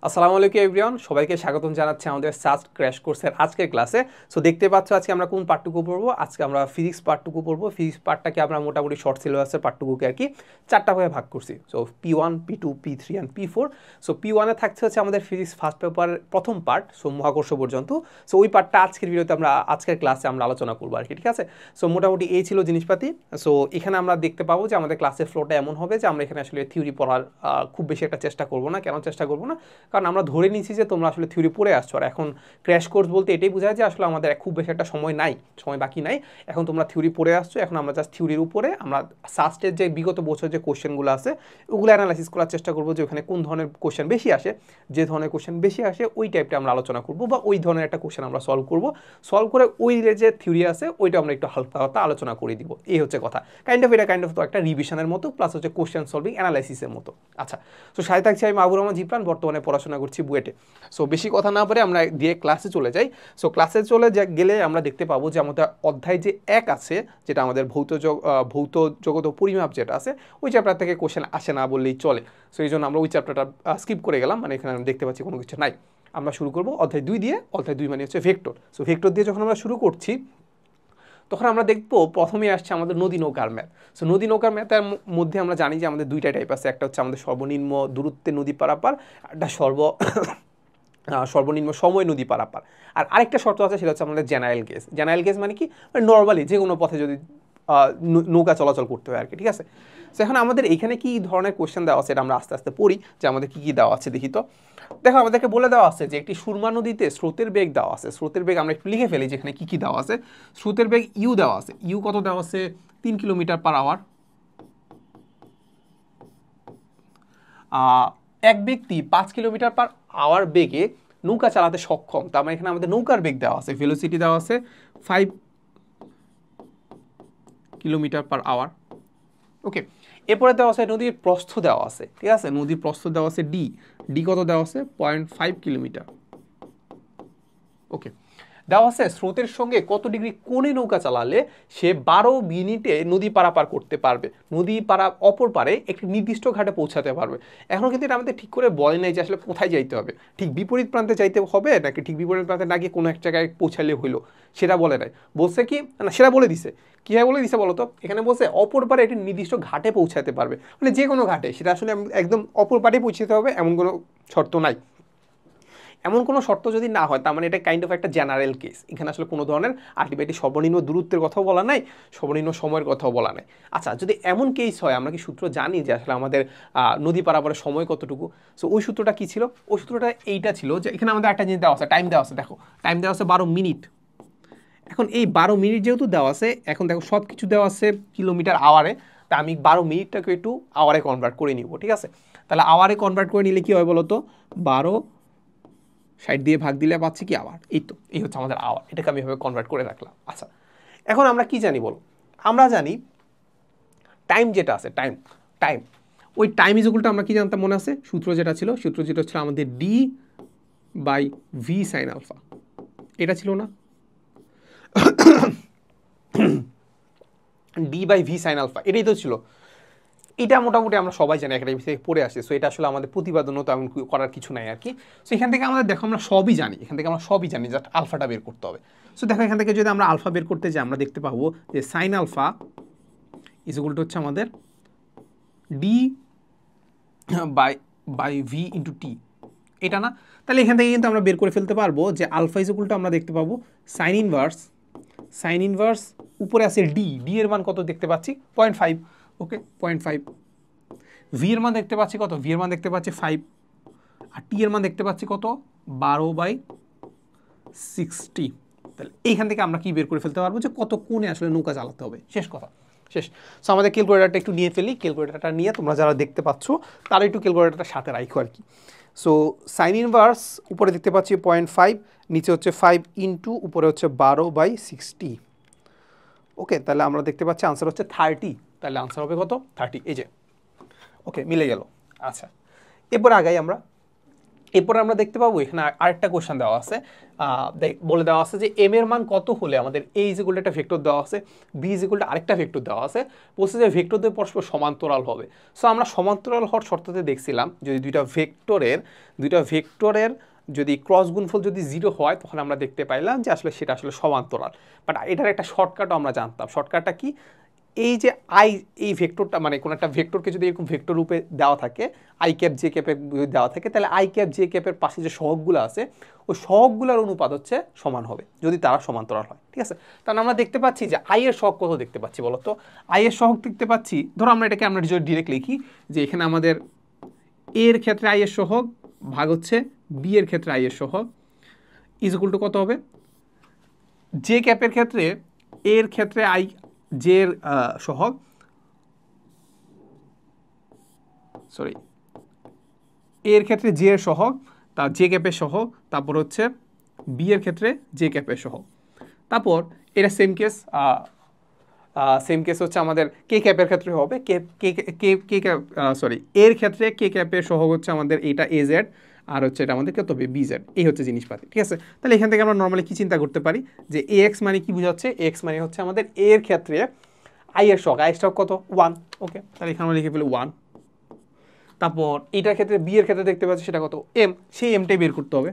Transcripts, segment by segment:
আসসালামু আলাইকুম এভরিওয়ান, সবাইকে স্বাগতম জানাচ্ছি আমাদের সাস্ট ক্র্যাশ কোর্সের আজকের ক্লাসে। সো দেখতে পাচ্ছ আজকে আমরা কোন পার্টটুকু পড়বো। আজকে আমরা ফিজিক্স পার্টটুকু পড়বো। ফিজিক্স পার্টটাকে আমরা মোটামুটি শর্ট সিলেবাসের পার্টটুকুকে আর কি চারটা ভাগে ভাগ করছি। So P1, P2, P3 and P4। So P1-এ থাকছে হচ্ছে আমাদের ফিজিক্স ফার্স্ট পেপারের প্রথম পার্ট, সো মহাকর্ষ পর্যন্ত। সো ওই পার্টটা আজকের ভিডিওতে আজকের ক্লাসে আমরা আলোচনা করবো আর কি, ঠিক আছে। সো মোটামুটি এই ছিল জিনিসপাতি। সো এখানে আমরা দেখতে পাবো যে আমাদের ক্লাসের ফ্লোটা এমন হবে যে আমরা এখানে আসলে থিওরি পড়ার খুব বেশি একটা চেষ্টা করবো না। কেন চেষ্টা করবো না? কারণ আমরা ধরে নিয়েছি যে তোমরা আসলে থিওরি পড়ে আসছো, আর এখন ক্র্যাশ কোর্স বলতে এটাই বোঝায় যে আসলে আমাদের খুব বেশি একটা সময় বাকি নাই। এখন তোমরা থিওরি পড়ে আসছো, এখন আমরা জাস্ট থিওরির উপরে আমরা সাস্টের যে বিগত বছর যে কোশ্চেনগুলো আছে ওগুলো অ্যানালাইসিস করার চেষ্টা করবো, যে ওখানে কোন ধরনের কোশ্চেন বেশি আসে। যে ধরনের কোশ্চেন বেশি আসে ওই টাইপটা আমরা আলোচনা করবো, বা ওই ধরনের একটা কোশ্চেন আমরা সলভ করে ওই যে থিওরি আছে ওইটা আমরা একটু হালকা হালকা আলোচনা করে দিব। এই হচ্ছে কথা। এটা কাইন্ড অফ তো একটা রিভিশনের মতো, প্লাস হচ্ছে কোশ্চেন সলভিং অ্যানালাইসিসের মতো। আচ্ছা, তো সাথে থাকছি আমি মাহবুব রহমান জিপ্রান, বর্তমানে পড়াশোনা করছি বুয়েটে। সো বেশি কথা না বলে আমরা দিয়ে ক্লাসে চলে যাই। সো ক্লাসে গেলে আমরা দেখতে পাবো যে আমাদের অধ্যায় যে 1 আছে, যেটা আমাদের ভৌত জগৎ ও পরিমাপ যেটা আছে, ওই চ্যাপ্টার থেকে কোশ্চেন আসে না বললেই চলে। সো এই জন্য আমরা ওই চ্যাপ্টারটা স্কিপ করে গেলাম, মানে এখানে আমরা দেখতে পাচ্ছি কোনো কিছু নাই। আমরা শুরু করবো অধ্যায় 2 দিয়ে। অধ্যায় 2 মানে হচ্ছে ভেক্টর। সো ভেক্টর দিয়ে যখন আমরা শুরু করছি তখন আমরা দেখবো প্রথমে আসছে আমাদের নদী নৌকার ম্যাথ। সো নদী নৌকার ম্যাথের মধ্যে আমরা জানি যে আমাদের দুইটা টাইপ আছে। একটা হচ্ছে আমাদের সর্বনিম্ন দূরত্বে নদী পারাপার, একটা সর্বনিম্ন সময় নদী পারাপার। আর আরেকটা শর্ত আছে, সেটা হচ্ছে আমাদের জেনারেল কেস। জেনারেল কেস মানে কি? নর্মালি যে কোনো পথে যদি নৌকা চলাচল করতে হয় আর কি, ঠিক আছে। সো এখন আমাদের এইখানে কি ধরনের কোশ্চেন দেওয়া আছে এটা আমরা আস্তে আস্তে পড়ি, যে আমাদের কি কি দেওয়া আছে দেখি। তো দেখো, আমাদেরকে বলে দেওয়া আছে যে একটি সুরমা নদীতে স্রোতের বেগ দেওয়া আছে। স্রোতের বেগ আমরা একটু লিখে ফেলি যেখানে কি কি দেওয়া আছে। স্রোতের বেগ ইউ দেওয়া আছে। ইউ কত দেওয়া আছে? 3 কিলোমিটার পার আওয়ার। এক ব্যক্তি 5 কিলোমিটার পার আওয়ার বেগে নৌকা চালাতে সক্ষম। তার মানে এখানে আমাদের নৌকার বেগ দেওয়া আছে, ভেলোসিটি দেওয়া আছে 5 কিলোমিটার পার আওয়ার। ওকে, এরপরে দেওয়া আছে নদীর প্রস্থ দেওয়া আছে, ঠিক আছে। নদীর প্রস্থ দেওয়া আছে ডি। ডি কত দেওয়া আছে? 0.5 কিলোমিটার। ওকে, দেওয়া আছে স্রোতের সঙ্গে কত ডিগ্রি কোণে নৌকা চালালে সে 12 মিনিটে নদী পারাপার করতে পারবে, নদী অপর পারে একটি নির্দিষ্ট ঘাটে পৌঁছাতে পারবে। এখনও কিন্তু এটা আমাদের ঠিক করে বলে নাই যে আসলে কোথায় যাইতে হবে, ঠিক বিপরীত প্রান্তে যাইতে হবে নাকি ঠিক বিপরীত প্রান্তে না গিয়ে কোনো এক জায়গায় পৌঁছালে হইলো, সেটা বলে নাই। বলছে কি না, সেটা বলে দিছে। কীভাবে বলে দিছে বলো তো? এখানে বলছে অপর পারে একটি নির্দিষ্ট ঘাটে পৌঁছাতে পারবে, মানে যে কোনো ঘাটে, সেটা আসলে একদম অপর পারে পৌঁছাতে হবে এমন কোনো শর্ত নাই। এমন কোনো শর্ত যদি না হয় তার মানে এটা কাইন্ড অফ একটা জেনারেল কেস। এখানে আসলে কোনো ধরনের আলটিমেটলি সর্বনিম্ন দূরত্বের কথাও বলা নাই, সর্বনিম্ন সময়ের কথাও বলা নাই। আচ্ছা, যদি এমন কেস হয়, আমরা কি সূত্র জানি যে আসলে আমাদের নদী পারাপারের সময় কতটুকু? সো ওই সূত্রটা কি ছিল? ওই সূত্রটা এইটা ছিল যে এখানে আমাদের একটা জিনিস দেওয়া আছে, টাইম দেওয়া আছে। দেখো, টাইম দেওয়া আছে 12 মিনিট। এখন এই 12 মিনিট যেহেতু দেওয়া আছে, এখন দেখো সব কিছু দেওয়া আছে কিলোমিটার আওয়ারে, তা আমি 12 মিনিটটাকে একটু আওয়ারে কনভার্ট করে নিব, ঠিক আছে। তাহলে আওয়ারে কনভার্ট করে নিলে কি হয় বলো তো? 12 দিয়ে ভাগ দিলে পাচ্ছি কি? আওয়ার। এই হচ্ছে আমাদের আওয়ার। এটাকে আমি এভাবে কনভার্ট করে রাখলাম। আচ্ছা, এখন আমরা কি জানি বলো? আমরা জানি টাইম যেটা আছে, টাইম টাইম ওই টাইম ইজুকুলটা আমরা কি জানতাম মনে আছে? সূত্র যেটা ছিল আমাদের D by V sine alpha. এটা ছিল না? D by V sine alpha, এটাই তো ছিল। এটা মোটামুটি আমরা সবাই জানি, একাডেমি থেকে পড়ে আসে। সো এটা আসলে আমাদের প্রতিপাদনও তেমন করার কিছু নাই আর কি। সো এখান থেকে আমাদের দেখো আমরা সবই জানি, জাস্ট আলফাটা বের করতে হবে। সো দেখো, এখান থেকে যদি আমরা আলফা বের করতে যাই, আমরা দেখতে পাবো যে sine alpha is equal to হচ্ছে আমাদের D by V into T, এটা না? তাহলে এখান থেকে কিন্তু আমরা বের করে ফেলতে পারবো যে আলফা ইজ ইকুয়াল টু আমরা দেখতে পাবো সাইন ইনভার্স উপরে আছে ডি এর মান কত দেখতে পাচ্ছি? 0.5। ওকে, 0.5। ভি এর মান দেখতে পাচ্ছি কত? ভি এর মান দেখতে পাচ্ছি 5। আর টি এর মান দেখতে পাচ্ছি কত? 12/60। তাহলে এইখান থেকে আমরা কি বের করে ফেলতে পারবো যে কত কোণে আসলে নৌকা চালাতে হবে। শেষ কথা, শেষ। সো আমাদের ক্যালকুলেটারটা একটু নিয়ে ফেলি। ক্যালকুলেটারটা নিয়ে তোমরা যারা দেখতে পাচ্ছ তারা একটু ক্যালকুলেটারটা সাথে রাখো আর কি। সো সাইন ইনভার্স উপরে দেখতে পাচ্ছি 0.5, নিচে হচ্ছে 5 ইন্টু উপরে হচ্ছে 12/60। ওকে, তাহলে আমরা দেখতে পাচ্ছি আনসার হচ্ছে 30। তাহলে আনসার হবে কত? 30। এই যে, ওকে, মিলে গেল। আচ্ছা, এরপর আগাই আমরা। এরপর আমরা দেখতে পাবো এখানে আরেকটা কোশ্চেন দেওয়া আছে, বলে দেওয়া আছে যে এম এর মান কত হলে আমাদের এ ইজ ইকুয়াল টু একটা ভেক্টর দেওয়া আছে, বি ইজ ইকুয়াল টু আরেকটা ভেক্টর দেওয়া আছে, বলছে যে ভেক্টর দুই পরস্পর সমান্তরাল হবে। সো আমরা সমান্তরাল হওয়ার শর্ততে দেখছিলাম যদি দুইটা ভেক্টরের যদি ক্রস গুণফল যদি 0 হয় তখন আমরা দেখতে পাইলাম যে আসলে সেটা আসলে সমান্তরাল। বাট এটার একটা শর্টকাটও আমরা জানতাম। শর্টকাটটা কি, এই যে আই, এই ভেক্টরটা মানে কোনো একটা ভেক্টরকে যদি এরকম ভেক্টর রূপে দেওয়া থাকে, আই ক্যাপ জে ক্যাপের দেওয়া থাকে, তাহলে আই ক্যাপ জে ক্যাপের পাশে যে সহগগুলো আছে ওই সহগগুলোর অনুপাত হচ্ছে সমান হবে যদি তারা সমান্তরাল হয়। ঠিক আছে, তাহলে আমরা দেখতে পাচ্ছি যে আই এর সহগ কত দেখতে পাচ্ছি বলো তো। আই এর সহগ দেখতে পাচ্ছি, ধরো আমরা এটাকে আমরা ডিরেক্ট লিখি যে এখানে আমাদের এর ক্ষেত্রে আই এর সহগ ভাগ হচ্ছে বি এর ক্ষেত্রে আই এর সহগ ইজ ইকুয়াল টু কত হবে, জে ক্যাপের ক্ষেত্রে এর ক্ষেত্রে আই জের সহগ, সরি এর ক্ষেত্রে জে এর সহগ, তা জে ক্যাপের সহগ, তারপর হচ্ছে বি এর ক্ষেত্রে জে ক্যাপের সহগ, তারপর এটা সেম কেস হচ্ছে আমাদের কে ক্যাপের ক্ষেত্রে হবে, এর ক্ষেত্রে কে ক্যাপের সহগ হচ্ছে আমাদের এটা এ জেড, আর হচ্ছে এটা আমাদের কত হবে বি জেড, এই হচ্ছে জিনিসপাতি। ঠিক আছে, তাহলে এখান থেকে আমরা নর্মালি কি চিন্তা করতে পারি যে এ এক্স মানে কি বোঝাচ্ছে, এক্স মানে হচ্ছে আমাদের এর ক্ষেত্রে আই এর সহগ, আই এর সহগ কত 1। ওকে, তাহলে এখানে আমরা লিখে ফেলি 1। তারপর এটার ক্ষেত্রে বি এর ক্ষেত্রে দেখতে পাচ্ছি সেটা কত এম, সেই এমটাই বের করতে হবে।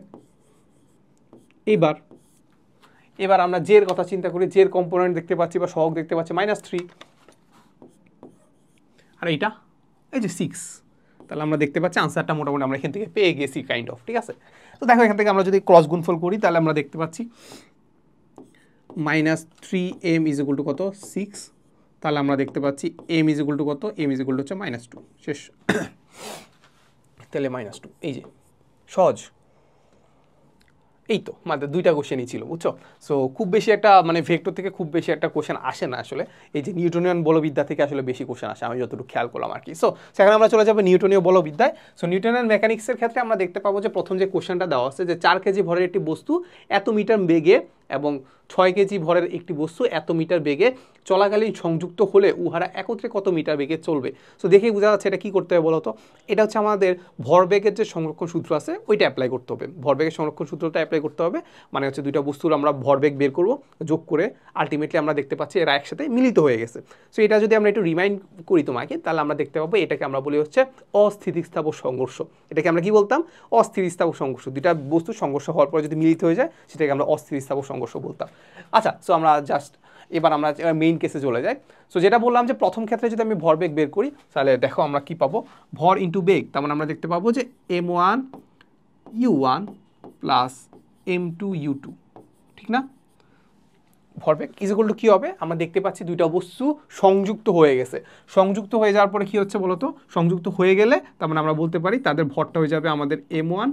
এবার আমরা জের কথা চিন্তা করি, জের কম্পোনেন্ট দেখতে পাচ্ছি বা সহগ দেখতে পাচ্ছি -3, আর এইটা এই যে 6। তাহলে আমরা দেখতে পাচ্ছি আনসারটা মোটামুটি আমরা এখান থেকে পেয়ে গেছি কাইন্ড অফ। ঠিক আছে, তো দেখো এখান থেকে আমরা যদি ক্রস গুণফল করি তাহলে আমরা দেখতে পাচ্ছি -3m ইজ ইকুয়াল টু কত 6, তাহলে আমরা দেখতে পাচ্ছি m ইজ ইকুয়াল টু কত, m ইজ ইকুয়াল টু হচ্ছে -2, শেষ। তাহলে -2, এই যে সহজ, এই তো মাত্র দুইটা কোশ্চেনই ছিল, বুঝছো। সো খুব বেশি একটা মানে ভেক্টর থেকে খুব বেশি একটা কোশ্চেন আসে না আসলে, এই যে নিউটনিয়ান বলবিদ্যা থেকে আসলে বেশি কোশ্চেন আসে আমি যতটুকু খেয়াল করলাম আর কি। সো সেখানে আমরা চলে যাবো নিউটনীয় বলবিদ্যায়। সো নিউটনিয়ান মেকানিক্সের ক্ষেত্রে আমরা দেখতে পাবো যে প্রথম যে কোশ্চেনটা দেওয়া আছে যে 4 কেজি ভরের একটি বস্তু এত মিটার বেগে এবং 6 কেজি ভরের একটি বস্তু এত মিটার বেগে চলাকালীন সংযুক্ত হলে উহারা একত্রে কত মিটার বেগে চলবে। সো দেখেই বোঝা যাচ্ছে এটা কী করতে হবে বলো তো, এটা হচ্ছে আমাদের ভরবেগের যে সংরক্ষণ সূত্র আছে ওইটা অ্যাপ্লাই করতে হবে, ভরবেগের সংরক্ষণ সূত্রটা অ্যাপ্লাই করতে হবে। মানে হচ্ছে দুইটা বস্তুর আমরা ভরবেগ বের করব, যোগ করে আলটিমেটলি আমরা দেখতে পাচ্ছি এরা একসাথে মিলিত হয়ে গেছে। সো এটা যদি আমরা একটু রিমাইন্ড করি তোমাকে, তাহলে আমরা দেখতে পাবো এটাকে আমরা বলি হচ্ছে অস্থিতিস্থাপক সংঘর্ষ। এটাকে আমরা কি বলতাম, অস্থিতিস্থাপক সংঘর্ষ। দুইটা বস্তু সংঘর্ষ হওয়ার পরে যদি মিলিত হয়ে যায় সেটাকে আমরা অস্থিতিস্থাপক সংঘর্ষ বলতাম। আচ্ছা, সো আমরা এবার আমরা মেইন কেসে চলে যাই। সো যেটা বললাম যে প্রথম ক্ষেত্রে যদি আমি ভরবেগ বের করি তাহলে দেখো আমরা কি পাবো, ভর ইন্টু বেগ, তার মানে আমরা দেখতে পাবো যে m1 u1 plus m2 u2, ঠিক না। ভরবেগ ইজ ইকুয়াল টু কী হবে, আমরা দেখতে পাচ্ছি দুইটা বস্তু সংযুক্ত হয়ে গেছে। সংযুক্ত হয়ে যাওয়ার পরে কী হচ্ছে বলতো, সংযুক্ত হয়ে গেলে তার মানে আমরা বলতে পারি তাদের ভরটা হয়ে যাবে আমাদের m1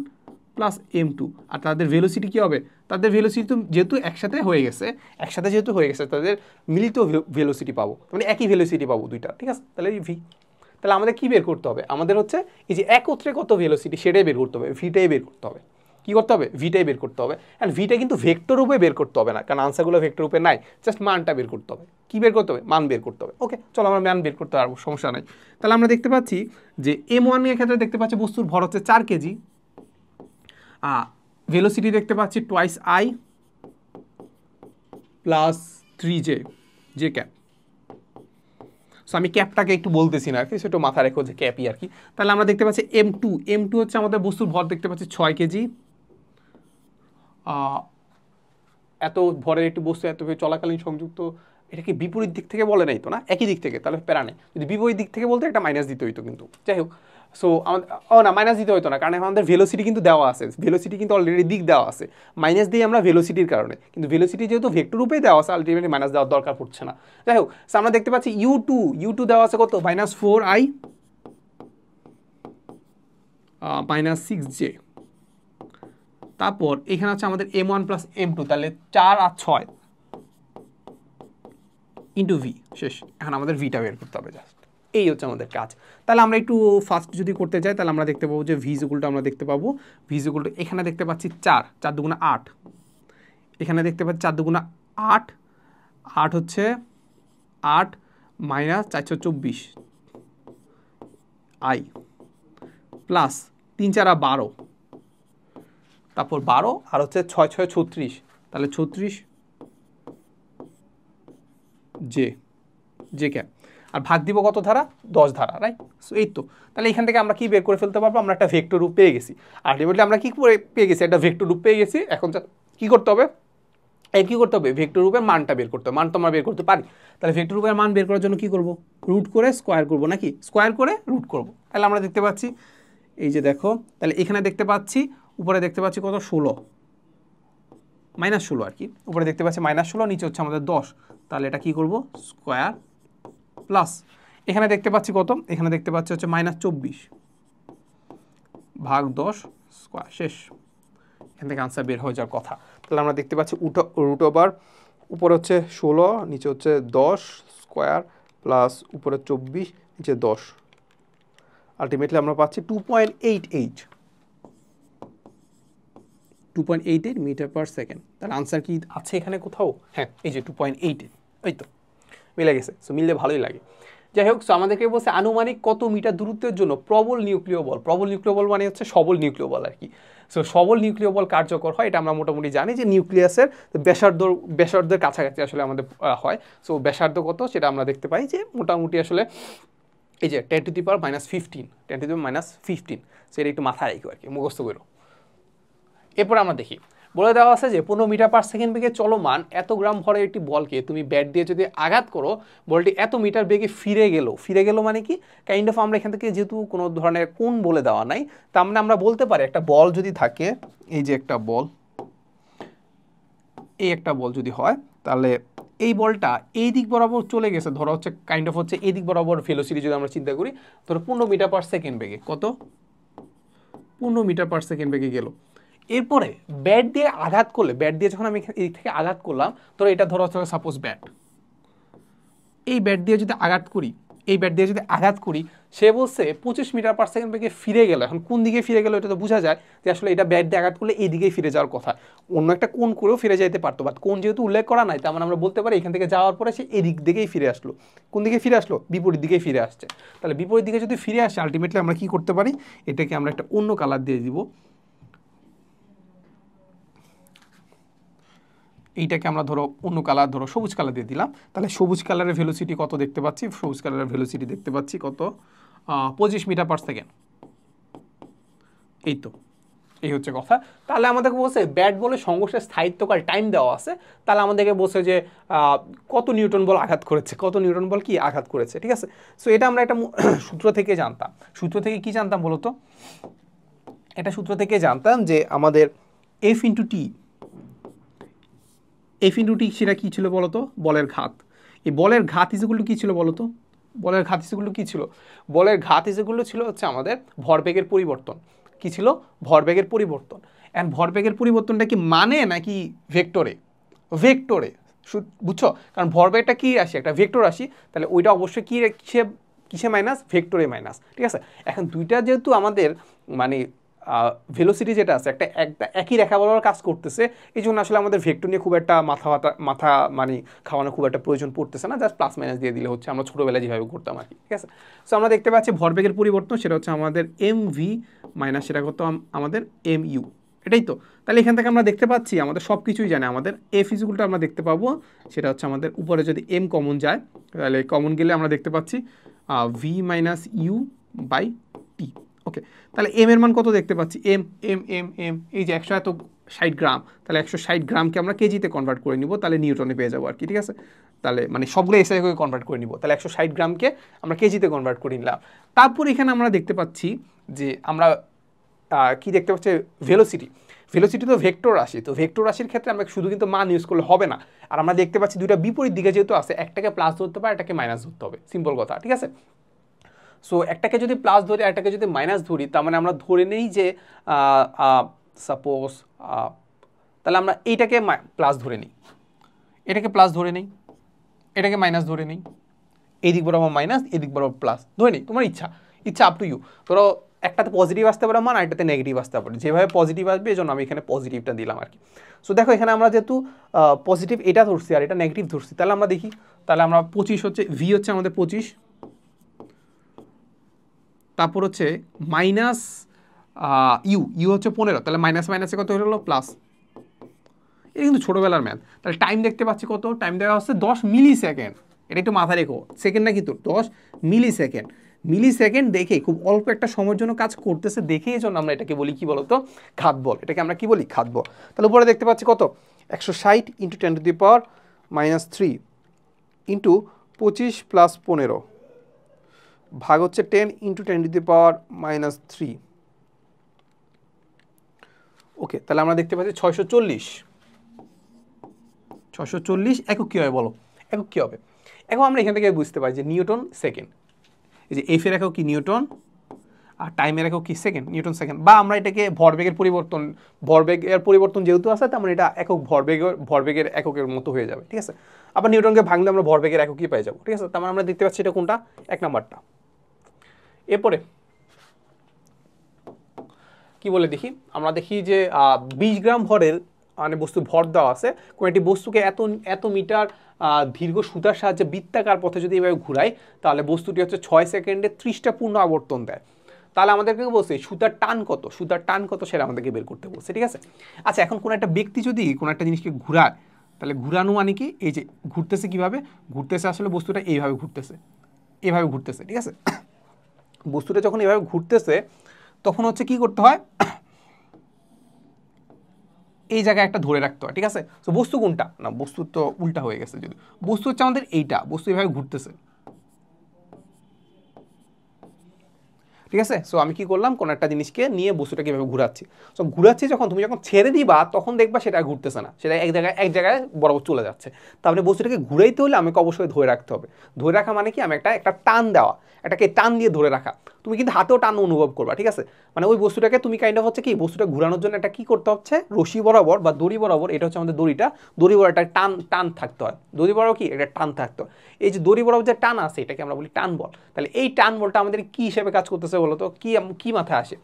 প্লাস m2, আর তাদের ভেলোসিটি কী হবে, তাদের ভেলোসিটি যেহেতু একসাথে হয়ে গেছে তাদের মিলিত ভেলোসিটি পাবো, মানে একই ভেলোসিটি পাবো দুইটা। ঠিক আছে, তাহলে ভি, তাহলে আমাদের কী বের করতে হবে, আমাদের হচ্ছে এই যে একত্রে কত ভেলোসিটি সেটাই বের করতে হবে, ভিটাই বের করতে হবে। কী করতে হবে, ভিটাই বের করতে হবে। অ্যান্ড ভিটা কিন্তু ভেক্টর রূপে বের করতে হবে না, কারণ আনসারগুলো ভেক্টর রূপে নাই, জাস্ট মানটা বের করতে হবে। কী বের করতে হবে, মান বের করতে হবে। ওকে, চলো আমরা মান বের করতে পারবো, সমস্যা নাই। তাহলে আমরা দেখতে পাচ্ছি যে m1 এর ক্ষেত্রে দেখতে পাচ্ছি বস্তুর ভর হচ্ছে 4 কেজি, ভেলোসিটি দেখতে পাচ্ছি twice I plus 3j, J cap. So আমি ক্যাপটাকে একটু বলতেছি না আর কি, সেটা মাথা রেখো যে ক্যাপই আর কি। তাহলে আমরা দেখতে পাচ্ছি m2 হচ্ছে আমাদের বস্তুর ভর দেখতে পাচ্ছি 6 কেজি। এত ভরের একটি বস্তু এত চলাকালীন সংযুক্ত, এটা কি বিপরীত দিক থেকে বলে নাই তো না, একই দিক থেকে, তাহলে প্যারা নেই। যদি বিপরীত দিক থেকে বলতে একটা মাইনাস দিতে হইতো, কিন্তু যাই হোক। সো না, মাইনাস দিতে হইতো না, কারণ আমাদের ভেলোসিটি কিন্তু দেওয়া আছে, ভেলোসিটি কিন্তু অলরেডি দিক দেওয়া আছে, মাইনাস দিই আমরা ভেলোসিটির কারণে, কিন্তু ভেলোসিটি যেহেতু ভেক্টর রূপেই দেওয়া আছে আলটিমেটলি মাইনাস দেওয়ার দরকার পড়ছে না। যাই হোক, আমরা দেখতে পাচ্ছি u2 দেওয়া আছে কত, -4i -6j। তারপর এখানে হচ্ছে আমাদের m1 প্লাস m2, তাহলে 4 আর 6 ইন্টু ভি, শেষ। এখন আমাদের ভিটা বের করতে হবে, জাস্ট এই হচ্ছে আমাদের কাজ। তাহলে আমরা একটু ফার্স্ট যদি করতে যাই তাহলে আমরা দেখতে পাবো যে ভিজিকুলটা আমরা দেখতে পাবো, ভিজিকুলটা এখানে দেখতে পাচ্ছি 4 দুগুণা 8, এখানে দেখতে পাচ্ছি 4 দুগুণা 8, 8 হচ্ছে 8 মাইনাস 424 আই প্লাস 3 4 12, তারপর 12 আর হচ্ছে 6 6 36, তাহলে 36 জে ক্যাপ। আর ভাগ দিব কত ধারা? 10 ধারা, রাইট? সো এই তো, তাহলে এখান থেকে আমরা কি বের করে ফেলতে পারবো? আমরা একটা ভেক্টর রূপ পেয়ে গেছি। আলটিমেটলি আমরা কি করে পেয়ে গেছি? একটা ভেক্টর রূপ পেয়ে গেছি। এখন কি করতে হবে? কি করতে হবে? ভেক্টর রূপের মানটা বের করতে হবে। মান তো আমরা বের করতে পারি। তাহলে ভেক্টর রূপের মান বের করার জন্য কি করব? রুট করে স্কোয়ার করব, নাকি? স্কোয়ার করে রুট করব। তাহলে আমরা দেখতে পাচ্ছি, এই যে দেখো, তাহলে এখানে দেখতে পাচ্ছি, উপরে দেখতে পাচ্ছি কত? 16, -16 আর কি। উপরে দেখতে পাচ্ছি -16, নিচে হচ্ছে আমাদের 10। তাহলে এটা কি করব? স্কোয়ার প্লাস, এখানে দেখতে পাচ্ছি কত? এখানে দেখতে পাচ্ছি হচ্ছে -24 ভাগ 10 স্কোয়ার। শেষ। এখান থেকে আনসার বের হয়ে যাওয়ার কথা। তাহলে আমরা দেখতে পাচ্ছি রুট ওভার, উপরে হচ্ছে 16, নিচে হচ্ছে 10 স্কোয়ার প্লাস উপরে 24, নিচে 10। আলটিমেটলি আমরা পাচ্ছি 2.88 মিটার পার সেকেন্ড। তাহলে আনসার কি আছে এখানে কোথাও? হ্যাঁ, এই যে 2.88, এই তো মিলে গেছে। সো মিললে ভালোই লাগে। যাই হোক, সো আমাদেরকে বলছে আনুমানিক কত মিটার দূরত্বের জন্য প্রবল নিউক্লিয় বল, প্রবল নিউক্লিয় বল মানে হচ্ছে সবল নিউক্লিয় বল আর কি। সো সবল নিউক্লিয় বল কার্যকর হয়, এটা আমরা মোটামুটি জানি যে নিউক্লিয়াসের ব্যাসার্ধের কাছাকাছি আসলে আমাদের হয়। সো ব্যাসার্ধ কত সেটা আমরা দেখতে পাই যে মোটামুটি আসলে এই যে 10 টু দি পাওয়ার -15, সো এটা একটু মাথায় রাখো আর কি, মুখস্থ করো। এরপর আমরা দেখি, বলে দেওয়া আছে যে 15 মিটার পার সেকেন্ড বেগে চলমান এত গ্রাম ভরের একটি বলকে তুমি ব্যাট দিয়ে যদি আঘাত করো, বলটি এত মিটার বেগে ফিরে গেল মানে কি? কাইন্ড অফ আমরা এখান থেকে যেহেতু কোনো ধরনের কোণ বলে দেওয়া নাই, তার মানে আমরা বলতে পারি একটা বল যদি থাকে, এই যে একটা বল, এই একটা বল যদি হয়, তাহলে এই বলটা এই দিক বরাবর চলে গেছে, ধরো হচ্ছে কাইন্ড অফ হচ্ছে এই দিক বরাবর ভেলোসিটি যদি আমরা চিন্তা করি, ধরো 15 মিটার পার সেকেন্ড বেগে, কত? 15 মিটার পার সেকেন্ড বেগে গেল। এরপরে ব্যাট দিয়ে আঘাত করলে, ব্যাট দিয়ে যখন আমি এই থেকে আঘাত করলাম, ধরো এটা ধরো হচ্ছে সাপোজ ব্যাট, এই ব্যাট দিয়ে যদি আঘাত করি, সে বলছে 25 মিটার পার সেকেন্ড বেগে ফিরে গেল। এখন কোন দিকে ফিরে গেল এটা তো বোঝা যায় যে আসলে এটা ব্যাট দিয়ে আঘাত করলে এই দিকেই ফিরে যাওয়ার কথা, অন্য একটা কোণ করেও ফিরে যেতে পারতো, বাট কোণ যেহেতু উল্লেখ করা নাই, তার মানে আমরা বলতে পারি এখান থেকে যাওয়ার পরে সে এদিক দিকেই ফিরে আসলো। কোন দিকে ফিরে আসলো? বিপরীত দিকেই ফিরে আসছে। তাহলে বিপরীত দিকে যদি ফিরে আসে, আলটিমেটলি আমরা কি করতে পারি? এটাকে আমরা একটা অন্য কালার দিয়ে দিব, এইটাকে আমরা ধরো অন্য কালার, ধরো সবুজ কালার দিয়ে দিলাম। তাহলে সবুজ কালারের ভেলোসিটি কত দেখতে পাচ্ছি? সবুজ কালারের ভেলোসিটি দেখতে পাচ্ছি কত? 25 মিটার পার সেকেন্ড। এই তো, এই হচ্ছে কথা। তাহলে আমাদেরকে বলছে ব্যাট বলে সংঘর্ষের স্থায়িত্বকাল টাইম দেওয়া আছে। তাহলে আমাদেরকে বলছে যে কত নিউটন বল আঘাত করেছে, আঘাত করেছে, ঠিক আছে? সো এটা আমরা একটা সূত্র থেকে জানতাম। সূত্র থেকে কি জানতাম বলো তো? এটা সূত্র থেকে জানতাম যে আমাদের এফ ইন্টু টি সেটা কী ছিল বলো তো? বলের ঘাত। এই বলের ঘাত ইজেগুলো কী ছিল বলো তো? বলের ঘাত ইজেগুলো কী ছিল? বলের ঘাত ইজেগুলো ছিল হচ্ছে আমাদের ভরবেগের পরিবর্তন। কি ছিল? ভরবেগের পরিবর্তন। অ্যান্ড ভরবেগের পরিবর্তনটা কি মানে নাকি ভেক্টরে? বুঝছো? কারণ ভরবেগটা কী রাশি? একটা ভেক্টর রাশি। তাহলে ওইটা অবশ্যই কিসে মাইনাস? ভেক্টরে মাইনাস, ঠিক আছে? এখন দুইটা যেহেতু আমাদের মানে ভেলোসিটি যেটা আছে একটা একই রেখা বরাবর কাজ করতেছে, এই জন্য আসলে আমাদের ভেক্টর নিয়ে খুব একটা মাথা মানে খাওয়ানো খুব একটা প্রয়োজন পড়তেছে না, জাস্ট প্লাস মাইনাস দিয়ে দিলে হচ্ছে, আমরা ছোটোবেলায় যেভাবে করতাম আর কি, ঠিক আছে? সো আমরা দেখতে পাচ্ছি ভরবেগের পরিবর্তন, সেটা হচ্ছে আমাদের mv মাইনাস সেটা করতো আমাদের mu, এটাই তো। তাহলে এখান থেকে আমরা দেখতে পাচ্ছি আমাদের সব কিছুই জানে, আমাদের এফ ইজুগুলটা আমরা দেখতে পাবো, সেটা হচ্ছে আমাদের উপরে যদি m কমন যায়, তাহলে কমন গেলে আমরা দেখতে পাচ্ছি v minus you by T. ওকে, তাহলে এম এর মান কত দেখতে পাচ্ছি? এম এই যে 160 গ্রাম, তাহলে 160 গ্রামকে আমরা কেজিতে কনভার্ট করে নিব, তাহলে নিউটনে পেয়ে যাবো আর কি, ঠিক আছে? তাহলে মানে সবগুলো এসআই করে কনভার্ট করে নিব, তাহলে 160 গ্রামকে আমরা কেজিতে কনভার্ট করে নিলাম। তারপর এখানে আমরা দেখতে পাচ্ছি যে আমরা কি দেখতে পাচ্ছি? ভেলোসিটি তো ভেক্টর রাশি, তো ভেক্টর রাশির ক্ষেত্রে আমরা শুধু কিন্তু মান ইউজ করলে হবে না, আর আমরা দেখতে পাচ্ছি দুইটা বিপরীত দিকে যেহেতু আছে, একটাকে প্লাস ধরতে হবে, একটাকে মাইনাস ধরতে হবে, সিম্পল কথা, ঠিক আছে? সো একটাকে যদি প্লাস ধরি আর একটাকে যদি মাইনাস ধরি, তার মানে আমরা ধরে নেই যে সাপোজ তাহলে আমরা এইটাকে প্লাস ধরে নিই, এটাকে প্লাস ধরে নিই, এটাকে মাইনাস ধরে নিই, এই দিক বরাবর মাইনাস, এই দিক বরাবর প্লাস ধরে নিই, তোমার ইচ্ছা আপ টু ইউ। ধরো একটাতে পজিটিভ আসতে পারে মান, আরেকটাতে নেগেটিভ আসতে পারে, যেভাবে পজিটিভ আসবে এই জন্য আমি এখানে পজিটিভটা দিলাম আর কি। সো দেখো এখানে আমরা যেহেতু পজিটিভ এটা ধরছি আর এটা নেগেটিভ ধরছি, তাহলে আমরা দেখি, তাহলে আমরা 25 হচ্ছে ভি হচ্ছে আমাদের 25, তারপর হচ্ছে মাইনাস ইউ ইউ হচ্ছে 15, তাহলে মাইনাস মাইনাসে কত হলো প্লাস। এটা কিন্তু ছোটোবেলার ম্যাথ। তাহলে টাইম দেখতে পাচ্ছি কত, টাইম দেওয়া হচ্ছে 10 মিলি সেকেন্ড। এটা একটু মাথায় রেখো, সেকেন্ড না কিন্তু 10 মিলি সেকেন্ড। মিলি সেকেন্ড দেখে খুব অল্প একটা সময়ের জন্য কাজ করতেছে, দেখে এই জন্য আমরা এটাকে বলি কি বলতো, ঘাত বল। এটাকে আমরা কি বলি, ঘাত বল। তাহলে উপরে দেখতে পাচ্ছি কত, 160 ইন্টু 10⁻³ ইন্টু 25 + 15 ভাগ হচ্ছে 10 ইন্টু 10⁻³ ওকে। তাহলে আমরা দেখতে পাচ্ছি 640 একক কী হবে বলো, একক কী হবে। এখন আমরা এখান থেকে বুঝতে পারি যে নিউটন সেকেন্ড, এই যে এফের একক কি নিউটন, আর টাইমের একক কি সেকেন্ড, নিউটন সেকেন্ড। বা আমরা এটাকে ভরবেগের পরিবর্তন যেহেতু আছে, তেমন এটা একক ভরবেগের এককের মতো হয়ে যাবে, ঠিক আছে। আবার নিউটনকে ভাঙলে আমরা ভরবেগের এককই পেয়ে যাবো, ঠিক আছে। তার মানে আমরা দেখতে পাচ্ছি এটা কোনটা, 1 নাম্বারটা। এরপরে কি বলে দেখি, আমরা দেখি যে 20 গ্রাম ভরের মানে বস্তু ভর দেওয়া আছে, কোনো একটি বস্তুকে এত মিটার দীর্ঘ সুতার সাহায্যে বৃত্তাকার পথে যদি এভাবে ঘুরাই, তাহলে বস্তুটি হচ্ছে 6 সেকেন্ডে 30টা পূর্ণ আবর্তন দেয়। তাহলে আমাদেরকে বলছে সুতার টান কত সেটা আমাদেরকে বের করতে বলছে, ঠিক আছে। আচ্ছা, এখন কোনো একটা ব্যক্তি যদি কোনো একটা জিনিসকে ঘুরায়, তাহলে ঘুরানো মানে কি, এই যে ঘুরতেছে, কীভাবে ঘুরতেছে, আসলে বস্তুটা এইভাবে ঘুরতেছে, ঠিক আছে। বস্তুটা যখন এইভাবে ঘুরতেছে তখন হচ্ছে কি করতে হয়, এই জায়গায় একটা ধরে রাখতে হয়, ঠিক আছে। তো বস্তু কোনটা, না বস্তু তো উল্টা হয়ে গেছে, যদি বস্তু হচ্ছে আমাদের এইটা, বস্তু এইভাবে ঘুরতেছে, ঠিক আছে। সো আমি কি করলাম, কোনো একটা জিনিসকে নিয়ে বস্তুটাকে এভাবে ঘুরাচ্ছি। সো ঘুরাচ্ছি যখন, তুমি যখন ছেড়ে দিবা তখন দেখবা সেটা ঘুরতেছে না, সেটা এক জায়গায় বরাবর চলে যাচ্ছে। তারপরে বস্তুটাকে ঘুরাইতে হলে আমাকে অবশ্যই ধরে রাখতে হবে। ধরে রাখা মানে কি, আমি একটা টান দেওয়া, এটাকে টান দিয়ে ধরে রাখা। তুমি কিন্তু হাতেও টান অনুভব করবা, ঠিক আছে। মানে ওই বস্তুটাকে তুমি কাইন্ড অফ হচ্ছে কি, বস্তুটা ঘুরানোর জন্য একটা কি করতে হচ্ছে, রশি বরাবর বা দড়ি বরাবর, এটা হচ্ছে আমাদের দড়ি বরাবর একটা টান থাকতে হয়। দড়ি বরাবর কি, একটা টান থাকতে হয়। এই যে দড়ি বরাবর যে টান আছে, এটাকে আমরা বলি টান বল। তাহলে এই টান বলটা আমাদের কি হিসেবে কাজ করতেছে বলতো, কি মাথায় আসে,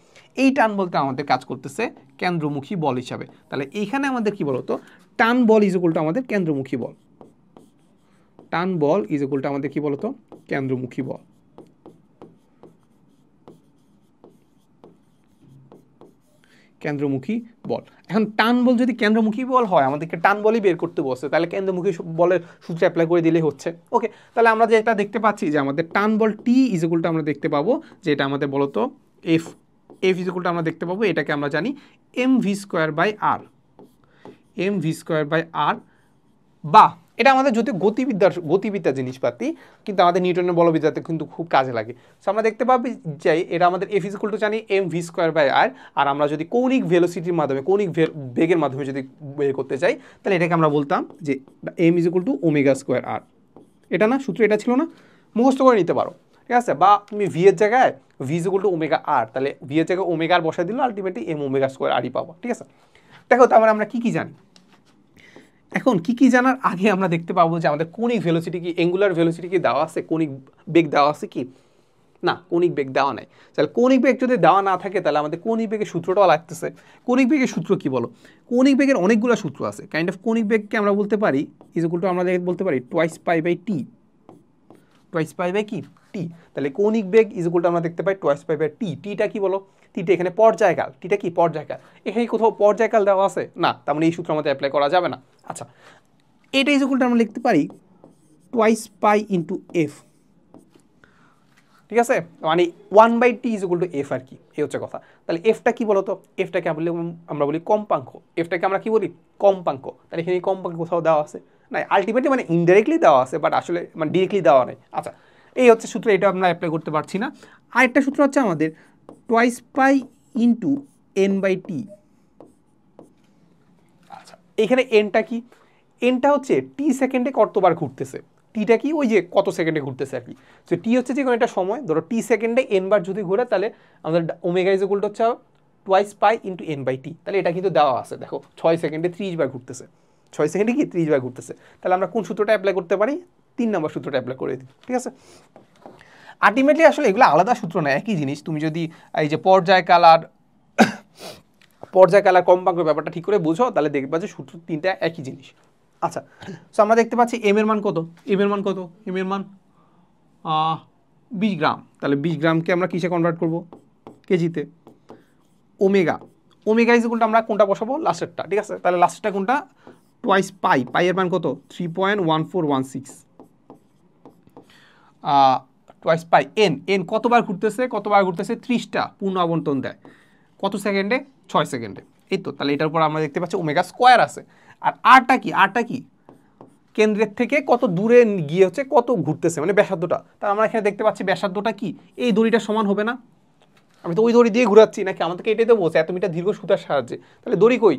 এই টান বলতে আমাদের কাজ করতেছে কেন্দ্রমুখী বল হিসাবে। তাহলে এইখানে আমাদের কি বলতো, টান বল ইজ ইকুয়াল টু আমাদের কেন্দ্রমুখী বল। টান বল ইজ ইকুয়াল টু আমাদের কি বলতো, কেন্দ্রমুখী বল। কেন্দ্রমুখী বল। এখন টান বল যদি কেন্দ্রমুখী বল হয়, আমাদেরকে টান বলই বের করতে বলছে, তাহলে কেন্দ্রমুখী বলের সূত্র অ্যাপ্লাই করে দিলেই হচ্ছে, ওকে। তাহলে আমরা যেটা দেখতে পাচ্ছি যে আমাদের টান বল টি ইজ ইকুয়াল টু আমরা দেখতে পাবো যে এটা আমাদের বলতো এফ ইজ ইকুয়াল টু আমরা দেখতে পাবো, এটাকে আমরা জানি mv²/r, mv²/r, বা এটা আমাদের যদি গতিবিদ্যার জিনিসপাতি, কিন্তু আমাদের নিউটনের বলবিদ্যাতে কিন্তু খুব কাজে লাগে। সো আমরা দেখতে পাবি যে এটা আমাদের এফ ইজ ইকুয়াল টু জানি mv²/r, আর আমরা যদি কৌণিক ভেলোসিটির মাধ্যমে, কৌণিক বেগের মাধ্যমে যদি বের করতে চাই, তাহলে এটাকে আমরা বলতাম যে m is equal two ω²r। এটা না সূত্র, এটা ছিল না, মুখস্থ করে নিতে পারো, ঠিক আছে। বা তুমি ভি এর জায়গায় V is equal two ω/r, তাহলে ভি এর জায়গায় ω/r বসাই দিলে আলটিমেটলি mω²r পাবো, ঠিক আছে। দেখো তারপরে আমরা কি জানি, এখন কি জানার আগে আমরা দেখতে পাবো যে আমাদের কৌণিক ভেলোসিটি কি, অ্যাঙ্গুলার ভেলোসিটি কি দেওয়া আছে, কৌণিক বেগ দেওয়া আছে কি, না কৌণিক বেগ দেওয়া নাই। তাহলে কৌণিক বেগ যদি দেওয়া না থাকে, তাহলে আমাদের কৌণিক বেগের সূত্রটাও লাগতেছে। কৌণিক বেগের সূত্র কি বলো, কৌণিক বেগের অনেকগুলো সূত্র আছে। কাইন্ড অফ কৌণিক বেগকে আমরা বলতে পারি ইজ ইকুয়াল টু, আমরা বলতে পারি টুয়াইস পাই বাই কি টি। তাহলে কৌণিক বেগ ইজ ইকুয়াল টু আমরা দেখতে পাই টুয়াইস পাই বাই টি। টিটা কি বলো, টিটা এখানে পর্যায়কাল, টিটা কি পর্যায়কাল, এখানে কোথাও পর্যায়কাল দেওয়া আছে না, তার মানে এই সূত্র আমাদের অ্যাপ্লাই করা যাবে না। আচ্ছা, এটা ইজ ইকুয়াল টু আমরা লিখতে পারি টুয়াইস পাই ইন্টু এফ, ঠিক আছে। মানে 1/t is equal to F R কি, এই হচ্ছে কথা। তাহলে এফটা কি বলতো, এফটাকে আমরা বলি কম্পাঙ্ক, এফটাকে আমরা কি বলি কম্পাঙ্ক। তাহলে এখানে কম্পাঙ্ক কোথাও দেওয়া আছে না, আলটিমেটলি মানে ইনডাইরেক্টলি দেওয়া আছে, বাট আসলে মানে ডিরেক্টলি দেওয়া নেই। আচ্ছা, এই হচ্ছে সূত্র, এটা আমরা অ্যাপ্লাই করতে পারছি না। আরেকটা সূত্র হচ্ছে আমাদের টুয়াইস পাই ইন্টু n/t। আচ্ছা, এখানে এনটা কি, এনটা হচ্ছে টি সেকেন্ডে কতবার ঘুরতেছে, টিটা কি ওই যে কত সেকেন্ডে ঘুরতেছে আর কি। সো টি হচ্ছে যে কোনো একটা সময়, ধরো টি সেকেন্ডে n বার যদি ঘুরে, তাহলে আমাদের ওমেগা ইজ ইকুয়াল টু হচ্ছে টুয়াইস পাই ইন্টু n/t। তাহলে এটা কিন্তু দেওয়া আছে, দেখো 6 সেকেন্ডে 30 বার ঘুরতেছে, 6 সেকেন্ডে কি 30 বার ঘুরতেছে। তাহলে আমরা কোন সূত্রটা অ্যাপ্লাই করতে পারি, 3 নম্বর সূত্রটা অ্যাপ্লাই করে দিই, ঠিক আছে। আলটিমেটলি আসলে এগুলো আলাদা সূত্র না, একই জিনিস। তুমি যদি এই যে পর্যায়কাল আর কম্পাঙ্কের ব্যাপারটা ঠিক করে বুঝো, তাহলে দেখবা যে সূত্র 3টা একই জিনিস। আচ্ছা, সো আমরা দেখতে পাচ্ছি এম এর মান কত, এম এর মান 20 গ্রাম। তাহলে 20 গ্রামকে আমরা কিসে কনভার্ট করব, কেজিতে। Omega, omega is equal to আমরা কোনটা বসাবো, লাস্টেরটা, ঠিক আছে। তাহলে লাস্টেরটা কোনটা, টোয়াইস পাই, পাইয়ের মান কত 3.1416, টোয়াইস পাই এন, এন কতবার ঘুরতেছে, কতবার ঘুরতেছে 30টা পূর্ণ আবর্তন দেয়, কত সেকেন্ডে, 6 সেকেন্ডে। এই তো, তাহলে এটার উপর আমরা দেখতে পাচ্ছি ওমেগা স্কোয়ার আছে। আর আরটা কি, আরটা কি কেন্দ্রের থেকে কত দূরে গিয়ে হচ্ছে কত ঘুরতেছে, মানে ব্যাসার্ধটা। তাহলে আমরা এখানে দেখতে পাচ্ছি ব্যাসার্ধটা কি, এই দড়িটা সমান হবে না, আমি তো ওই দড়ি দিয়ে ঘুরাচ্ছি নাকি, আমাদেরকে এটাই তো বলছে 1 মিটার দীর্ঘ সুতার সাহায্যে, তাহলে দড়ি কই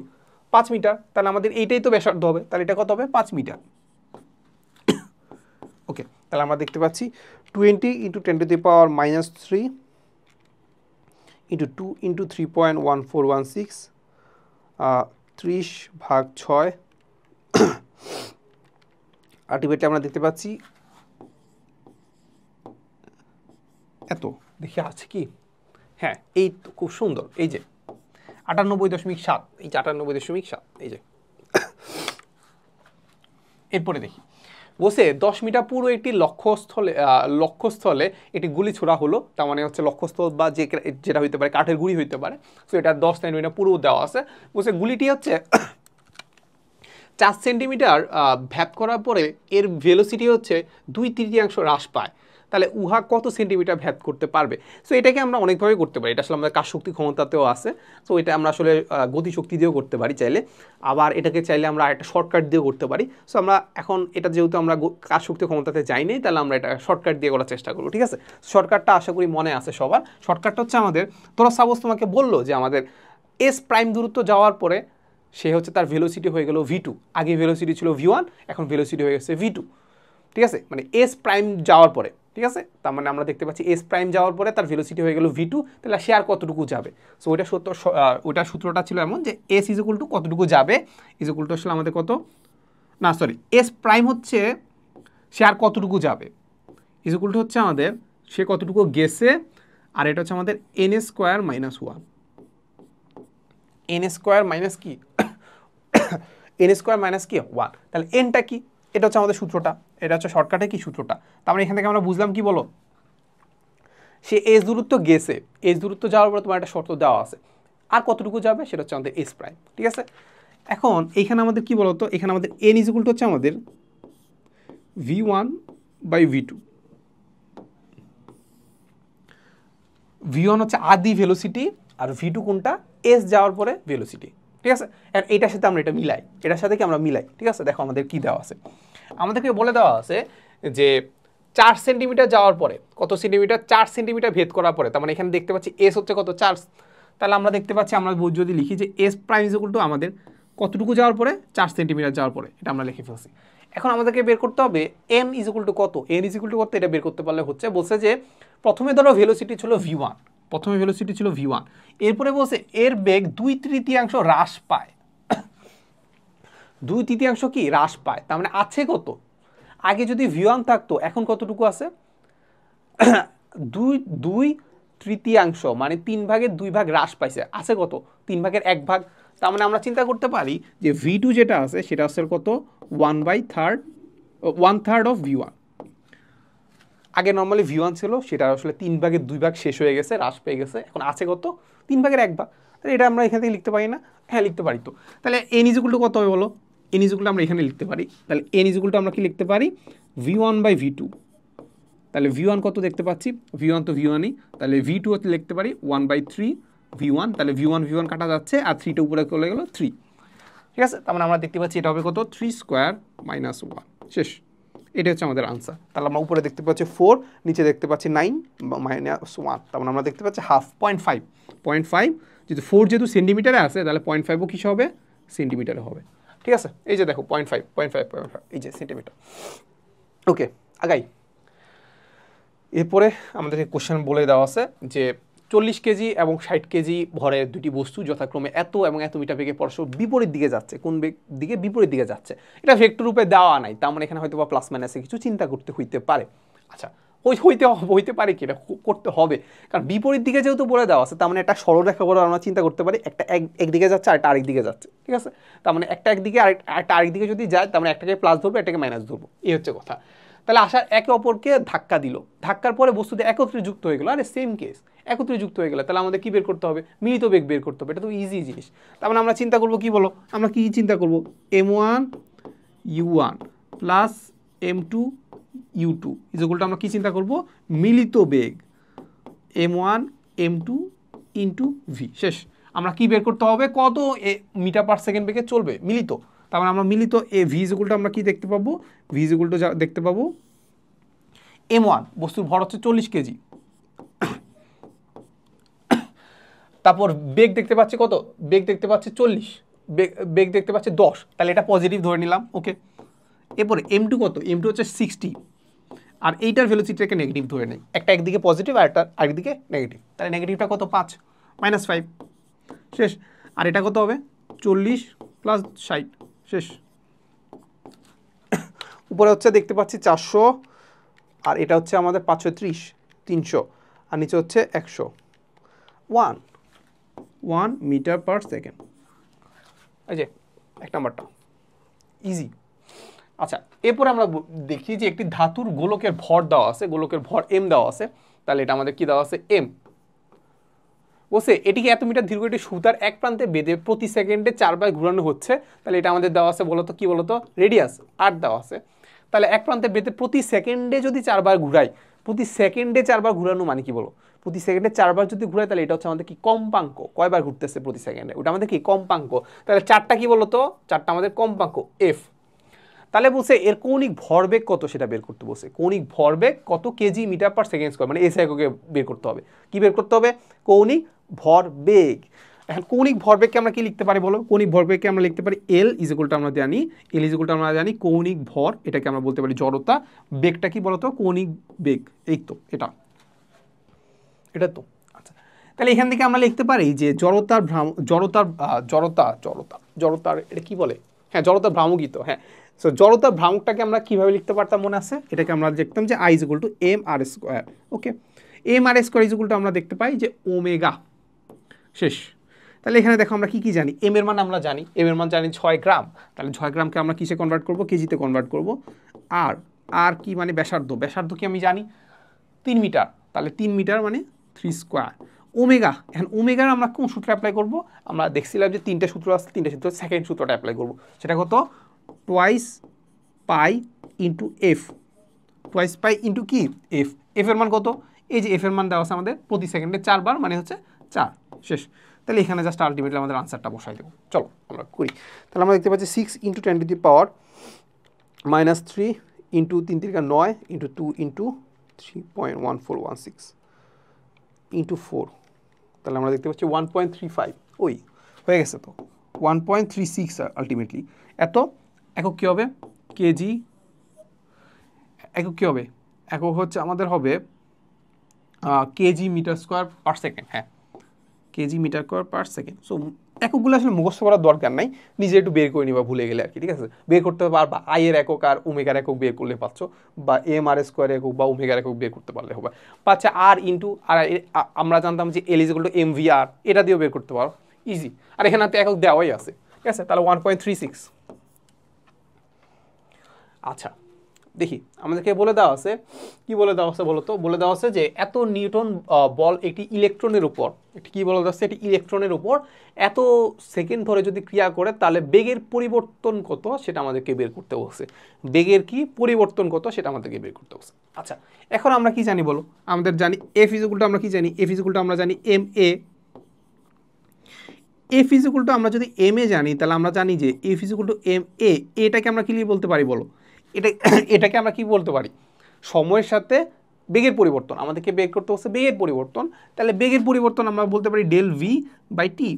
5 মিটার, তাহলে আমাদের এইটাই তো ব্যাসার্ধ হবে, তাহলে এটা কত হবে 5 মিটার। ওকে, তাহলে আমরা দেখতে পাচ্ছি 20 × 10⁻³ × 2 × 3.1416, 30/6, আলটিমেটলি আমরা দেখতে পাচ্ছি এত। দেখি আছে কি, হ্যাঁ এই তো খুব সুন্দর, এই যে 98.7, এই যে 98.7, এই যে। এরপরে দেখি বসে 10 মিটার পুরো একটি লক্ষ্যস্থলে একটি গুলি ছোড়া হলো, তার মানে হচ্ছে লক্ষ্যস্থল বা যেটা হইতে পারে কাঠের গুলি হইতে পারে, সো এটা 10 সেন্টিমিটার পুরো দেওয়া আছে। বসে গুলিটি হচ্ছে 4 সেন্টিমিটার ভ্যাপ করার পরে এর ভেলোসিটি হচ্ছে 2/3 হ্রাস পায়, তাহলে উহা কত সেন্টিমিটার ভ্যাপ করতে পারবে। সো এটাকে আমরা অনেকভাবে করতে পারি, এটা আসলে আমাদের কাজ শক্তি ক্ষমতাতেও আছে, সো এটা আমরা আসলে গতিশক্তি দিয়েও করতে পারি চাইলে, আবার এটাকে চাইলে আমরা একটা শর্টকাট দিয়েও করতে পারি। সো আমরা এখন এটা যেহেতু আমরা কাজ শক্তি ক্ষমতাতে যাই নাই, তাহলে আমরা এটা শর্টকাট দিয়ে করার চেষ্টা করবো, ঠিক আছে। শর্টকাটটা আশা করি মনে আছে সবার। শর্টকাটটা হচ্ছে আমাদের, তোরা সাপোজ তোমাকে বললো যে আমাদের এস প্রাইম দূরত্ব যাওয়ার পরে সে হচ্ছে তার ভেলোসিটি হয়ে গেল v2, আগে ভেলোসিটি ছিল v1, এখন ভেলোসিটি হয়ে গেছে v2, ঠিক আছে, মানে এস প্রাইম যাওয়ার পরে, ঠিক আছে। তার মানে আমরা দেখতে পাচ্ছি এস প্রাইম যাওয়ার পরে তার ভেলোসিটি হয়ে গেল v2, তাহলে সে আর কতটুকু যাবে। সো ওইটা ওইটা সূত্রটা ছিল এমন যে এস ইজ ইকুয়াল টু কতটুকু যাবে, ইজ ইকুয়াল টু আসলে আমাদের কত, না সরি, এস প্রাইম হচ্ছে সে আর কতটুকু যাবে, ইজ ইকুয়াল টু হচ্ছে আমাদের সে কতটুকু গেছে, আর এটা হচ্ছে আমাদের n² - 1, n² মাইনাস কি n² - কি 1, তাহলে এনটা কি, এটা হচ্ছে আমাদের সূত্রটা, এটা হচ্ছে শর্টকাটে কি সূত্রটা। তার মানে এখান থেকে আমরা বুঝলাম কি, বলো, সে এস দূরত্ব গেছে, এস দূরত্ব যাওয়ার পরে তোমার একটা শর্ত দেওয়া আছে, আর কতটুকু যাবে সেটা হচ্ছে আমাদের এস প্রাইম, ঠিক আছে। এখন এইখানে আমাদের কি বলতো, এখানে আমাদের এন ইজ ইকুয়াল টু হচ্ছে আমাদের v1/v2, v1 হচ্ছে আদি ভেলোসিটি, আর v2 কোনটা, এস যাওয়ার পরে ভেলোসিটি, ঠিক আছে। আর এটার সাথে আমরা এটা মিলাই, এটার সাথে কি আমরা মিলাই, ঠিক আছে। দেখো আমাদের কি দেওয়া আছে, আমাদেরকে বলে দেওয়া আছে যে 4 সেন্টিমিটার যাওয়ার পরে, কত সেন্টিমিটার, 4 সেন্টিমিটার ভেদ করার পরে, তার মানে এখানে দেখতে পাচ্ছি এস হচ্ছে কত 4, তাহলে আমরা দেখতে পাচ্ছি, আমরা যদি লিখি যে S prime is equal two আমাদের কতটুকু যাওয়ার পরে, 4 সেন্টিমিটার যাওয়ার পরে, এটা আমরা লিখে ফেলছি। এখন আমাদেরকে বের করতে হবে এন ইজ ইকুয়াল টু কত, এন ইজ ইকুয়াল টু কত, এটা বের করতে পারলে হচ্ছে, বলছে যে প্রথমে ধরো ভেলোসিটি ছিল v1, প্রথমে ভেলোসিটি ছিল v1, এরপরে বলছে এর বেগ 2/3 হ্রাস পায়, 2/3 কি হ্রাস পায়, তার মানে আছে কত, আগে যদি v1 থাকতো এখন কতটুকু আছে 2/3, মানে 3/2 হ্রাস পাইছে, আছে কত 3/1, তার মানে আমরা চিন্তা করতে পারি যে v2 যেটা আছে সেটা হচ্ছে কত 1/3 অফ v1, আগে নর্মালি v1 ছিল, সেটা আসলে 3/2 শেষ হয়ে গেছে, হ্রাস পেয়ে গেছে, এখন আছে কত 3/1, তাহলে এটা আমরা এখান থেকে লিখতে পারি না, হ্যাঁ লিখতে পারি তো। তাহলে n ইজ ইকুয়াল টু কত হবে বলো, n ইজ ইকুয়াল টু আমরা এখানে লিখতে পারি, তাহলে n ইজ ইকুয়াল টু আমরা কি লিখতে পারি v1/v2, তাহলে v1 কত দেখতে পাচ্ছি, v1 তো v1ই, তাহলে v2 হচ্ছে লিখতে পারি 1/3 v1, তাহলে v1 কাটা যাচ্ছে, আর 3টা উপরে চলে গেল 3, ঠিক আছে। তার মানে আমরা দেখতে পাচ্ছি এটা হবে কত 3² - 1, শেষ, এটা হচ্ছে আমাদের আনসার। তাহলে আমরা উপরে দেখতে পাচ্ছি 4, নিচে দেখতে পাচ্ছি 9 -1, তার মানে আমরা দেখতে পাচ্ছি 0.5, যদি 4 যেহেতু সেন্টিমিটারে আছে তাহলে 0.5ও কিসে হবে, সেন্টিমিটারে হবে, ঠিক আছে। এই যে দেখো 0.5, এই যে সেন্টিমিটার। ওকে, আগাই। এরপরে আমাদের কোশ্চেন বলে দেওয়া আছে যে 40 কেজি এবং 60 কেজি ভরের দুটি বস্তু যথাক্রমে এত এবং এত মিটার বেগে পরস্পর বিপরীত দিকে যাচ্ছে, কোন দিকে, বিপরীত দিকে যাচ্ছে, এটা ভেক্টর রূপে দেওয়া নাই, তার মানে এখানে হয়তো বা প্লাস মাইনাসে কিছু চিন্তা করতে হইতে পারে। আচ্ছা, হইতে পারে কি, এটা করতে হবে, কারণ বিপরীত দিকে যেহেতু বলে দেওয়া আছে, তার মানে একটা সরলরেখা বলে আমরা চিন্তা করতে পারি, একটা একদিকে যাচ্ছে আর একটা আরেক দিকে যাচ্ছে, ঠিক আছে। তার মানে একটা একদিকে আর একটা আরেক দিকে যদি যায়, তার মানে একটাকে প্লাস ধরবো, একটাকে মাইনাস ধরবো, এই হচ্ছে কথা। তাহলে আসার একে অপরকে ধাক্কা দিল, ধাক্কার পরে বস্তুতে একত্রে যুক্ত হয়ে গেল, আরে সেম কেস, একত্রে যুক্ত হয়ে গেলে তাহলে আমাদের কি বের করতে হবে, মিলিত বেগ বের করতে হবে। এটা তো ইজি জিনিস। তার মানে আমরা চিন্তা করবো কি বলো, আমরা কি চিন্তা করবো, m1 u1 plus m2 u2 ইজগুলটা আমরা কি চিন্তা করব, মিলিত বেগ m1 m2 ইন্টু ভি। শেষ। আমরা কি বের করতে হবে, কত মিটার পার সেকেন্ড বেগে চলবে মিলিত। তার মানে আমরা মিলিত ভি ইজগুলটা আমরা কি দেখতে পাবো, ভি ইজগুলটা দেখতে পাবো m1 বস্তুর ভর হচ্ছে 40 কেজি, তারপর বেগ দেখতে পাচ্ছি কত, বেগ দেখতে পাচ্ছি 40, বেগ দেখতে পাচ্ছি 10, তাহলে এটা পজিটিভ ধরে নিলাম। ওকে, এরপরে m2 কত, m2 হচ্ছে 60, আর এইটার ভেলোসিটিটাকে নেগেটিভ ধরে নেই, একটা একদিকে পজিটিভ আর একটা আরেকদিকে নেগেটিভ, তাহলে নেগেটিভটা কত 5 -5 শেষ। আর এটা কত হবে 40 প্লাস 60 শেষ। উপরে হচ্ছে দেখতে পাচ্ছি 400, আর এটা হচ্ছে আমাদের 530 300, আর নিচে হচ্ছে 100 1 মিটার পার সেকেন্ড। এই যে এক নাম্বারটা ইজি। আচ্ছা, এরপরে আমরা দেখি যে একটি ধাতুর গোলকের ভর দেওয়া আছে, গোলকের ভর m দেওয়া আছে, তাহলে এটা আমাদের কি দেওয়া আছে m বসে, এটিকে এত মিটার দীর্ঘ একটি সুতার এক প্রান্তে বেঁধে প্রতি সেকেন্ডে 4 বার ঘুরানো হচ্ছে, তাহলে এটা আমাদের দেওয়া আছে বলতো কি বলতো, রেডিয়াস 8 দেওয়া আছে। তাহলে এক প্রান্তে বেঁধে প্রতি সেকেন্ডে যদি 4 বার ঘুরাই, প্রতি সেকেন্ডে 4 বার ঘুরানো মানে কি বলো, প্রতি সেকেন্ডে 4 বার যদি ঘুরাই তাহলে এটা হচ্ছে আমাদের কি কম্পাঙ্ক, কয়বার ঘুরতেছে প্রতি সেকেন্ডে, ওটা আমাদের কি কম্পাঙ্ক। তাহলে 4টা কি বলতো, 4টা আমাদের কম্পাঙ্ক f। তাহলে বলছে এর কৌণিক ভরবেগ কত সেটা বের করতে বলছে, কৌণিক ভরবেগ কত KG metre per second square, মানে এসআই এককে বের করতে হবে। কি বের করতে হবে, কৌণিক ভরবেগ। এখন কৌণিক ভরবেগকে আমরা কি লিখতে পারি বলো, কৌণিক ভরবেগকে আমরা লিখতে পারি এল ইজুয়ালটা আমরা জানি, এল ইজুয়ালটা আমরা জানি কৌণিক ভর, এটাকে আমরা বলতে পারি জড়তা, বেগটা কি বলতো কৌণিক বেগ, এই তো এটা এটা তো। আচ্ছা, তাহলে এখান থেকে আমরা লিখতে পারি যে জড়তার এটা কি বলে, হ্যাঁ জড়তার ভ্রামকীত, হ্যাঁ। সো জড়তার ভ্রামকটাকে আমরা কিভাবে লিখতে পারতাম মনে আছে, এটাকে আমরা দেখতাম যে I equal to M R square. Okay, M R square equal to আমরা দেখতে পাই যে ওমেগা। শেষ। তাহলে এখানে দেখো আমরা কি কি জানি, এম এর মান আমরা জানি, এম এর মান জানি 6 গ্রাম, তাহলে 6 গ্রামকে আমরা কিসে কনভার্ট করব, কেজিতে কনভার্ট করব। আর আর কি মানে ব্যাসার্ধ, ব্যাসার্ধ কি আমি জানি 3 মিটার, তাহলে 3 মিটার মানে 3 স্কোয়ার। ওমেগা, এখন ওমেগার আমরা কোন সূত্র অ্যাপ্লাই করব, আমরা দেখছিলাম যে 3টে সূত্র আছে, 3টে সূত্র, সেকেন্ড সূত্রটা অ্যাপ্লাই করব, সেটা কত twice pi into F, twice pi into কি এফ, এফ এর মান কত, এই যে এফ এর মান দেওয়া আছে আমাদের প্রতি সেকেন্ডে 4 বার মানে হচ্ছে 4 শেষ। তাহলে এখানে জাস্ট আলটিমেটলি আমাদের আনসারটা বসাই দেবো, চলো আমরা করি। তাহলে আমরা দেখতে পাচ্ছি 6 into 10 to the power -3 into 3 3 9 into 2 into 3.1416 into 4, তাহলে আমরা দেখতে পাচ্ছি 1.35, ওই হয়ে গেছে তো 1.36 আলটিমেটলি। এত একক কী হবে, কেজি, একক কী হবে, একক হচ্ছে আমাদের হবে kg metre square per second, হ্যাঁ kg metre square per second. So এককগুলো আসলে মুখস্থ করার দরকার নাই, নিজে একটু বের করে নিবা ভুলে গেলে আর কি, ঠিক আছে, বের করতে পারবা, আই এর একক আর ওমেগার একক বের করলে পাচ্ছ, বা এম আর স্কোয়ার একক বা ওমেগার একক বের করতে পারলে হবে, পাচ্ছে আর ইন্টু আর আমরা জানতাম যে L equal to M V আর, এটা দিয়েও বের করতে পারো ইজি, আর এখানে তো একক দেওয়াই আছে, ঠিক আছে, তাহলে 1.36। আচ্ছা দেখি আমাদেরকে বলে দেওয়া আছে, কি বলে দেওয়া আছে বলো তো, বলে দেওয়া আছে যে এত নিউটন বল একটি ইলেকট্রনের উপর, একটি কি বলে দেওয়া আছে, একটি ইলেকট্রনের উপর এত সেকেন্ড ধরে যদি ক্রিয়া করে তাহলে বেগের পরিবর্তন কত সেটা আমাদেরকে বের করতে বলছে, বেগের কি পরিবর্তন কত সেটা আমাদেরকে বের করতে বলছে। আচ্ছা, এখন আমরা কি জানি বলো, আমাদের জানি এফ ইকুয়ালটা আমরা কি জানি, এফ ইকুয়ালটা আমরা জানি এম এ, এফ ইকুয়ালটা আমরা যদি এম এ জানি তাহলে আমরা জানি যে F equal to M A, এটাকে আমরা কি বলতে পারি বলো, এটাকে আমরা কি বলতে পারি, সময়ের সাথে বেগের পরিবর্তন, আমাদেরকে বের করতে হচ্ছে বেগের পরিবর্তন, তাহলে বেগের পরিবর্তন আমরা বলতে পারি ডেল ভি বাই টি।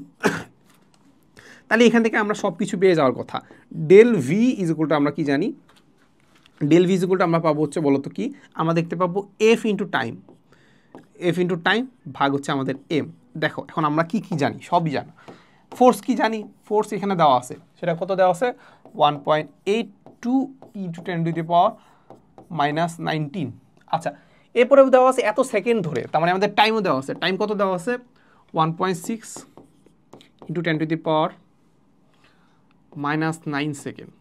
তাহলে এখান থেকে আমরা সব কিছু পেয়ে যাওয়ার কথা, ডেল ভি ইকুয়ালটা আমরা কি জানি, ডেল ভি ইকুয়ালটা আমরা পাবো হচ্ছে বলতো কি, আমরা দেখতে পাবো F into time, F into time ভাগ হচ্ছে আমাদের এম। দেখো এখন আমরা কি কি জানি, সবই জানি, ফোর্স কি জানি, ফোর্স এখানে দেওয়া আছে, সেটা কত দেওয়া আছে 1.82 ইন্টু 10 টু দি পাওয়ার -19। আচ্ছা, এরপরেও দেওয়া আছে এত সেকেন্ড ধরে, তার মানে আমাদের টাইমও দেওয়া আছে, টাইম কত দেওয়া আছে 1.6 into 10 to the power -9 second.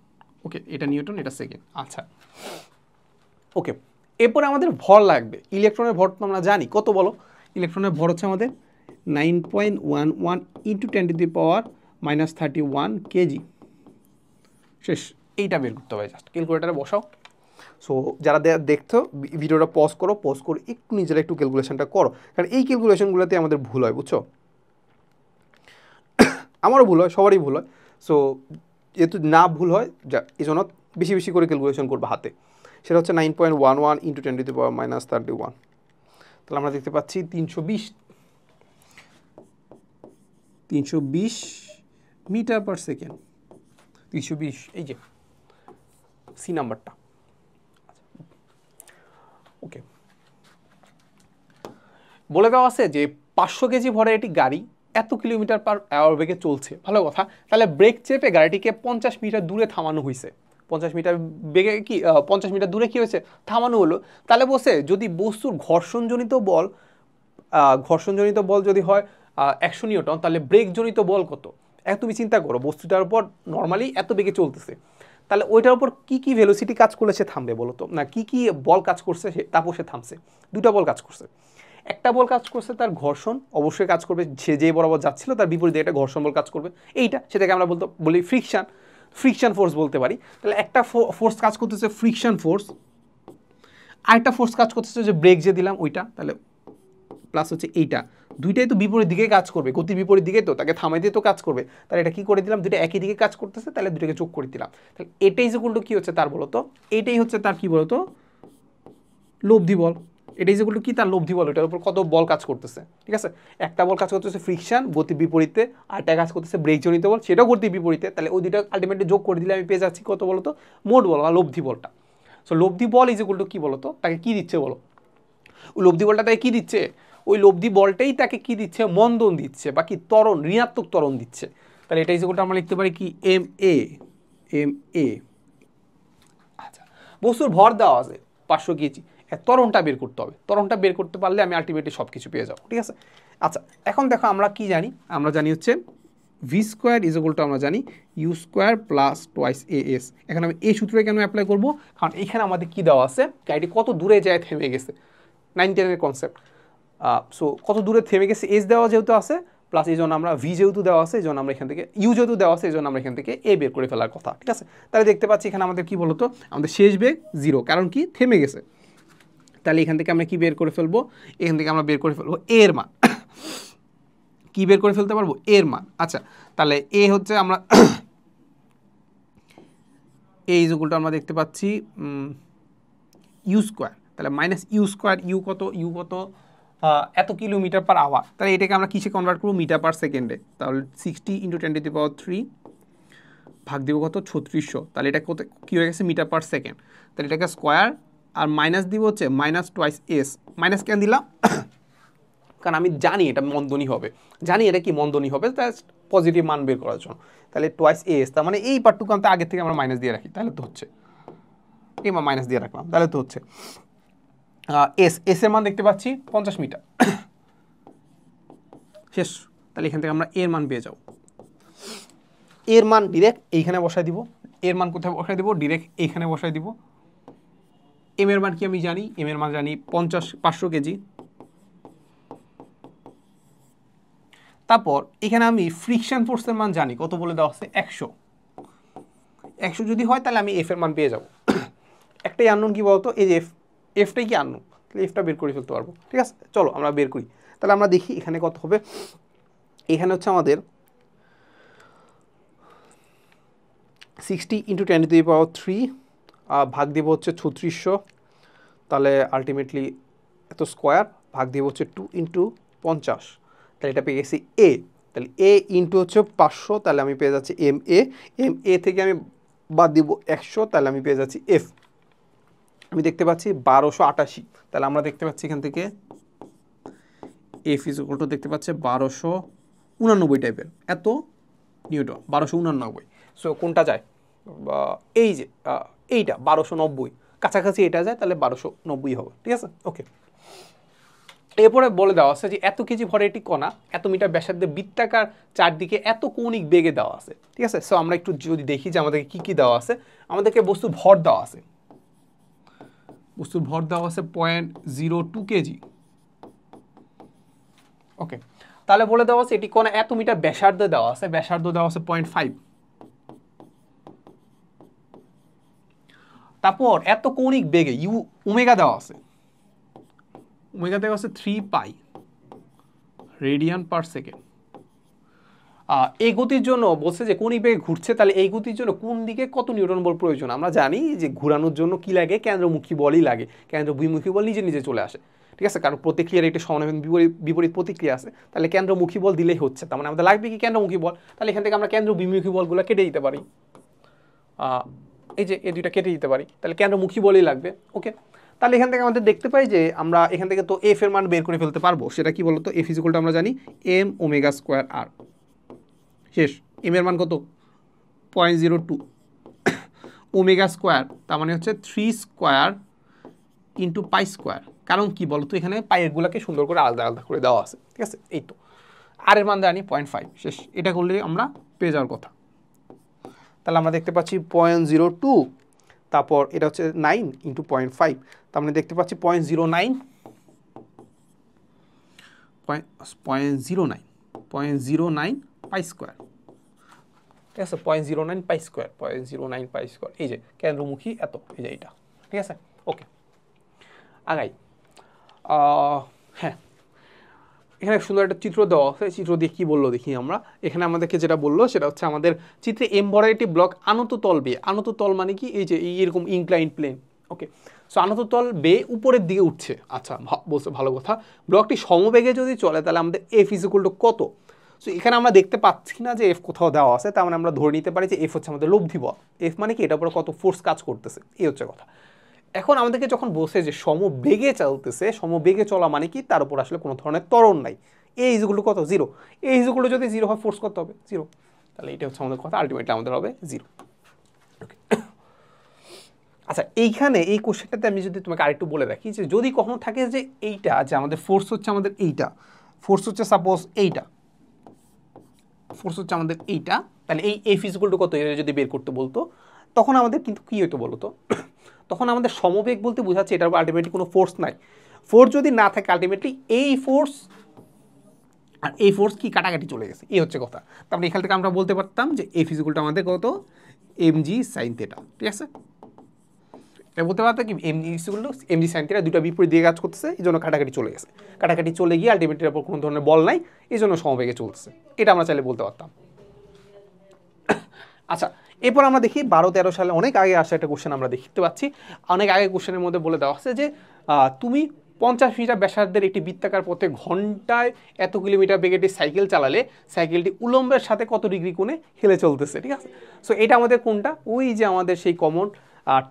Okay, এটা নিউটন, এটা সেকেন্ড। আচ্ছা ওকে, এরপরে আমাদের ভর লাগবে, ইলেকট্রনের ভর তো আমরা জানি কত বলো, ইলেকট্রনের ভর হচ্ছে আমাদের 9.11 ইন্টু 10⁻⁻31 কেজি। শেষ। এইটা বের করতে হবে, জাস্ট ক্যালকুলেটারে বসাও। সো যারা দেখছো ভিডিওটা পজ করো, পজ করে একটু নিজেরা একটু ক্যালকুলেশনটা করো, কারণ এই ক্যালকুলেশনগুলোতে আমাদের ভুল হয়, বুঝছো? আমারও ভুল হয়, সবারই ভুল হয়। সো যেহেতু না ভুল হয়, যা এই জন্য বেশি বেশি করে ক্যালকুলেশন করবো হাতে। সেটা হচ্ছে 9.11 ইন্টু 10⁻31। তাহলে আমরা দেখতে পাচ্ছি 320 মিটার পার সেকেন্ড। 320, এই যে সি নাম্বারটা। ওকে, বলে দেওয়া আছে যে 500 কেজি ভরে একটি গাড়ি এত কিলোমিটার পার আওয়ার বেগে চলছে। ভালো কথা। তাহলে ব্রেক চেপে গাড়িটিকে 50 মিটার দূরে থামানো হয়েছে। 50 মিটার বেগে কি 50 মিটার দূরে কি হয়েছে? থামানো হলো। তাহলে বসে যদি বস্তুর ঘর্ষণজনিত বল যদি হয় 100 নিউটন, তাহলে ব্রেকজনিত বল কত? তুমি চিন্তা করো, বস্তুটার উপর নর্মালি এত বেগে চলতেছে, তাহলে ওইটার উপর কি কি ভেলোসিটি কাজ করলে সে থামবে বলো তো? না, কি কি বল কাজ করছে তারপর সে থামছে? দুটা বল কাজ করছে। একটা বল কাজ করছে তার ঘর্ষণ, অবশ্যই কাজ করবে, সে যে বরাবর যাচ্ছিল তার বিপরীতে একটা ঘর্ষণ বল কাজ করবে, সেটাকে আমরা বলি ফ্রিকশন ফোর্স বলতে পারি। তাহলে একটা ফোর্স কাজ করতেছে ফ্রিকশন ফোর্স, আরেকটা ফোর্স কাজ করতেছে যে ব্রেক যে দিলাম ওইটা, তাহলে প্লাস হচ্ছে এইটা, দুইটাই তো বিপরীত দিকে কাজ করবে, গতির বিপরীত দিকে, তো তাকে থামাইতে তো কাজ করবে। তাহলে এটা কি করে দিলাম, দুইটা একই দিকে কাজ করতেছে, তাহলে দুটোকে যোগ করে দিলাম। তাহলে এটাই যে কি হচ্ছে তার বলতো, এটাই হচ্ছে তার কি বলতো, লব্ধি বল। এটাই যেগুলো কি তার লব্ধি বল, এটার উপর কত বল কাজ করতেছে। ঠিক আছে, একটা বল কাজ করতেছে ফ্রিকশন, গতির বিপরীতে, আরটা কাজ করতেছে ব্রেকজনিত বল, সেটাও গতির বিপরীতে। তাহলে ওই দুটো আলটিমেটলি যোগ করে দিলে আমি পেয়ে যাচ্ছি কত বলতো, মোট বল বা লব্ধি বলটা। সো লব্ধি বল ইজ ইকুয়াল টু কি বলতো, তাকে কি দিচ্ছে বলো? ওই লব্ধি বলটা তাকে কি দিচ্ছে? ওই লব্ধি বলটাই তাকে কি দিচ্ছে, মন্দন দিচ্ছে, বা কি ত্বরণ, ঋণাত্মক ত্বরণ দিচ্ছে। তাহলে এটা ইজ ইকুয়াল টু আমরা লিখতে পারি কি, এম এ। আচ্ছা, বস্তুর ভর দেওয়া আছে 500 কেজি, ত্বরণটা বের করতে হবে। ত্বরণটা বের করতে পারলে আমি আলটিমেটলি সব কিছু পেয়ে যাবো। ঠিক আছে, আচ্ছা এখন দেখো আমরা কি জানি, আমরা জানি হচ্ছে V square is equal to, আমরা জানি U square plus twice A S. এখন আমি এই সূত্রে কেন অ্যাপ্লাই করবো, কারণ এখানে আমাদের কি দেওয়া আছে, গাড়িটি কত দূরে যায় থেমে গেছে, 9-10 কনসেপ্ট। সো কত দূরে থেমে গেছে এস দেওয়া যেহেতু আছে, প্লাস এই জন্য আমরা ভি যেহেতু দেওয়া আছে, এই জন্য আমরা এখান থেকে ইউ যেহেতু দেওয়া আছে, এই জন্য আমরা এখান থেকে এ বের করে ফেলার কথা। ঠিক আছে, তাহলে দেখতে পাচ্ছি এখানে আমাদের কি বলতো, আমাদের শেষ বেগ 0, কারণ কি থেমে গেছে। তাহলে এখান থেকে আমরা কি বের করে ফেলবো, এখান থেকে আমরা বের করে ফেলবো এর মান। কি বের করে ফেলতে পারবো, এর মান। আচ্ছা, তাহলে এ হচ্ছে আমরা এই ইকুয়ালটা আমরা দেখতে পাচ্ছি ইউ স্কোয়ার, তাহলে মাইনাস ইউ স্কোয়ার, ইউ কত এত কিলোমিটার পার আওয়ার। তাহলে এটাকে আমরা কিসে কনভার্ট করবো, মিটার পার সেকেন্ডে। তাহলে 60 × 10⁻³ ভাগ দিব কত, 3600। তাহলে এটা কত কী হয়ে গেছে, মিটার পার সেকেন্ড। তাহলে এটাকে স্কোয়ার আর মাইনাস দিব হচ্ছে মাইনাস টোয়াইস এস। মাইনাস কেন দিলাম, কারণ আমি জানি এটা মন্দনী হবে, জানি এটা কি মন্দনী হবে, পজিটিভ মান বের করার জন্য। তাহলে টোয়াইস এস, তার মানে এই পার্টটুকু আমি আগে থেকে আমরা মাইনাস দিয়ে রাখি, তাহলে তো হচ্ছে এই মাইনাস দিয়ে রাখলাম, তাহলে তো হচ্ছে এস এর মান দেখতে পাচ্ছি 50 মিটার। শেষ। তাহলে এখান থেকে আমরা এর মান পেয়ে যাব। এর মান ডিরেক্ট এইখানে বসাই দিব। এর মান কোথায় বসাই দিব, ডিরেক্ট এইখানে বসাই দিব। এম এর মান কি আমি জানি, এম এর মান জানি 500 কেজি। তারপর এখানে আমি ফ্রিকশন ফোর্সের মান জানি, কত বলে দেওয়া আছে, 100 যদি হয় তাহলে আমি এফ এর মান পেয়ে যাব। একটাই আননোন কি বলতো, এই যে এফটাই কি আননোন, তাহলে এফটা বের করে ফেলতে পারবো। ঠিক আছে, চলো আমরা বের করি। তাহলে আমরা দেখি এখানে কত হবে। এখানে হচ্ছে আমাদের 60 × 10⁻³ ভাগ দিব হচ্ছে 3600, তাহলে আলটিমেটলি এত স্কোয়ার, ভাগ দিব হচ্ছে 2 × 50, তাহলে এটা পেয়ে গেছি এ। তাহলে এ ইন্টু হচ্ছে 500, তাহলে আমি পেয়ে যাচ্ছি এম এ থেকে আমি বাদ দিব 100, তাহলে আমি পেয়ে যাচ্ছি এফ। আমি দেখতে পাচ্ছি 1288, তাহলে আমরা দেখতে পাচ্ছি এখান থেকে এফ ইজ ইকুয়াল টু দেখতে পাচ্ছে 1289 টাইপের, এত নিউটন, 1289। সো কোনটা যায়, এই যে এইটা 1290 কাছাকাছি এটা যায়, তাহলে 1290 হবে। ঠিক আছে, ওকে। এরপরে বলে দেওয়া আছে যে এত কেজি ভরে একটি কণা এত মিটার ব্যাসার্ধে বৃত্তাকার চারদিকে এত কৌণিক বেগে দেওয়া আছে। ঠিক আছে, সো আমরা একটু যদি দেখি যে আমাদেরকে কি কি দেওয়া আছে। আমাদেরকে বস্তুর ভর দেওয়া আছে, বস্তুর ভর দেওয়া আছে 0.02 কেজি। ওকে, তাহলে বলে দেওয়া আছে এটি কোন এত মিটার ব্যাসার্ধ দেওয়া আছে, ব্যাসার্ধ দেওয়া আছে 0.5, তারপর এত কৌণিক বেগে ইউ ওমেগা দেওয়া আছে, ওমেগা দেওয়া আছে 3 পাই রেডিয়ান পার সেকেন্ড। এই গতির জন্য বলছে যে কৌণিক বেগে ঘুরছে, তাহলে এই গতির জন্য কোন দিকে কত নিউটন বল প্রয়োজন? আমরা জানি যে ঘোরানোর জন্য কি লাগে, কেন্দ্রমুখী বলই লাগে, কেন্দ্রবিমুখী বল নিজে নিজে চলে আসে, ঠিক আছে, কারণ প্রতিক্রিয়ার একটি সমানুপাতিক বিপরীত প্রতিক্রিয়া আছে, তাহলে কেন্দ্রমুখী বল দিলেই হচ্ছে, তার মানে আমাদের লাগবে কি কেন্দ্রমুখী বল, তাহলে এখান থেকে আমরা কেন্দ্রবিমুখী বলগুলো কেটে দিতে পারি, এই যে এই দুইটা কেটে দিতে পারি, তাহলে কেন্দ্রমুখী বলই লাগবে। ওকে, তাহলে এখান থেকে আমাদের দেখতে পাই যে আমরা এখান থেকে তো এফ এর মান বের করে ফেলতে পারবো, সেটা কি বলতো, এফ ইজ ইকুয়াল টু আমরা জানি এম ওমেগা স্কোয়ার আর, শেষ। এম এর মান কত 0.02, ওমেগা স্কোয়ার তার মানে হচ্ছে 3 স্কোয়ার ইন্টু পাই স্কোয়ার, কারণ কি বলতো এখানে পাইয়ের গুলাকে সুন্দর করে আলাদা আলাদা করে দেওয়া আছে, ঠিক আছে। এই তো আর এর মান জানি 0.5, শেষ। এটা করলে আমরা পেয়ে যাওয়ার কথা। তাহলে আমরা দেখতে পাচ্ছি 0.02, তারপর এটা হচ্ছে 9 ইন্টু 0.5, তার মানে দেখতে পাচ্ছি 0.09 পাই স্কোয়ার, ঠিক আছে, 0.09 পাই স্কোয়ার, 0.09 পাই স্কোয়ার, এই যে কেন্দ্রমুখী এত, এই যে এইটা, ঠিক আছে। ওকে, আগাই। হ্যাঁ, এখানে সুন্দর একটা চিত্র দেওয়া আছে, চিত্র দিয়ে কী বললো দেখি আমরা। এখানে আমাদেরকে যেটা বললো সেটা হচ্ছে আমাদের চিত্রে এম ভরের একটি ব্লক আনত তল বেয়ে, আনত তল মানে কি, এই যে এইরকম ইনক্লাইন প্লেন, ওকে, সো আনত তল বেয়ে উপরের দিকে উঠছে। আচ্ছা, বলছে ভালো কথা, ব্লকটি সমবেগে যদি চলে তাহলে আমাদের এফ ইজ ইকুয়াল টু কত? সো এখানে আমরা দেখতে পাচ্ছি না যে এফ কোথাও দেওয়া আছে, তার মানে আমরা ধরে নিতে পারি যে এফ হচ্ছে আমাদের লব্ধি বল। এফ মানে কি, এটার উপরে কত ফোর্স কাজ করতেছে, এই হচ্ছে কথা। এখন আমাদেরকে যখন বলছে যে সমবেগে চলতেছে, সমবেগে চলা মানে কি, তার উপর আসলে কোনো ধরনের ত্বরণ নাই, এই ইজগুলো কত 0, এই ইজগুলো যদি 0 হয় ফোর্স করতে হবে 0, তাহলে এটা হচ্ছে আমাদের কথা, আলটিমেটলি আমাদের হবে 0। আচ্ছা, এইখানে এই কোশ্চেনটাতে আমি যদি তোমাকে আরেকটু বলে রাখি যে যদি কখনো থাকে যে এইটা, যে আমাদের ফোর্স হচ্ছে আমাদের এইটা, ফোর্স হচ্ছে সাপোজ এইটা, ফোর্স হচ্ছে আমাদের এইটা, তাহলে এই এফ ইজ ইকুয়াল টু কত এটা যদি বের করতে বলতো, তখন আমাদের কিন্তু কী হতো বলো তো, তখন আমাদের সমবেগ বলতে বোঝাচ্ছে এটার উপর আলটিমেটলি কোনো ফোর্স নাই। ফোর্স যদি না থাকে আলটিমেটলি এই ফোর্স আর এই ফোর্স কি কাটাকাটি চলে গেছে, এই হচ্ছে কথা। তারপরে এখান থেকে আমরা বলতে পারতাম যে এফ ইজ ইকুয়াল টু আমাদের কত এম জি সাইন থিটা, ঠিক আছে। এটা বলতে পারতাম কি M G is equal to M G sine theta, দুটো বিপরীত দিকে কাজ করতেছে, এই জন্য কাটাকাটি চলে গেছে, কাটাকাটি চলে গিয়ে আলটিমেটলির উপর কোনো ধরনের বল নাই, এই জন্য সমবেগে চলতেছে, এটা আমরা চাইলে বলতে পারতাম। আচ্ছা, এরপর আমরা দেখি 12-13 সালে অনেক আগে আসা একটা কোশ্চেন আমরা দেখতে পাচ্ছি। অনেক আগে কোশ্চেনের মধ্যে বলে দেওয়া আছে যে তুমি 50 মিটার ব্যাসার্ধের একটি বৃত্তাকার পথে ঘন্টায় এত কিলোমিটার বেগে একটি সাইকেল চালালে সাইকেলটি উলম্বের সাথে কত ডিগ্রি কোণে হেলে চলতেছে, ঠিক আছে। সো এটা আমাদের কোনটা, ওই যে আমাদের সেই common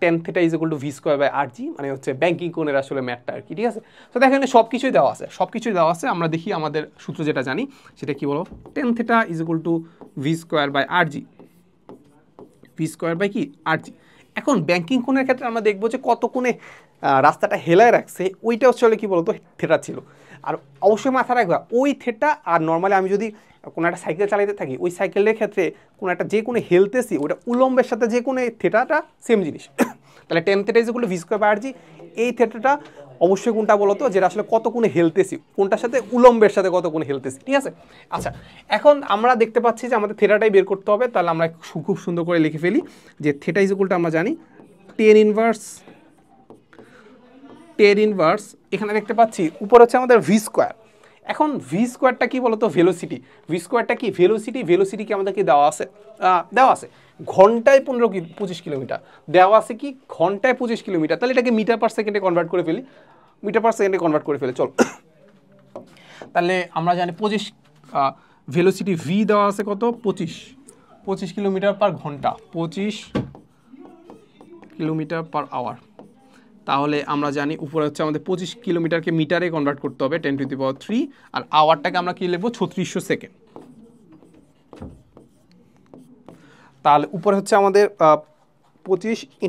tan θ is equal to V square by R G, মানে হচ্ছে ব্যাংকিং কোণের আসলে ম্যাথটা আর কি, ঠিক আছে। তো দেখেন সব কিছুই দেওয়া আছে, সব কিছুই দেওয়া আছে। আমরা দেখি আমাদের সূত্র যেটা জানি সেটা কি বলো, tan θ is equal to V square by R G, V square by কি আর জি। এখন ব্যাংকিং কোণের ক্ষেত্রে আমরা দেখবো যে কত কোণে রাস্তাটা হেলায় রাখছে, ওইটা হচ্ছে কি বলতো থেটা ছিল। আর অবশ্যই মাথা রাখবা ওই থেটা, আর নর্মালি আমি যদি কোনো একটা সাইকেল চালাতে থাকি ওই সাইকেলের ক্ষেত্রে কোনো একটা যে কোনো হেলতেছি ওটা উলম্বের সাথে যে কোনো থেটাটা সেম জিনিস। তাহলে tan θ is equal to V square by R G, এই থেটাটা অবশ্যই কোনটা বলো তো, যেটা আসলে কত কোণে হেলতেছি, কোনটার সাথে উলম্বের সাথে কত কোণে হেলতেছি, ঠিক আছে। আচ্ছা, এখন আমরা দেখতে পাচ্ছি যে আমাদের থেটাটাই বের করতে হবে, তাহলে আমরা খুব সুন্দর করে লিখে ফেলি যে থেটা ইজ ইকুয়াল টু আমরা জানি tan ইনভার্স, এখানে দেখতে পাচ্ছি উপরে হচ্ছে আমাদের ভি স্কোয়ার। এখন ভি স্কোয়ারটা কি বলতো, ভেলোসিটি, ভি স্কোয়ারটা কি ভেলোসিটি, ভেলোসিটি কি আমাদেরকে দেওয়া আছে, দেওয়া আছে ঘন্টায় 25 কিলোমিটার, দেওয়া আছে কি ঘন্টায় 25 কিলোমিটার, তাহলে এটাকে মিটার পার সেকেন্ডে কনভার্ট করে ফেলি, মিটার পার সেকেন্ডে কনভার্ট করে ফেলি, চল। তাহলে আমরা জানি 25 ভেলোসিটি ভি দেওয়া আছে কত 25 কিলোমিটার পার ঘন্টা, 25 কিলোমিটার পার আওয়ার। তাহলে আমরা জানি উপরে হচ্ছে আমাদের 25 কিলোমিটারকে মিটারে কনভার্ট করতে হবে 10⁻³ আর আওয়ারটাকে আমরা কি লিখবো 3600 সেকেন্ড। তাহলে উপরে হচ্ছে আমাদের 25 ×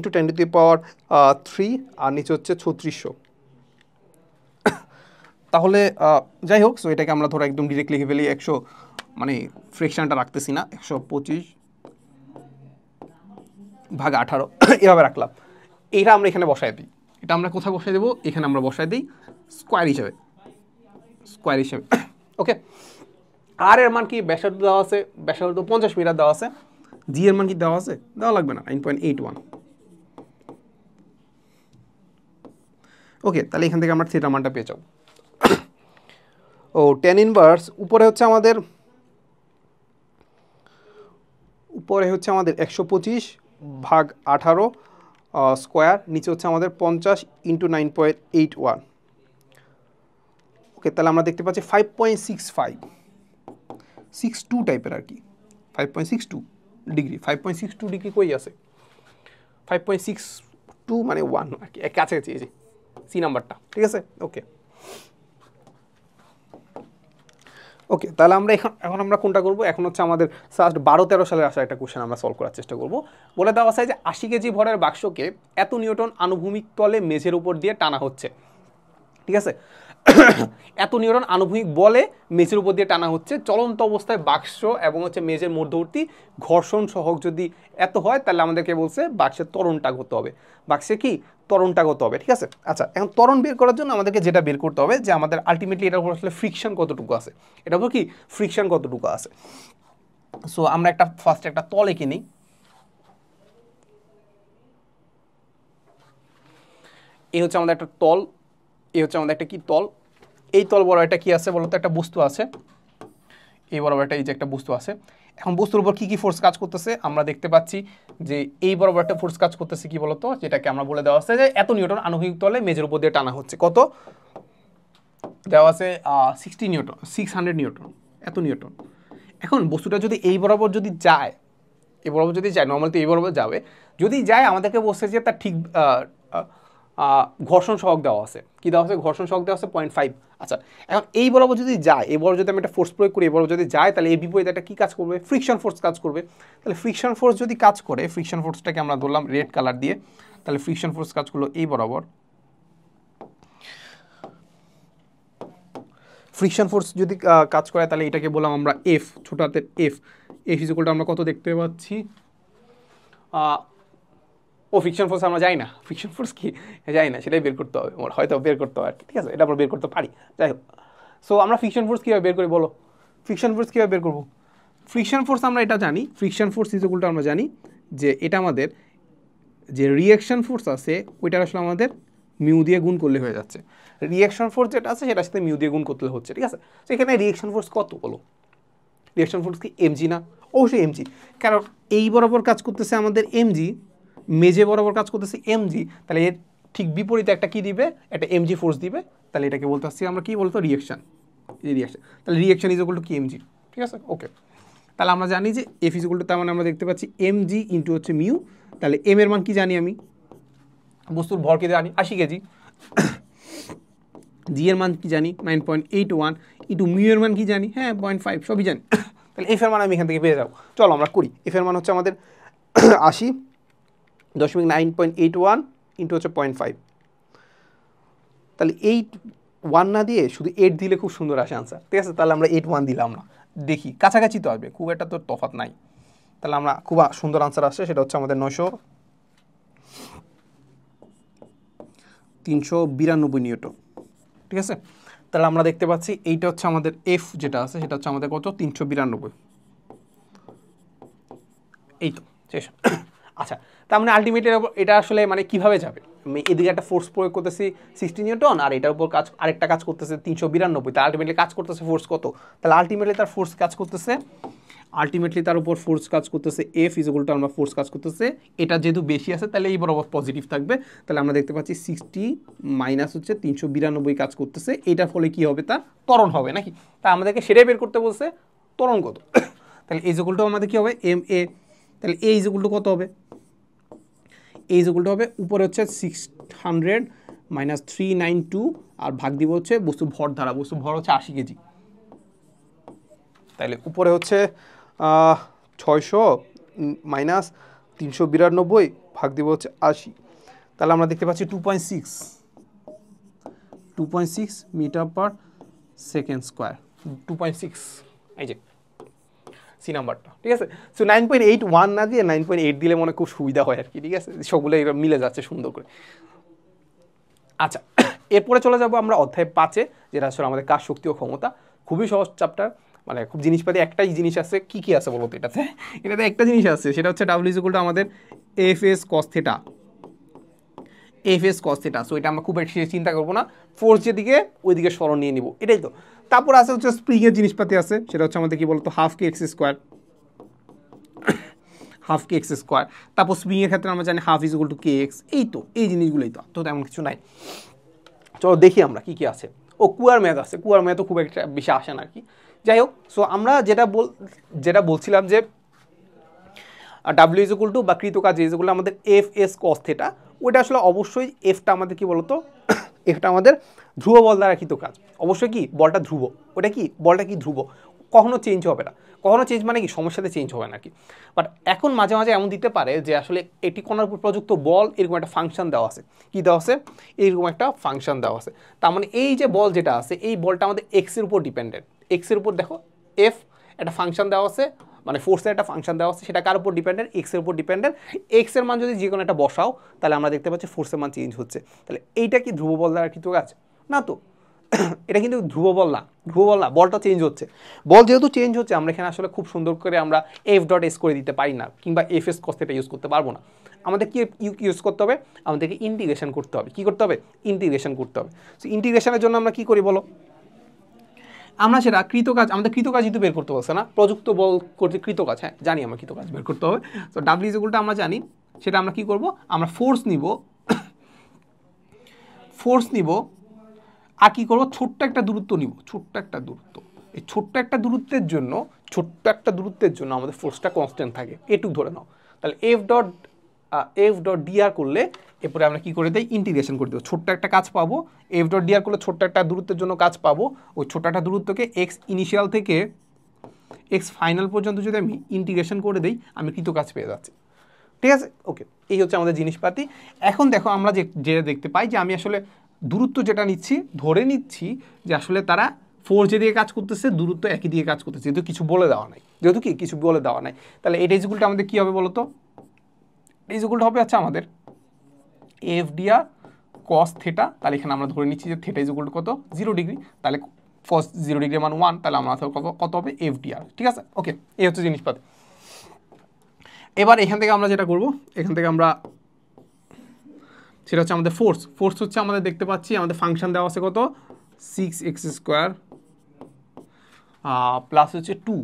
10⁻³ আর নিচে হচ্ছে 3600। তাহলে যাই হোক, সো এটাকে আমরা ধরো একদম ডিরেক্ট লিখে ফেলি 100, মানে ফ্রিকশনটা রাখতেছি না, 125/18 এভাবে রাখলাম। এইটা আমরা এখানে বসাই দিই, এটা আমরা কোথায় বসাই দেবো, এখানে আমরা বসাই দিই স্কোয়ার হিসেবে, ওকে, আর এর মান কি ব্যাসার্ধ দেওয়া আছে, ব্যাসার্ধ 50 মিটার দেওয়া আছে, জি এর মান কি দেওয়া আছে, দেওয়া লাগবে না, 9.81। ওকে, তাহলে এখান থেকে আমরা থিটার মানটা পেয়ে যাবো। ও tan ইনভার্স উপরে হচ্ছে আমাদের 125/18 স্কোয়ার, নিচে হচ্ছে আমাদের 50 × 9.81। ওকে, তাহলে আমরা দেখতে পাচ্ছি 5.62 টাইপের আর কি, 5.62 ডিগ্রি। 5.62 ডিগ্রি কই আছে, 5.62 মানে 1 আর কি, কাছাকাছি এই যে সি নাম্বারটা, ঠিক আছে। ওকে ওকে, তাহলে আমরা এখন আমরা কোনটা করবো, এখন হচ্ছে আমাদের ফার্স্ট 12-13 সালে আসা একটা কোশ্চেন আমরা সলভ করার চেষ্টা করব। বলে দেওয়া আছে যে 80 কেজি ভরের বাক্সকে এত নিউটন আনুভূমিক তলে মেঝের উপর দিয়ে টানা হচ্ছে, ঠিক আছে। এত নিউটন আনুভূমিক বলে মেঝের উপর দিয়ে টানা হচ্ছে, চলন্ত অবস্থায় বাক্স এবং হচ্ছে মেঝের মধ্যবর্তী ঘর্ষণ সহগ যদি এত হয়, তাহলে আমাদেরকে বলছে বাক্সের ত্বরণটা কত হবে, বাক্সে কি ত্বরণটা কত হবে, ঠিক আছে। আচ্ছা, এখন ত্বরণ বের করার জন্য আমাদেরকে যেটা বের করতে হবে যে আমাদের আলটিমেটলি এটার উপর আসলে ফ্রিকশন কতটুকু আছে, এটা উপর কি ফ্রিকশন কতটুকু আছে। সো আমরা ফার্স্ট একটা তল এঁকে নিই। এই হচ্ছে আমাদের একটা তল, এই হচ্ছে আমাদের একটা কি তল, এই তল বড় একটা কি আছে বলতো, একটা বস্তু আছে, এই বরাবর একটা এই যে একটা বস্তু আছে। এখন বস্তুর উপর কি কি ফোর্স কাজ করতেছে আমরা দেখতে পাচ্ছি যে এই বরাবর একটা ফোর্স কাজ করতেছে কি বলতো, যেটাকে আমরা বলে দেওয়া আছে যে এত নিউটন আনুভূমিক তলে মেঝের উপর দিয়ে টানা হচ্ছে, কত দেওয়া আছে 60 নিউটন, 600 নিউটন, এত নিউটন। এখন বস্তুটা যদি এই বরাবর যদি যায়, এই বরাবর যদি যায়, নর্মালি তো এই বরাবর যাবে, যদি যায় আমাদেরকে বলছে যে তার ঠিক ঘর্ষণ সহগ দেওয়া আছে, কি দেওয়া আছে, ঘর্ষণ সহগ দেওয়া আছে 0.5। আচ্ছা, এখন এই বরাবর যদি যায়, এই বরাবর যদি আমি একটা ফোর্স প্রয়োগ করি, এই বরাবর যদি যায়, তাহলে এই বিপরীতে একটা কি কাজ করবে, ফ্রিকশন ফোর্স কাজ করবে। তাহলে ফ্রিকশন ফোর্স যদি কাজ করে, ফ্রিকশন ফোর্সটাকে আমরা ধরলাম রেড কালার দিয়ে, তাহলে ফ্রিকশন ফোর্স কাজ করলো এই বরাবর। ফ্রিকশন ফোর্স যদি কাজ করে, তাহলে এটাকে বললাম আমরা এফ, ছোট হাতের এফ। এফ ইকুয়ালটা আমরা কত দেখতে পাচ্ছি, ও ফ্রিকশন ফোর্স আমরা যাই না, ফ্রিকশন ফোর্স কি যাই না, সেটাই বের করতে হবে, হয়তো বের করতে হবে আর কি, ঠিক আছে, এটা আমরা বের করতে পারি, যাই হোক। সো আমরা ফ্রিকশন ফোর্স কীভাবে বের করি বলো, ফ্রিকশন ফোর্স কীভাবে বের করবো, ফ্রিকশন ফোর্স আমরা এটা জানি, ফ্রিকশন ফোর্স ইকুয়ালটা আমরা জানি যে এটা আমাদের যে রিঅ্যাকশন ফোর্স আছে ওইটার আসলে আমাদের মিউ দিয়ে গুণ করলে হয়ে যাচ্ছে, রিঅ্যাকশন ফোর্স যেটা আছে সেটার সাথে মিউ দিয়ে গুণ করতে হচ্ছে, ঠিক আছে। তো এখানে রিঅ্যাকশন ফোর্স কত বলো, রিঅ্যাকশন ফোর্স কি এমজি না, অবশ্যই এমজি, কারণ এই বরাবর কাজ করতেছে আমাদের এমজি, মেজে বরাবর কাজ করতেছে এমজি, তাহলে এর ঠিক বিপরীতে একটা কি দিবে, একটা এমজি ফোর্স দিবে, তাহলে এটাকে বলতে আসছি আমরা কি বলতো, রিঅ্যাকশন, রিঅ্যাকশন, তাহলে রিঅ্যাকশন ইজ ইকুয়াল টু কি এমজি, ঠিক আছে। ওকে, তাহলে আমরা জানি যে এফ ইজ ইকুয়াল টু, তার মানে আমরা দেখতে পাচ্ছি এমজি ইন্টু হচ্ছে মিউ, তাহলে এম এর মান কি জানি আমি, বস্তুর ভর কি জানি 80 কেজি, জি এর মান কি জানি 9.81, ইন্টু মিউ এর মান কি জানি, হ্যাঁ 0.5, সবই জানি। তাহলে এফ এর মান আমি এখান থেকে পেয়ে যাবো, চলো আমরা করি। এফ এর মান হচ্ছে আমাদের 80.981 ইন্টু হচ্ছে 0.5, তাহলে 8 না দিয়ে শুধু 8 দিলে খুব সুন্দর আসে আনসার, ঠিক আছে। তাহলে আমরা 81 দিলাম না, দেখি কাছাকাছি তো আসবে, খুব একটা তো তফাৎ নাই, তাহলে আমরা খুব সুন্দর আনসার আসছে, সেটা হচ্ছে আমাদের 392 নিউটন, ঠিক আছে। তাহলে আমরা দেখতে পাচ্ছি এইটা হচ্ছে আমাদের এফ যেটা আছে সেটা হচ্ছে আমাদের কত, 392, এই তো শেষ। আচ্ছা, তার মানে আলটিমেটলি এটা আসলে মানে কিভাবে যাবে, আমি এদিকে একটা ফোর্স প্রয়োগ করতেছি 60 নিউটন, আর এটার উপর কাজ আরেকটা কাজ করতেছে 392, তার আলটিমেটলি কাজ করতেছে ফোর্স কত, তাহলে আলটিমেটলি তার ফোর্স কাজ করতেছে, আলটিমেটলি তার উপর ফোর্স কাজ করতেছে এফ ইজ ইকুয়াল টু, আমরা ফোর্স কাজ করতেছে, এটা যেহেতু বেশি আছে তাহলে এই বরাবর পজিটিভ থাকবে, তাহলে আমরা দেখতে পাচ্ছি 60 মাইনাস হচ্ছে 392 কাজ করতেছে, এটার ফলে কি হবে, তার ত্বরণ হবে নাকি, তা আমাদেরকে সেটাই বের করতে বলছে, ত্বরণ কত। তাহলে এই ইকুয়াল টু আমাদের কি হবে এম এ, তাহলে এই ইকুয়াল টু কত হবে, এই ইকুয়াল টু হবে উপরে হচ্ছে 600 মাইনাস 392 আর ভাগ দিব হচ্ছে বস্তুর ভর দ্বারা, বস্তুর ভর হচ্ছে 80 কেজি, তাহলে উপরে হচ্ছে 600 মাইনাস 392 ভাগ দিব হচ্ছে 80, তাহলে আমরা দেখতে পাচ্ছি 2.6 মিটার পার সেকেন্ড স্কোয়ার, 2.6, এই যে সি নাম্বারটা, ঠিক আছে। সো 9.81 না দিয়ে 9.8 দিলে মনে খুব সুবিধা হয় আর কি, ঠিক আছে, সবগুলো এরা মিলে যাচ্ছে সুন্দর করে। আচ্ছা, এরপরে চলে যাব আমরা অধ্যায় 5-এ, যেটা আসলে আমাদের কাজ শক্তি ও ক্ষমতা। খুবই সহজ চ্যাপ্টার, মানে খুব জিনিসপাতি একটাই জিনিস আছে, কি আছে বলো তো এটাতে? এটাতে একটা জিনিস আছে, সেটা হচ্ছে ডাব্লিউ ইজ ইকুয়াল টু আমাদের F S cos theta, F S cos theta. So এটা আমরা খুব বেশি চিন্তা করবো না, ফোর্স যেদিকে ওইদিকে সরণ নিয়ে নিব, এটাই তো। তারপর আছে হচ্ছে স্প্রিংয়ের জিনিসপাতি আছে, সেটা হচ্ছে আমাদের কি বলতো হাফ কে এক্স স্কোয়ার, হাফ কে এক্স স্কোয়ার। তারপর স্প্রিংয়ের ক্ষেত্রে আমরা জানি half is equal to K x, এই তো এই জিনিসগুলোই তো, তো তেমন কিছু নাই। চলো দেখি আমরা কি কি আছে। ও কুয়ার ম্যাথ আছে, কুয়ার ম্যাথ তো খুব একটা বেশি আসে না আর কি। যাই হোক, সো আমরা যেটা বলছিলাম যে ডাব্লিউ ইজ ইকুয়াল টু বা কৃতকাজ ইজ ইকুয়াল টু আমাদের এফ এস কস থিটা, ওইটা আসলে অবশ্যই এফটা আমাদের কি বলতো এফটা আমাদের ধ্রুব বল দ্বারা কৃতকাজ, অবশ্যই কি বলটা ধ্রুব, ওটা কি বলটা কি ধ্রুব, কখনো চেঞ্জ হবে না, কখনো চেঞ্জ মানে কি সমস্যাতে চেঞ্জ হবে না কি। বাট এখন মাঝে মাঝে এমন দিতে পারে যে আসলে এটি কোণার উপর প্রযুক্ত বল এরকম একটা ফাংশন দেওয়া আছে, কি দেওয়া আছে, এইরকম একটা ফাংশন দেওয়া আছে। তার মানে এই যে বল যেটা আছে এই বলটা আমাদের এক্সের উপর ডিপেন্ডেন্ট, এক্সের উপর দেখো এফ একটা ফাংশন দেওয়া আছে, মানে ফোর্সের একটা ফাংশন দেওয়া আছে, সেটা কার উপর ডিপেন্ডেন্ট, এক্সের উপর ডিপেন্ডেন্ট। এক্সের মান যদি যে কোনো একটা বসাও তাহলে আমরা দেখতে পাচ্ছি ফোর্সের মান চেঞ্জ হচ্ছে। তাহলে এইটা কি ধ্রুব বল দ্বারা কৃতকাজ না তো? এটা কিন্তু ধ্রুব বল না, ধ্রুব বল না, বলটা চেঞ্জ হচ্ছে। বল যেহেতু চেঞ্জ হচ্ছে আমরা এখানে আসলে খুব সুন্দর করে আমরা এফ ডট এস করে দিতে পারি না, কিংবা F S cos theta use করতে পারবো না। আমাদের কি ইউজ করতে হবে, আমাদেরকে ইন্টিগ্রেশন করতে হবে। কি করতে হবে, ইন্টিগ্রেশন করতে হবে। সো ইন্টিগ্রেশনের জন্য আমরা কি করি বলো, আমরা সেটা কৃতকাজ, আমাদের কৃতকাজই তো বের করতে বলছে না, প্রযুক্ত বল করতে কৃতকাজ, হ্যাঁ জানি আমরা কৃতকাজ বের করতে হবে। তো ডাব্লিউ ইজ ইকুয়াল টু আমরা জানি, সেটা আমরা কি করব, আমরা ফোর্স নিব, ফোর্স নিব আর কি করবো, ছোট্ট একটা দূরত্ব নিব, ছোট্ট একটা দূরত্ব। এই ছোট্ট একটা দূরত্বের জন্য, ছোট্ট একটা দূরত্বের জন্য আমাদের ফোর্সটা কনস্ট্যান্ট থাকে, এটুক ধরে নাও। তাহলে এফ ডট ডিআর করলে এরপরে আমরা কি করে দিই, ইন্টিগ্রেশন করে দেবো, ছোট্ট একটা কাজ পাবো। এফ ডট ডিআর করলে ছোট্ট একটা দূরত্বের জন্য কাজ পাবো, ওই ছোট্ট একটা দূরত্বকে এক্স ইনিশিয়াল থেকে এক্স ফাইনাল পর্যন্ত যদি আমি ইন্টিগ্রেশন করে দিই আমি কৃত কাজ পেয়ে যাচ্ছি। ঠিক আছে, ওকে, এই হচ্ছে আমাদের জিনিসপাতি। এখন দেখো আমরা যে দেখতে পাই যে আমি আসলে দূরত্ব যেটা নিচ্ছি ধরে নিচ্ছি যে আসলে তারা ফোর যে দিয়ে কাজ করতেছে দূরত্ব একই দিয়ে কাজ করতেছে, যেহেতু কিছু বলে দেওয়া নাই, যেহেতু কি কিছু বলে দেওয়া নাই, তাহলে এই ইকুয়ালটা আমাদের কী হবে বলো তো, এই ইকুয়ালটা হবে আচ্ছা আমাদের এফ ডিআর কস থিটা। তাহলে এখানে আমরা ধরে নিচ্ছি যে থিটা ইজ ইকুয়াল টু কত, 0 ডিগ্রি, তাহলে ফার্স্ট 0 ডিগ্রি মান 1, তাহলে আমরা কত হবে এফ ডিআর। ঠিক আছে, ওকে, এই হচ্ছে জিনিসপাতি। এবার এখান থেকে আমরা যেটা করব, এখান থেকে আমরা সেটা হচ্ছে আমাদের ফোর্স, ফোর্স হচ্ছে আমাদের দেখতে পাচ্ছি আমাদের ফাংশন দেওয়া আছে কত, 6x স্কোয়ার প্লাস হচ্ছে 2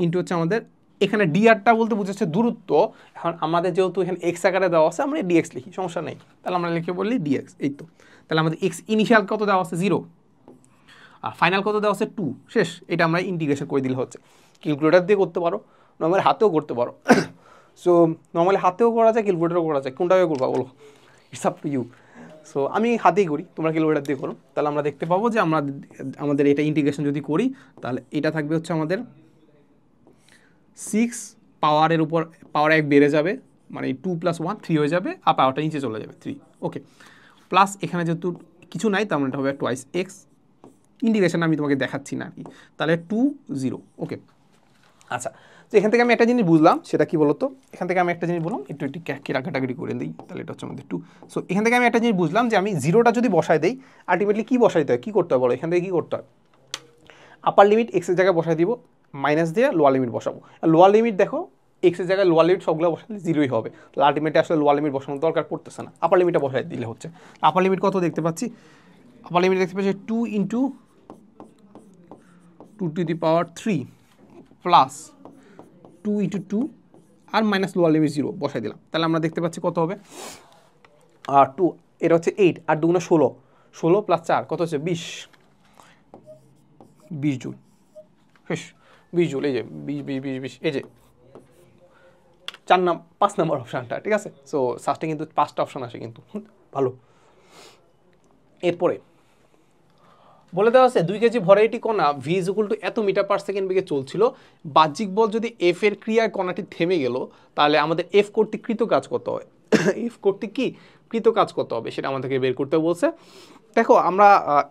ইন্টু হচ্ছে আমাদের এখানে ডিআরটা বলতে বুঝাচ্ছে দূরত্ব। এখন আমাদের যেহেতু এখানে এক্স আকারে দেওয়া আছে আমরা ডিএক্স লিখি, সমস্যা নেই, তাহলে আমরা লিখে বললি ডিএক্স, এই তো। তাহলে আমাদের এক্স ইনিশিয়াল কত দেওয়া আছে 0, আর ফাইনাল কত দেওয়া আছে 2, শেষ। এটা আমরা ইন্টিগ্রেশন করে দিলে হচ্ছে, ক্যালকুলেটার দিয়ে করতে পারো, নর্মালি হাতেও করতে পারো। সো নর্মালি হাতেও করা যায়, ক্যালকুলেটারও করা যায়, কোনটাকে করবা বলো, it's up to you. So আমি হাতেই করি, তোমরা ক্যালকুলেটার দিয়ে করো। তাহলে আমরা দেখতে পাবো যে আমাদের এটা ইন্টিগ্রেশন যদি করি তাহলে এটা থাকবে হচ্ছে আমাদের 6 পাওয়ারের উপর পাওয়ার 1 বেড়ে যাবে, মানে 2 + 1 3 হয়ে যাবে, আর পাওয়ারটা নিচে চলে যাবে 3, ওকে। প্লাস এখানে যেহেতু কিছু নাই তার মানে এটা হবে টুয়াইস এক্স, ইন্টিগ্রেশন আমি তোমাকে দেখাচ্ছি না আর কি। তাহলে 2 0, ওকে। আচ্ছা, তো এখান থেকে আমি একটা জিনিস বুঝলাম, সেটা কি বলতো, এখান থেকে আমি একটা জিনিস বললাম, একটু কেটাকাটি করে দিই, তাহলে এটা হচ্ছে আমাদের 2। সো এখান থেকে আমি একটা জিনিস বুঝলাম যে আমি 0টা যদি বসাই দিই আলটিমেটলি কী বসাইতে হয়, কী করতে হয় বলো, এখান থেকে কী করতে হয়, আপার লিমিট এক্সের জায়গায় বসাই দিব, মাইনাস দিয়ে লোয়ার লিমিট বসাবো। লোয়ার লিমিট দেখো এক্সের জায়গায় লোয়ার লিমিট সবগুলো বসালে 0ই হবে, তাহলে আলটিমেটলি আসলে লোয়ার লিমিট বসানোর দরকার পড়তেছে না, আপার লিমিটটা বসাই দিলে হচ্ছে। আপার লিমিট কত দেখতে পাচ্ছি, আপার লিমিট দেখতে পাচ্ছি 2 × 2⁻³ প্লাস 2 × 2 আর মাইনাস লোয়ার লিমিট 0 বসাই দিলাম। তাহলে আমরা দেখতে পাচ্ছি কত হবে, আর 2 এটা হচ্ছে 8, আর 2 × 16, 16 + 4 কত হচ্ছে 20 জুল, বেশ 20 জুল, এই যে 20 এই যে 5 নম্বর অপশানটা, ঠিক আছে। সো সাস্টে কিন্তু 5টা অপশান আসে কিন্তু, ভালো। এরপরে বলে দেওয়া আছে 2 কেজি ভরে এটি কণা ভি ইজ ইকুয়াল টু এত মিটার/সেকেন্ড বেগে চলছিল, বাহ্যিক বল যদি এফ এর ক্রিয়ায় কণাটি থেমে গেল তাহলে আমাদের এফ কর্তৃক কৃত কাজ কত হয়, এফ কর্তৃক কি কৃত কাজ কত হবে সেটা আমাদেরকে বের করতে বলছে। দেখো আমরা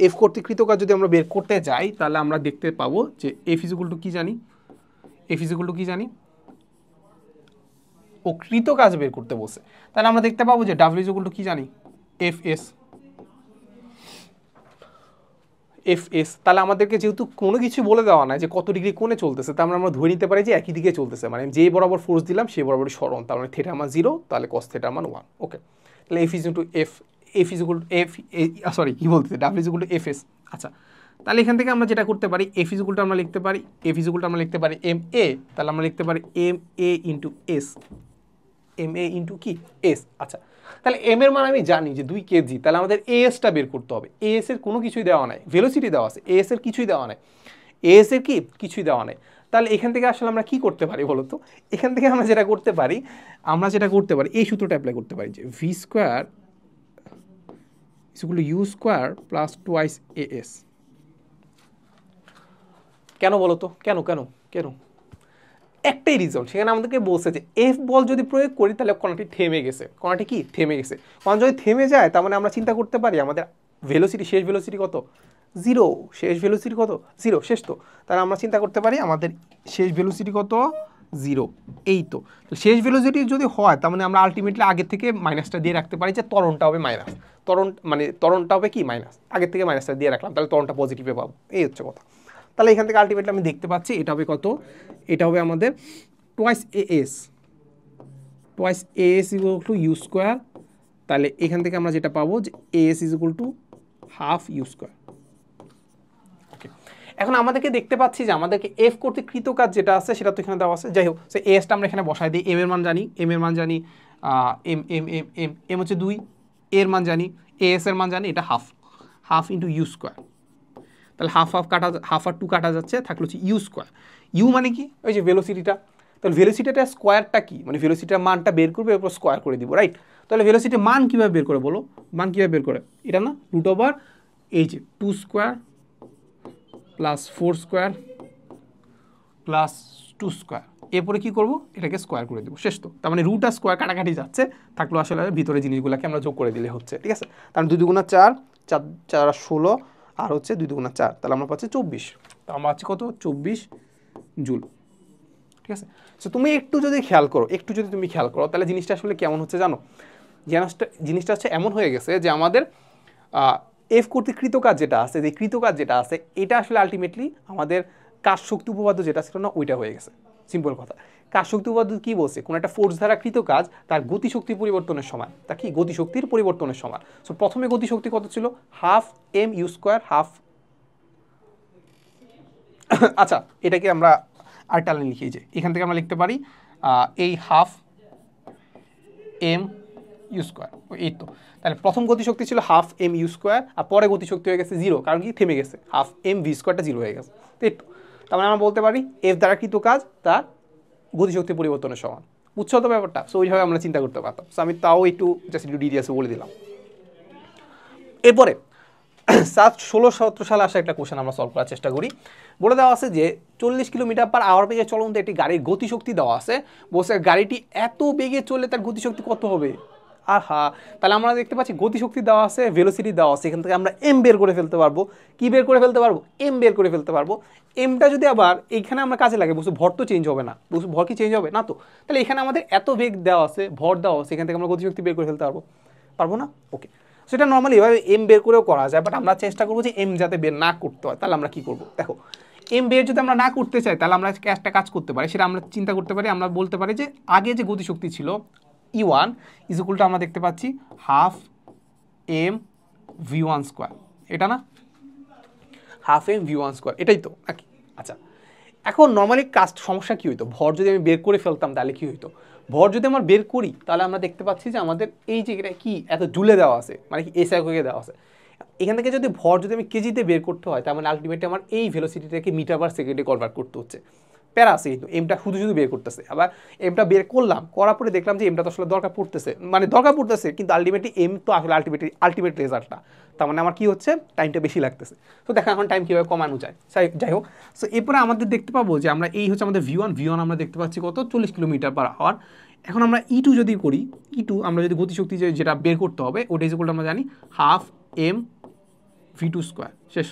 এফ কর্তৃক কৃত কাজ যদি আমরা বের করতে যাই তাহলে আমরা দেখতে পাবো যে এফ ইজ ইকুয়াল টু কি জানি, এফ ইজ ইকুয়াল টু কি জানি, ও কৃত কাজ বের করতে বলছে। তাহলে আমরা দেখতে পাবো যে ডাব্লিউ ইজ ইকুয়াল টু কি জানি, এফ এস, এফ এস, তাহলে আমাদেরকে যেহেতু কোনো কিছু বলে দেওয়া নাই যে কত ডিগ্রি কোণে চলতেছে, তার মানে আমরা ধরে নিতে পারি যে একই দিকে চলতেছে, মানে যে বরাবর ফোর্স দিলাম সেই বরাবরই সরণ, তার মানে থিটা মান 0, তাহলে কস থিটা মান 1। ওকে, তাহলে F is to F, F is equal to F, sorry কী বলতেছে, W is equal to F S. আচ্ছা, তাহলে এখান থেকে আমরা যেটা করতে পারি, এফ ইজ ইকুয়াল টু আমরা লিখতে পারি, এফ ইজ ইকুয়াল টু আমরা লিখতে পারি এম এ, তাহলে আমরা লিখতে পারি M A into S, M A into কি এস। আচ্ছা, তাহলে এম এর মান আমি জানি যে 2 কেজি, তাহলে আমাদের এএসটা বের করতে হবে। এএস এর কোনো কিছুই দেওয়া নাই, ভেলোসিটি দেওয়া আছে, এএস এর কিছুই দেওয়া নাই, এএস এর কি কিছুই দেওয়া নাই। তাহলে এখান থেকে আসলে আমরা কি করতে পারি বলো তো, এখান থেকে আমরা যেটা করতে পারি, এই সূত্রটা অ্যাপ্লাই করতে পারি যে V square equal to U square plus twice A S. কেন বলো তো, কেন কেন কেন? একটাই রিজন, সেখানে আমাদেরকে বলছে যে এফ বল যদি প্রয়োগ করি তাহলে কণাটি থেমে গেছে, কণাটি কি থেমে গেছে। কণা যদি থেমে যায় তার মানে আমরা চিন্তা করতে পারি আমাদের ভেলোসিটি, শেষ ভেলোসিটি কত, 0, শেষ ভেলোসিটি কত 0, শেষ তো, তাহলে আমরা চিন্তা করতে পারি আমাদের শেষ ভেলোসিটি কত 0, এই তো। শেষ ভেলোসিটি যদি হয় তার মানে আমরা আলটিমেটলি আগের থেকে মাইনাসটা দিয়ে রাখতে পারি যে ত্বরণটা হবে মাইনাস, ত্বরণটা হবে কি মাইনাস, আগের থেকে মাইনাসটা দিয়ে রাখলাম, তাহলে ত্বরণটা পজিটিভে পাবো, এই হচ্ছে কথা। তাহলে এখান থেকে আলটিমেটলি আমি দেখতে পাচ্ছি এটা হবে কত, এটা হবে আমাদের twice AS, twice AS equal to U square. তাহলে এখান থেকে আমরা যেটা পাবো যে AS is equal to half U square. Okay, এখন আমাদেরকে দেখতে পাচ্ছি যে আমাদেরকে এফ কর্তৃক কৃত কাজ যেটা আছে সেটা তো এখানে দেওয়া আছে। যাই হোক, সে এএসটা আমরা এখানে বসাই দিই, এম এর মান জানি, M M M M M হচ্ছে 2, এর মান জানি, এএস এর মান জানি, এটা হাফ ইন্টু ইউ স্কোয়ার। তাহলে হাফ আর 2 কাটা যাচ্ছে, থাকলো হচ্ছে ইউ স্কোয়ার। ইউ মানে কি, ওই যে ভেলোসিটিটা, তাহলে ভেলোসিটিটা স্কোয়ারটা কি, মানে ভেলোসিটির মানটা বের করবে এরপর স্কোয়ার করে দিব, রাইট। তাহলে ভেলোসিটির মান কীভাবে বের করে বলো, মান কীভাবে বের করে, এটা না রুট ওভার এই যে 2 square plus 4 square plus 2 square, এরপরে কী করবো, এটাকে স্কোয়ার করে দেবো, শেষ তো। তার মানে রুট আর স্কোয়ার কাটাকাটি যাচ্ছে, থাকলো আসলে ভিতরে জিনিসগুলোকে আমরা যোগ করে দিলে হচ্ছে, ঠিক আছে। তার 2 দুগুণা 4, 4 আর 16, আর হচ্ছে 2 দুগুণা 4, তাহলে আমরা পাচ্ছি 24, তো আমরা পাচ্ছি কত 24 জুল, ঠিক আছে। সো তুমি একটু যদি খেয়াল করো তাহলে জিনিসটা আসলে কেমন হচ্ছে জানো, জিনিসটা হচ্ছে এমন হয়ে গেছে যে আমাদের এফ কর্তৃক কৃতকাজ যেটা আছে, যে কৃতকাজ যেটা আছে এটা আসলে আলটিমেটলি আমাদের কাজ শক্তি উপপাদ্য যেটা ছিল না ওইটা হয়ে গেছে, সিম্পল কথা। কাজ শক্তি উপপাদ্য কি বলছে, কোনো একটা ফোর্স দ্বারা কৃত কাজ তার গতিশক্তির পরিবর্তনের সমান, তা কি গতিশক্তির পরিবর্তনের সমান। সো প্রথমে গতিশক্তি কত ছিল, half M U square, half আচ্ছা এটাকে আমরা আরেকটা লাইন লিখি, যে এখান থেকে আমরা লিখতে পারি এই হাফ এম ইউ স্কোয়ার, এই তো। তাহলে প্রথম গতিশক্তি ছিল হাফ এম ইউ স্কোয়ার, আর পরে গতিশক্তি হয়ে গেছে 0, কারণ কি থেমে গেছে, হাফ এম ভি স্কোয়ারটা 0 হয়ে গেছে, তো এই তো। তার মানে আমরা বলতে পারি এফ দ্বারা কৃত কাজ তার গতিশক্তি পরিবর্তনের সমান, বুঝছো তো ব্যাপারটা। সো ওইভাবে আমরা চিন্তা করতে পারতাম। সো আমি তাও একটু জাস্ট একটু ডিটেলসে বলে দিলাম। এরপরে 16-17 সালে আসা একটা কোশ্চেন আমরা সলভ করার চেষ্টা করি। বলে দেওয়া আছে যে 40 কিলোমিটার পার আওয়ার বেগে চলন্ত একটি গাড়ির গতিশক্তি দেওয়া আছে, বলছে গাড়িটি এত বেগে চললে তার গতিশক্তি কত হবে। আহা, তাহলে আমরা দেখতে পাচ্ছি গতিশক্তি দেওয়া আছে, ভেলোসিটি দেওয়া আছে, এখান থেকে আমরা এম বের করে ফেলতে পারবো। কি বের করে ফেলতে পারবো, এম বের করে ফেলতে পারবো। এমটা যদি আবার এইখানে আমরা কাজে লাগে, বলছি ভর তো চেঞ্জ হবে না, বলছি ভর কি চেঞ্জ হবে না, তো তাহলে এখানে আমাদের এত বেগ দেওয়া আছে, ভর দেওয়া আছে, এখান থেকে আমরা গতিশক্তি বের করে ফেলতে পারবো না। ওকে, সেটা নর্মালি এভাবে এম বের করেও করা যায়, বাট আমরা চেষ্টা করবো যে এম যাতে বের না করতে হয়। তাহলে আমরা কি করবো, দেখো এম বের যদি আমরা না করতে চাই তাহলে আমরা একটা কাজ করতে পারি, সেটা আমরা চিন্তা করতে পারি, আমরা বলতে পারি যে আগে যে গতিশক্তি ছিল E1 ইজ ইকুয়াল টু আমরা দেখতে পাচ্ছি হাফ এম V1 স্কোয়ার, এটা না হাফ এম V1 স্কোয়ার, এটাই তো নাকি। আচ্ছা, এখন নর্মালি সমস্যা কী হইতো, ভর যদি আমি বের করে ফেলতাম তাহলে কী হইতো, ভর যদি আমরা বের করি তাহলে আমরা দেখতে পাচ্ছি যে আমাদের এই যে এটা কি এত জুলে দেওয়া আছে, মানে কি এসআই হয়ে দেওয়া আছে, এখান থেকে যদি ভর যদি আমি কেজিতে বের করতে হয় তার মানে আলটিমেটলি আমার এই ভেলোসিটিটাকে মিটার পার সেকেন্ডে কনভার্ট করতে হচ্ছে। প্যারা আছে কিন্তু এমটা শুধু বের করতেছে, আবার এমটা বের করার পরে দেখলাম যে এমটা তো আসলে দরকার পড়তেছে, কিন্তু আলটিমেটলি এম তো আসলে আলটিমেট রেজাল্টটা, তার মানে আমার কি হচ্ছে টাইমটা বেশি লাগতেছে। তো দেখা এখন টাইম কীভাবে কমানো যায়, যাই হোক। সো এরপরে আমাদের দেখতে পাবো যে আমরা এই হচ্ছে আমাদের V1 আমরা দেখতে পাচ্ছি কত 40 কিলোমিটার পার আওয়ার। এখন আমরা E2 যদি করি, E2 আমরা যদি গতিশক্তি যেটা বের করতে হবে ওটা ইজ ইকুয়াল টু আমরা জানি হাফ এম V2 স্কোয়ার, শেষ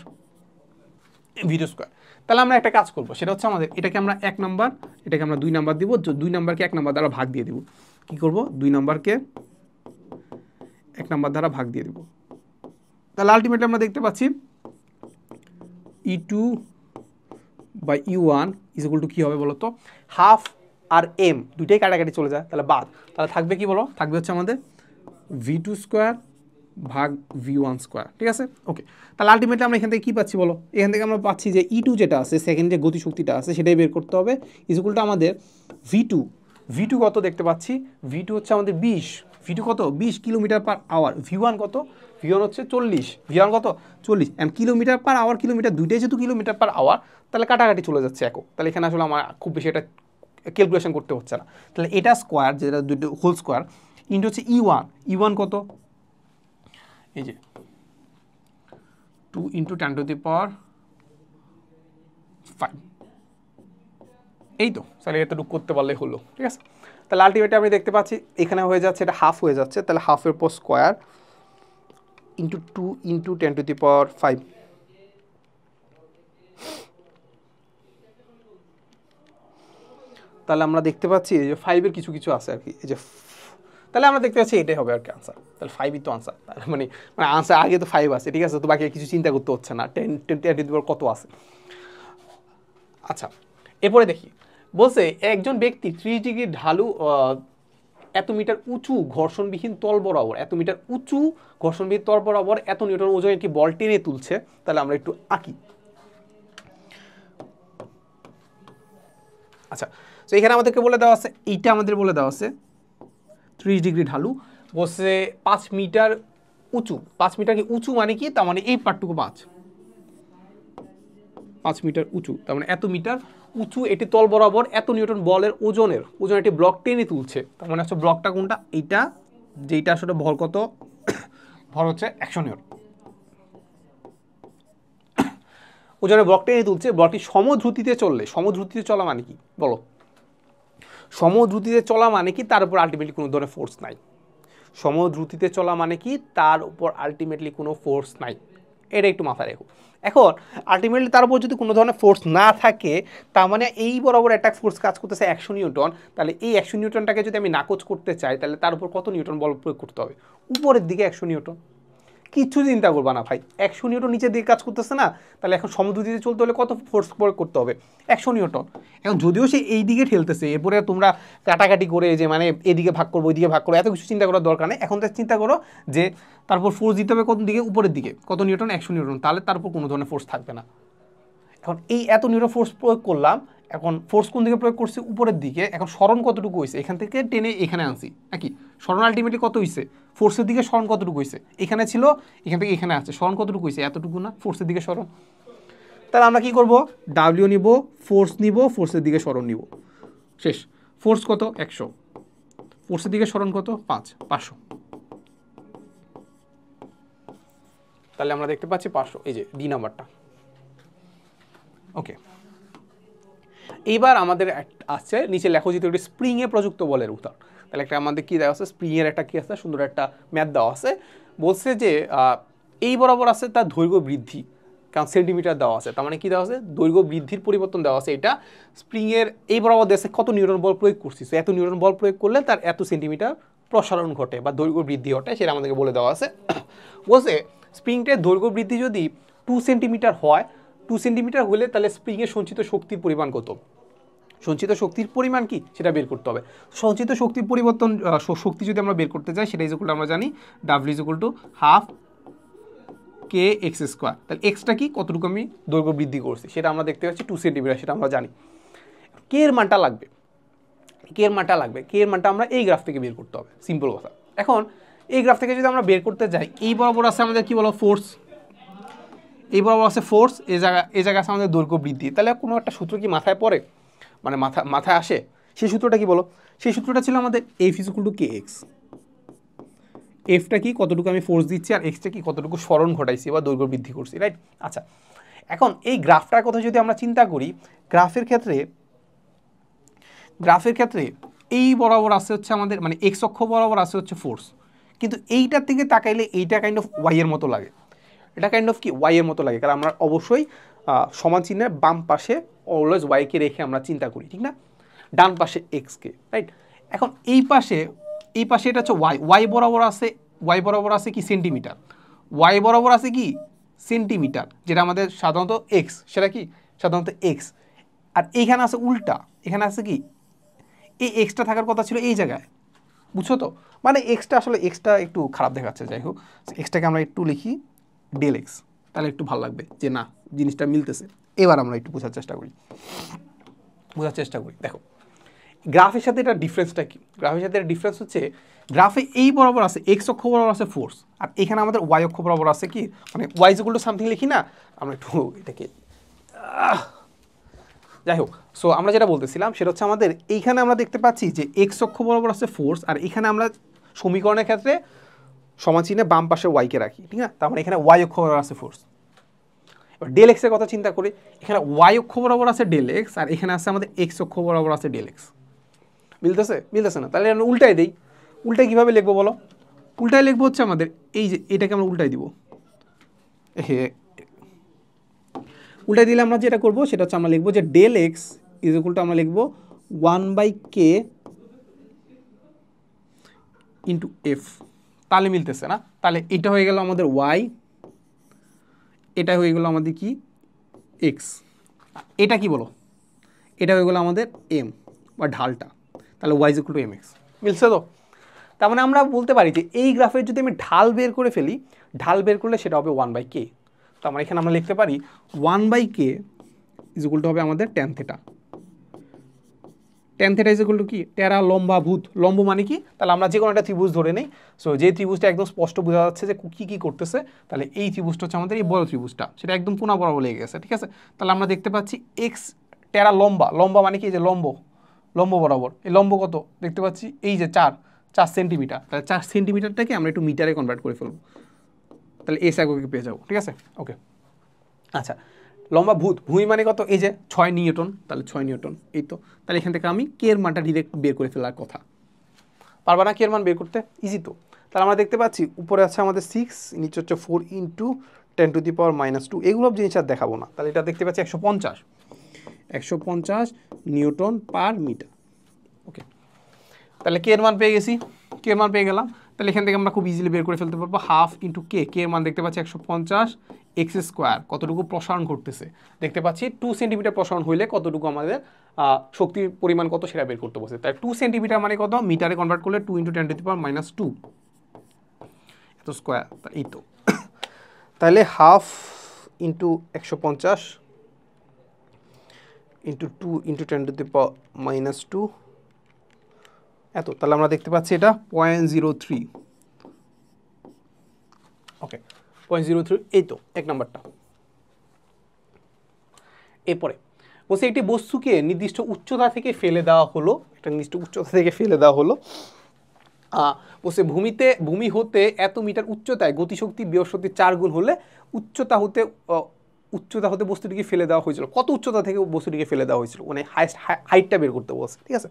V2 স্কোয়ার। তাহলে আমরা একটা কাজ করবো, সেটা হচ্ছে আমাদের এটাকে আমরা 1 নাম্বার, এটাকে আমরা 2 নাম্বার দিব, 2 নাম্বারকে 1 নাম্বার দ্বারা ভাগ দিয়ে দিব। কী করবো, 2 নাম্বারকে 1 নাম্বার দ্বারা ভাগ দিয়ে দিব। তাহলে আলটিমেটলি আমরা দেখতে পাচ্ছি E2 by E1 is equal to কী হবে বলো তো, হাফ আর এম দুইটাই কাটাকাটি চলে যায়, তাহলে বাদ, তাহলে থাকবে কি বলো, থাকবে হচ্ছে আমাদের V2 স্কোয়ার ভাগ V1 স্কোয়ার, ঠিক আছে। ওকে, তাহলে আলটিমেটলি আমরা এখান থেকে কী পাচ্ছি বলো, এখান থেকে আমরা পাচ্ছি যে E2 যেটা আছে সেকেন্ড যে গতিশক্তিটা আছে সেটাই বের করতে হবে, ইজ ইকুয়াল টু আমাদের V2 কত দেখতে পাচ্ছি, V2 হচ্ছে আমাদের 20, V2 কত 20 কিলোমিটার পার আওয়ার, V1 কত, V1 হচ্ছে 40, V1 কত 40, and kilometre per hour kilometre দুইটাই যেহেতু কিলোমিটার পার আওয়ার, তাহলে কাটাকাটি চলে যাচ্ছে একক, তাহলে এখানে আসলে আমার খুব বেশি এটা ক্যালকুলেশন করতে হচ্ছে না, তাহলে এটা স্কোয়ার যেটা দুটো হোল স্কোয়ার ইন্টু হচ্ছে E1 কত, এই যে 2 × 10⁵, এই তো, তাহলে এতটুকু করতে পারলেই হলো, ঠিক আছে। তাহলে আলটিমেটলি আমি দেখতে পাচ্ছি এখানে হয়ে যাচ্ছে, এটা হাফ হয়ে যাচ্ছে, তাহলে হাফের পর স্কোয়ার ইন্টু 2 × 10⁵, তাহলে আমরা দেখতে পাচ্ছি যে 5-এর কিছু কিছু আছে আর কি, এই যে তাহলে আমরা দেখতে পাচ্ছি এটাই হবে আর কি আনসার, তাহলে 5ই তো আনসার, তাহলে মানে আনসার আগে তো 5 আছে, ঠিক আছে, তো বাকি কিছু চিন্তা করতে হচ্ছে না, 10 কত আছে। আচ্ছা, এরপরে দেখি বলছে একজন ব্যক্তি 30 ডিগ্রি ঢালু এত মিটার উঁচু ঘর্ষণবিহীন তল বরাবর, এত মিটার উঁচু ঘর্ষণবিহীন তল বরাবর এত নিউটন ওজনের একটি বল টেনে তুলছে, তাহলে আমরা একটু আঁকি। আচ্ছা, তো এখানে আমাদেরকে বলে দেওয়া আছে, এইটা আমাদের বলে দেওয়া আছে 30 ডিগ্রি ঢালু, বলছে 5 মিটার উঁচু, 5 মিটার কি উঁচু মানে কি, তার মানে এই পার্টটুকু 5 মিটার উঁচু, তার মানে এত মিটার উঁচু এটি তল বরাবর এত নিউটন বলের ওজনের একটি ব্লক টেনে তুলছে, তার মানে হচ্ছে ব্লকটা কোনটা, এইটা যেটা আসলে ভর কত, ভর হচ্ছে 100 নিউটন, ওজনের ব্লক টেনে তুলছে, ব্লকটি সমদ্রুতিতে চললে, সমদ্রুতিতে চলা মানে কি বলো, সমদ্রুতিতে চলা মানে কি, তার উপর আলটিমেটলি কোনো ধরনের ফোর্স নাই, সমদ্রুতিতে চলা মানে কি, তার উপর আলটিমেটলি কোনো ফোর্স নাই, এটা একটু মাথায় রেখো। এখন আলটিমেটলি তার উপর যদি কোনো ধরনের ফোর্স না থাকে, তার মানে এই বরাবর একটা ফোর্স কাজ করতেছে 100 নিউটন, তাহলে এই 100 নিউটনটাকে যদি আমি নাকচ করতে চাই, তাহলে তার উপর কত নিউটন বল প্রয়োগ করতে হবে, উপরের দিকে 100 নিউটন, কিছু চিন্তা করবা না ভাই, 100 নিউটন নিচের দিকে কাজ করতেছে না, তাহলে এখন সমদ্রুতিতে চলতে হলে কত ফোর্স প্রয়োগ করতে হবে, 100 নিউটন। এখন যদিও সে এই দিকে ঠেলতেছে, এরপরে তোমরা কাটাকাটি করে যে মানে এদিকে ভাগ করবো ওইদিকে ভাগ করবো, এত কিছু চিন্তা করার দরকার নেই, এখন তো চিন্তা করো যে তারপর ফোর্স দিতে হবে কোন দিকে, উপরের দিকে, কত নিউটন, 100 নিউটন, তাহলে তার উপর কোনো ধরনের ফোর্স থাকবে না। এখন এই এত নিউটন ফোর্স প্রয়োগ করলাম, এখন ফোর্স কোন দিকে প্রয়োগ করছি, উপরের দিকে, এখন স্মরণ কতটুকু হয়েছে, এখান থেকে টেনে এখানে আনছি নাকি, স্মরণ আলটিমেটলি কত হয়েছে, ফোর্সের দিকে স্মরণ কতটুকু হয়েছে, এখানে ছিল এখান থেকে এখানে আছে, স্মরণ কতটুকু হয়েছে, এতটুকু না, ফোর্সের দিকে স্মরণ, তাহলে আমরা কি করব, ডাব্লিউ নিব, ফোর্স নিব, ফোর্সের দিকে স্মরণ নিব, শেষ। ফোর্স কত 100, ফোর্সের দিকে স্মরণ কত 500, তাহলে আমরা দেখতে পাচ্ছি 500, এই যে ডি নাম্বারটা। ওকে, এইবার আমাদের আছে নিচে লেখো যেহেতু একটি স্প্রিংয়ে প্রযুক্ত বলের উত্তর, তাহলে একটা আমাদের কি দেওয়া আছে, স্প্রিংয়ের একটা কি আছে, সুন্দর একটা ম্যাথ দেওয়া আছে, বলছে যে এই বরাবর আছে তার দৈর্ঘ্য বৃদ্ধি, কারণ সেন্টিমিটার দেওয়া আছে, তার মানে কি দেওয়া আছে, দৈর্ঘ্য বৃদ্ধির পরিবর্তন দেওয়া আছে, এটা স্প্রিংয়ের এই বরাবর দেশে কত নিউটন বল প্রয়োগ করছি, এত নিউটন বল প্রয়োগ করলে তার এত সেন্টিমিটার প্রসারণ ঘটে বা দৈর্ঘ্য বৃদ্ধি ঘটে, সেটা আমাদেরকে বলে দেওয়া আছে। বলছে স্প্রিংটার দৈর্ঘ্য বৃদ্ধি যদি 2 সেন্টিমিটার হয়, 2 সেন্টিমিটার হলে তাহলে স্প্রিংয়ের সঞ্চিত শক্তির পরিমাণ কত, সঞ্চিত শক্তির পরিমাণ কি সেটা বের করতে হবে। সঞ্চিত শক্তির পরিবর্তন শক্তি যদি আমরা বের করতে চাই, সেটা ইকুয়াল আমরা জানি W equal to half K x square, তাহলে এক্সটা কি, কতটুকু আমি দৈর্ঘ্য বৃদ্ধি করছি সেটা আমরা দেখতে পাচ্ছি 2 সেন্টিমিটার, সেটা আমরা জানি। কে এর মানটা লাগবে, কে এর মানটা আমরা এই গ্রাফ থেকে বের করতে হবে, সিম্পল কথা। এখন এই গ্রাফ থেকে যদি আমরা বের করতে যাই, এই বরাবর আছে আমাদের কি বলো ফোর্স, এই বরাবর আছে ফোর্স, এই জায়গায় আছে আমাদের দৈর্ঘ্য বৃদ্ধি, তাহলে কোনো একটা সূত্র কি মাথায় পড়ে, মানে মাথায় আসে, সেই সূত্রটা কি বলো, সেই সূত্রটা ছিল আমাদের F is equal to K X, এফটা কি কতটুকু আমি ফোর্স দিচ্ছি আর এক্সটা কি কতটুকু স্মরণ ঘটাইছি বা দৈর্ঘ্য বৃদ্ধি করছি, রাইট। আচ্ছা, এখন এই গ্রাফটার কথা যদি আমরা চিন্তা করি, গ্রাফের ক্ষেত্রে এই বরাবর আছে হচ্ছে আমাদের মানে এক্স অক্ষ বরাবর আছে হচ্ছে ফোর্স, কিন্তু এইটার থেকে তাকাইলে এইটা কাইন্ড অফ ওয়াই এর মতো লাগে, এটা কাইন্ড অফ কি ওয়াই এর মতো লাগে, কারণ আমরা অবশ্যই সমান চিহ্নের বাম পাশে অলওয়েজ ওয়াইকে রেখে আমরা চিন্তা করি, ঠিক না, ডান পাশে এক্সকে, রাইট। এখন এই পাশে এটা হচ্ছে ওয়াই বরাবর আছে কি সেন্টিমিটার, ওয়াই বরাবর আছে কি সেন্টিমিটার, যেটা আমাদের সাধারণত এক্স, সেটা কি সাধারণত এক্স। আর এইখানে আছে উল্টা, এখানে আছে কি এই এক্সটা থাকার কথা ছিল এই জায়গায়, বুঝছো তো? মানে এক্সটা আসলে এক্সটা একটু খারাপ দেখাচ্ছে, যাই হোক এক্সটাকে আমরা একটু লিখি ডেল এক্স, তাহলে একটু ভালো লাগবে যে না জিনিসটা মিলতেছে। এবার আমরা একটু বোঝার চেষ্টা করি। দেখো গ্রাফের সাথে এটা ডিফারেন্সটা কি? গ্রাফের সাথে ডিফারেন্স হচ্ছে গ্রাফে এই বরাবর আছে এক্স অক্ষ বরাবর আছে ফোর্স, আর এখানে আমাদের ওয়াই অক্ষ বরাবর আছে কি, মানে ওয়াই ইকুয়াল টু সামথিং লিখি না আমরা একটু এটাকে, যাই হোক। সো আমরা যেটা বলতেছিলাম সেটা হচ্ছে আমাদের এইখানে আমরা দেখতে পাচ্ছি যে এক্স অক্ষ বরাবর আছে ফোর্স, আর এখানে আমরা সমীকরণের ক্ষেত্রে সমান চিহ্নে বাম পাশে ওয়াইকে রাখি, ঠিক না? তার মানে এখানে ওয়াই অক্ষ বরাবর আছে ফোর্স। এবার ডেল এক্সের কথা চিন্তা করি, এখানে ওয়াই অক্ষ বরাবর আছে ডেল এক্স, আর এখানে আছে আমাদের এক্স অক্ষ বরাবর আছে ডেল এক্স। মিলতেছে না? তাহলে আমরা উল্টাই দেই। উল্টাই কীভাবে লিখবো বলো? উল্টাই লিখবো হচ্ছে আমাদের এই যে এটাকে আমরা উল্টাই দিব, উল্টাই দিলে আমরা যেটা করবো সেটা হচ্ছে আমরা লিখবো যে del X is equal to আমরা লিখবো 1/k ইন্টু এফ। তাহলে মিলতেছে না? তাহলে এটা হয়ে গেল আমাদের ওয়াই, এটা হয়ে গেল আমাদের কি এক্স, এটা কি বলো, এটা হয়ে গেলো আমাদের এম বা ঢালটা, তাহলে Y is equal to M X. মিলছে তো? তার মানে আমরা বলতে পারি যে এই গ্রাফের যদি আমি ঢাল বের করে ফেলি, ঢাল বের করলে সেটা হবে 1/k। তো আমরা এখানে আমরা লিখতে পারি 1/k ইজ ইকুয়াল টু হবে আমাদের tan theta. Tan theta is equal to কি, টেরা লম্বা ভূত। লম্ব মানে কি, তাহলে আমরা যে কোনো একটা ত্রিভুজ ধরে নেই। সো যে ত্রিভুজটা একদম স্পষ্ট বোঝা যাচ্ছে যে কী কী করতেছে, তাহলে এই ত্রিভুজটা হচ্ছে আমাদের এই বড় ত্রিভুজটা, সেটা একদম কোনা বরাবর লেগে গেছে, ঠিক আছে? তাহলে আমরা দেখতে পাচ্ছি এক্স টেরা লম্বা, লম্বা মানে কি যে লম্ব বরাবর, এই লম্ব কত দেখতে পাচ্ছি এই যে 4 সেন্টিমিটার। তাহলে 4 সেন্টিমিটারটাকে আমরা একটু মিটারে কনভার্ট করে ফেলবো, তাহলে এস এককে পেয়ে যাবো, ঠিক আছে? ওকে, আচ্ছা লম্বা ভূমি মানে কত, এই যে 6 নিউটন, তাহলে 6 নিউটন, এই তো। তাহলে এখান থেকে আমি কে এর মানটা ডিরেক্ট বের করে ফেলার কথা, পারবা না কে এর মান বের করতে? ইজি তো। তাহলে আমরা দেখতে পাচ্ছি উপরে আছে আমাদের 6, নিচে হচ্ছে 4 ইন্টু 10⁻⁻²। এগুলো জিনিস আর দেখাবো না। তাহলে এটা দেখতে পাচ্ছি 150 নিউটন পার মিটার। ওকে, তাহলে কে এর মান পেয়ে গেছি, কে এর মান পেয়ে গেলাম। তাহলে এখান থেকে আমরা খুব ইজিলি বের করে ফেলতে পারবো হাফ ইন্টু কে, কে এর মান দেখতে পাচ্ছি 150 এক্স স্কোয়ার, কতটুকু প্রসারণ ঘটতেছে দেখতে পাচ্ছি 2 সেন্টিমিটার প্রসারণ হইলে কতটুকু আমাদের শক্তির পরিমাণ কত সেটা বের করতে বসে। তাই 2 সেন্টিমিটার মানে কত, মিটারে কনভার্ট করলে 2 ইন্টু 10⁻², এত স্কোয়ার, এই তো। তাহলে হাফ ইন্টু 150 ইন্টু 2 ইন্টু 10⁻², এত। তাহলে আমরা দেখতে পাচ্ছি এটা 0.03। ওকে, 0.03, এই তো এক নাম্বারটা। এরপরে বলছে একটি বস্তুকে নির্দিষ্ট উচ্চতা থেকে ফেলে দেওয়া হলো, একটা নির্দিষ্ট উচ্চতা থেকে ফেলে দেওয়া হলো। বলছে ভূমি হতে এত মিটার উচ্চতায় গতিশক্তি বিভবশক্তির 4 গুণ হলে উচ্চতা হতে বস্তুটিকে ফেলে দেওয়া হয়েছিল। কত উচ্চতা থেকে বস্তুটিকে ফেলে দেওয়া হয়েছিল, মানে হাইটটা বের করতে বলছে, ঠিক আছে?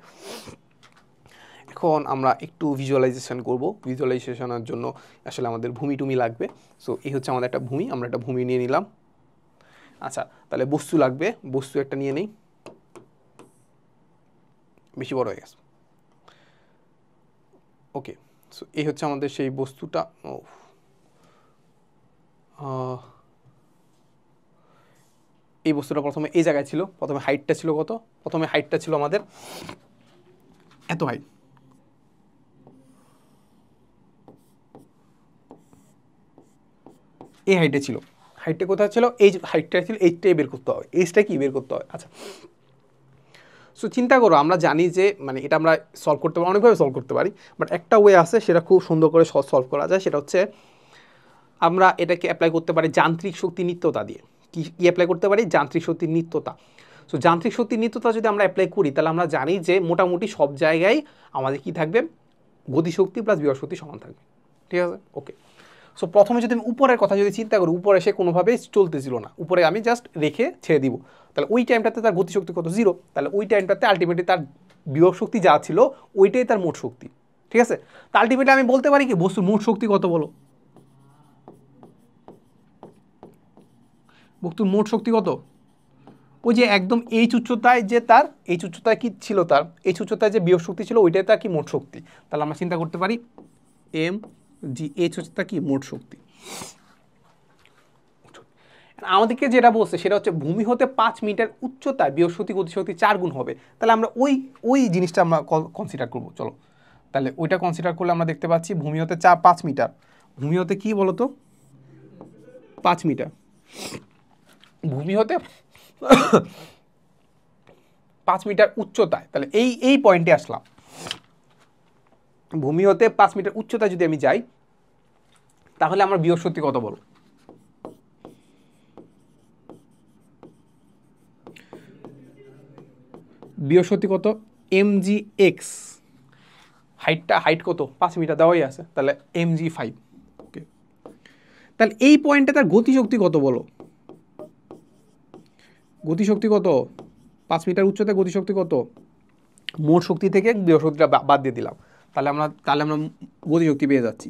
এখন আমরা একটু ভিজুয়ালাইজেশন করব। ভিজুয়ালাইজেশনের জন্য আসলে আমাদের ভূমি লাগবে। সো এই হচ্ছে আমাদের একটা ভূমি, আমরা একটা ভূমি নিয়ে নিলাম। আচ্ছা, তাহলে বস্তু লাগবে, বস্তু একটা নিয়ে নেই, বেশি বড় হয়ে গেছে। ওকে, সো এই হচ্ছে আমাদের সেই বস্তুটা। এই বস্তুটা প্রথমে এই জায়গায় ছিল, প্রথমে হাইটটা ছিল কত, প্রথমে হাইটটা ছিল আমাদের এত হাইট, এই হাইটে ছিল। হাইটটা কোথায় ছিল, এই হাইটটা ছিল, এইটাই বের করতে হবে, এইটা কি বের করতে হবে। আচ্ছা, সো চিন্তা করো, আমরা জানি যে মানে এটা আমরা সলভ করতে পারি, অনেকভাবে সলভ করতে পারি, বাট একটা ওয়ে আছে সেটা খুব সুন্দর করে সলভ করা যায়। সেটা হচ্ছে আমরা এটাকে অ্যাপ্লাই করতে পারি যান্ত্রিক শক্তি নিত্যতা দিয়ে। কি অ্যাপ্লাই করতে পারি, যান্ত্রিক শক্তির নিত্যতা। সো যান্ত্রিক শক্তির নিত্যতা যদি আমরা অ্যাপ্লাই করি, তাহলে আমরা জানি যে মোটামুটি সব জায়গায় আমাদের কি থাকবে, গতিশক্তি প্লাস বিভব শক্তি সমান থাকবে, ঠিক আছে? ওকে, সো প্রথমে যদি আমি উপরের কথা যদি চিন্তা করি, উপরে সে কোনোভাবেই চলতেছিল না, উপরে আমি জাস্ট রেখে ছেড়ে দিব, তাহলে ওই টাইমটাতে তার গতিশক্তি কত, 0। তাহলে ওই টাইমটাতে আলটিমেটলি তার বিভব শক্তি যা ছিল ওইটাই তার মোট শক্তি, ঠিক আছে? তা আলটিমেটলি আমি বলতে পারি কি বস্তুর মোট শক্তি কত, বলো বস্তুর মোট শক্তি কত? ওই যে একদম এই উচ্চতায় যে তার এই উচ্চতায় কি ছিল, তার এই উচ্চতায় যে বিভব শক্তি ছিল ওইটাই তার কি মোট শক্তি। তাহলে আমরা চিন্তা করতে পারি এম জি এইচ হচ্ছে তার কি মোট শক্তি। আমাদেরকে যেটা বলছে সেটা হচ্ছে ভূমি হতে 5 মিটার উচ্চতায় বৃহস্পতি গতিশক্তি 4 গুণ হবে। তাহলে আমরা ওই জিনিসটা আমরা কনসিডার করবো। চলো তাহলে ওইটা কনসিডার করলে আমরা দেখতে পাচ্ছি ভূমি হতে 5 মিটার, ভূমি হতে কি বলতো 5 মিটার, ভূমি হতে 5 মিটার উচ্চতায়। তাহলে এই পয়েন্টে আসলাম, ভূমি হতে 5 মিটার উচ্চতায় যদি আমি যাই তাহলে আমার বৃহস্পতি কত বলো? বৃহস্পতি কত? mgx, হাইট কত? 5 মিটার দেওয়াই আছে, তাহলে mg5। ওকে, তাহলে এই পয়েন্টে তার গতিশক্তি কত বলো? গতিশক্তি কত? 5 মিটার উচ্চতায় গতিশক্তি কত? মোট শক্তি থেকে বৃহস্পতিটা বাদ দিয়ে দিলাম, তাহলে আমরা গতিশক্তি পেয়ে যাচ্ছি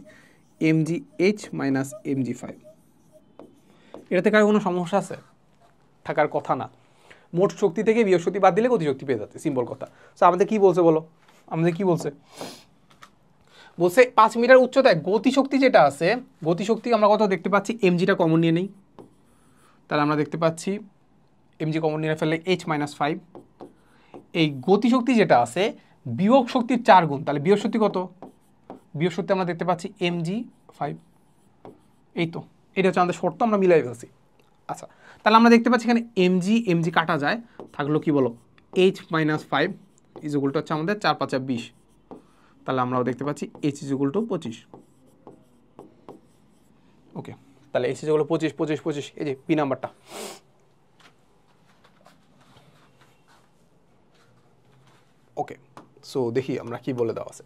mgh মাইনাস mg5। এটা থেকে আর কোনো সমস্যা আছে? থাকার কথা না। মোট শক্তি থেকে বৃহস্পতি বাদ দিলে গতিশক্তি পেয়ে যাচ্ছে, সিম্পল কথা। সো আমাদের কি বলছে বলো? আমাদের কি বলছে? বলছে 5 মিটার উচ্চতায় গতিশক্তি যেটা আছে, গতিশক্তি আমরা কত দেখতে পাচ্ছি? mgটা কমন নিয়ে নেই, তাহলে আমরা দেখতে পাচ্ছি mg কমন নিয়ে ফেললে h-5। এই গতিশক্তি যেটা আছে বিয়োগ শক্তির 4 গুণ, তাহলে বৃহস্পতি কত? বৃহস্পতি আমরা দেখতে পাচ্ছি mg5। এই তো, এটা হচ্ছে আমাদের শর্ত, আমরা মিলাই ফেলছি। আচ্ছা, তাহলে আমরা দেখতে পাচ্ছি এখানে mg কাটা যায়, থাকলো কি বলো? h-5 ইজ ইকুয়াল টু হচ্ছে আমাদের 4×5 = 20। তাহলে আমরাও দেখতে পাচ্ছি h ইজ ইকুয়াল টু 25। ওকে, তাহলে h ইজ ইকুয়াল টু 25, এই যে পি নাম্বারটা। ওকে, সো দেখি আমরা কি বলে দেওয়া আছে।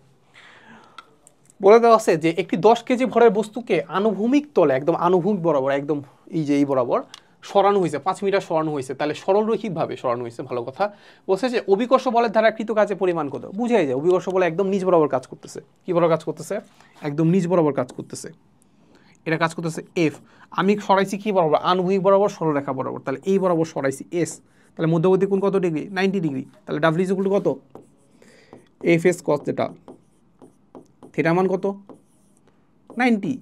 বলে দেওয়া আছে যে একটি 10 কেজি ভরের বস্তুকে আনুভূমিক তলে, একদম আনুভূমিক বরাবর, একদম এই যে এই বরাবর সরানো হয়েছে, 5 মিটার সরানো হয়েছে। তাহলে সরলরৈখিকভাবে সরানো হয়েছে, ভালো কথা। বলছে যে অভিকর্ষ বলের দ্বারা কৃত কাজের পরিমাণ কত? বুঝাই যায় অভিকর্ষ বলে একদম নিচ বরাবর কাজ করতেছে। কি বরাবর কাজ করতেছে? একদম নিচ বরাবর কাজ করতেছে। এটা কাজ করতেছে এফ। আমি সরাইছি কি বরাবর? আনুভূমিক বরাবর, সরলরেখা বরাবর। তাহলে এই বরাবর সরাইছি এস। তাহলে মধ্যবর্তী কোণ কত ডিগ্রি? 90 ডিগ্রি। তাহলে ডাব্লিউ ইজ ইকুয়াল টু কত? F S cos theta. Theta মান কত? 90।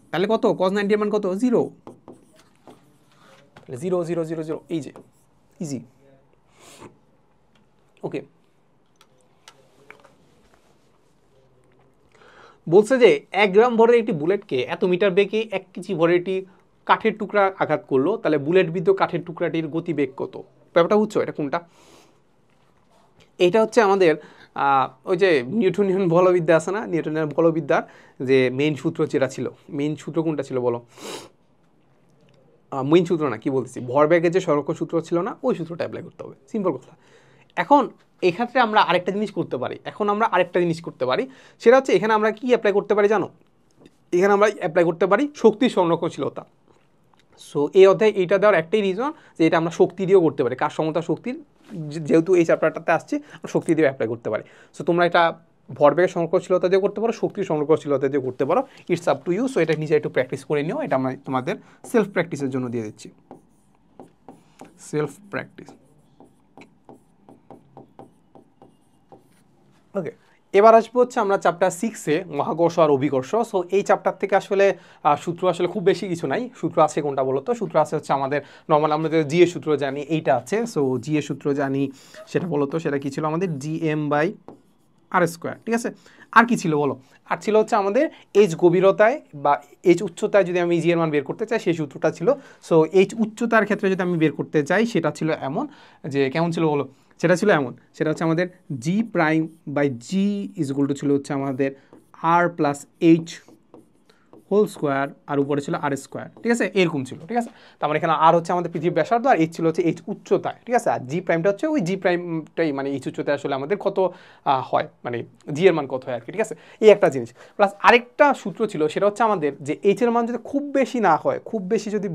তাহলে কত? কস 90 এর মান কত? 0। তাহলে 0 0 0 0, এই যে ইজি। ওকে, বলছে যে 1 গ্রাম ভরের একটি বুলেটকে এত মিটার বেগে 1 কেজি ভরের একটি কাঠের টুকরা আঘাত করলো, তাহলে বুলেট বিদ্ধ কাঠের টুকরাটির গতিবেগ কত? ব্যাপারটা বুঝছো? এটা কোনটা? এটা হচ্ছে আমাদের ওই যে নিউটনিয়ান বলবিদ্যা আছে না, নিউটনিয়ান বলবিদ্যার যে মেইন সূত্র যেটা ছিল, মেইন সূত্র কোনটা ছিল বলো? মেইন সূত্র না, কি বলতেছি, ভরবেগের যে সংরক্ষণ সূত্র ছিল না, ওই সূত্রটা অ্যাপ্লাই করতে হবে, সিম্পল কথা। এখন এক্ষেত্রে আমরা আরেকটা জিনিস করতে পারি, সেটা হচ্ছে এখানে আমরা কি অ্যাপ্লাই করতে পারি জানো? এখানে আমরা অ্যাপ্লাই করতে পারি শক্তির সংরক্ষণশীলতা। সো এই অধ্যায়ে এইটা দেওয়ার একটাই রিজন যে এটা আমরা শক্তি দিয়েও করতে পারি, কার সমতা শক্তির, যেহেতু এই চ্যাপ্টারটাতে আসছে শক্তি দিয়ে অ্যাপ্লাই করতে পারি। সো তোমরা এটা ভরবেগের সংরক্ষণশীলতা দিয়ে করতে পারো, শক্তির সংরক্ষণশীলতা দিয়ে করতে পারো, it's up to you. So এটা নিজে একটু প্র্যাকটিস করে নিও, এটা আমরা তোমাদের সেলফ প্র্যাকটিসের জন্য দিয়ে দিচ্ছি, সেলফ প্র্যাকটিস। ওকে, এবার আসবো হচ্ছে আমরা চ্যাপ্টার 6-এ মহাকর্ষ আর অভিকর্ষ। সো এই চ্যাপ্টার থেকে আসলে সূত্র আসলে খুব বেশি কিছু নাই। সূত্র আছে কোনটা বলো তো? সূত্র আছে হচ্ছে আমাদের নর্মাল, আমরা জি এর সূত্র জানি, এইটা আছে। সো জি এর সূত্র জানি, সেটা বলো তো, সেটা কি ছিল আমাদের? gm/r², ঠিক আছে। আর কি ছিল বলো? আর ছিল হচ্ছে আমাদের এইচ গভীরতায় বা এইচ উচ্চতায় যদি আমি জি এর মান বের করতে চাই, সেই সূত্রটা ছিল। সো এইচ উচ্চতার ক্ষেত্রে যদি আমি বের করতে চাই, সেটা ছিল এমন যে, কেমন ছিল বলো? সেটা ছিল এমন, সেটা হচ্ছে আমাদের g'/g ইজ ইকুয়াল টু ছিল হচ্ছে আমাদের r+h² আর উপরে ছিল r², ঠিক আছে, এরকম ছিল, ঠিক আছে। তার মানে এখানে আর হচ্ছে আমাদের পৃথিবীর ব্যাসার্ধ, আর এইচ ছিল হচ্ছে এইচ উচ্চতায়, ঠিক আছে। আর জি'টা হচ্ছে ওই জি', মানে এইচ উচ্চতায় আসলে আমাদের কত হয়, মানে জি এর মান কত হয় আর কি, ঠিক আছে। এই একটা জিনিস, প্লাস আরেকটা সূত্র ছিল, সেটা হচ্ছে আমাদের যে এইচ এর মান যদি খুব বেশি না হয়, খুব বেশি যদি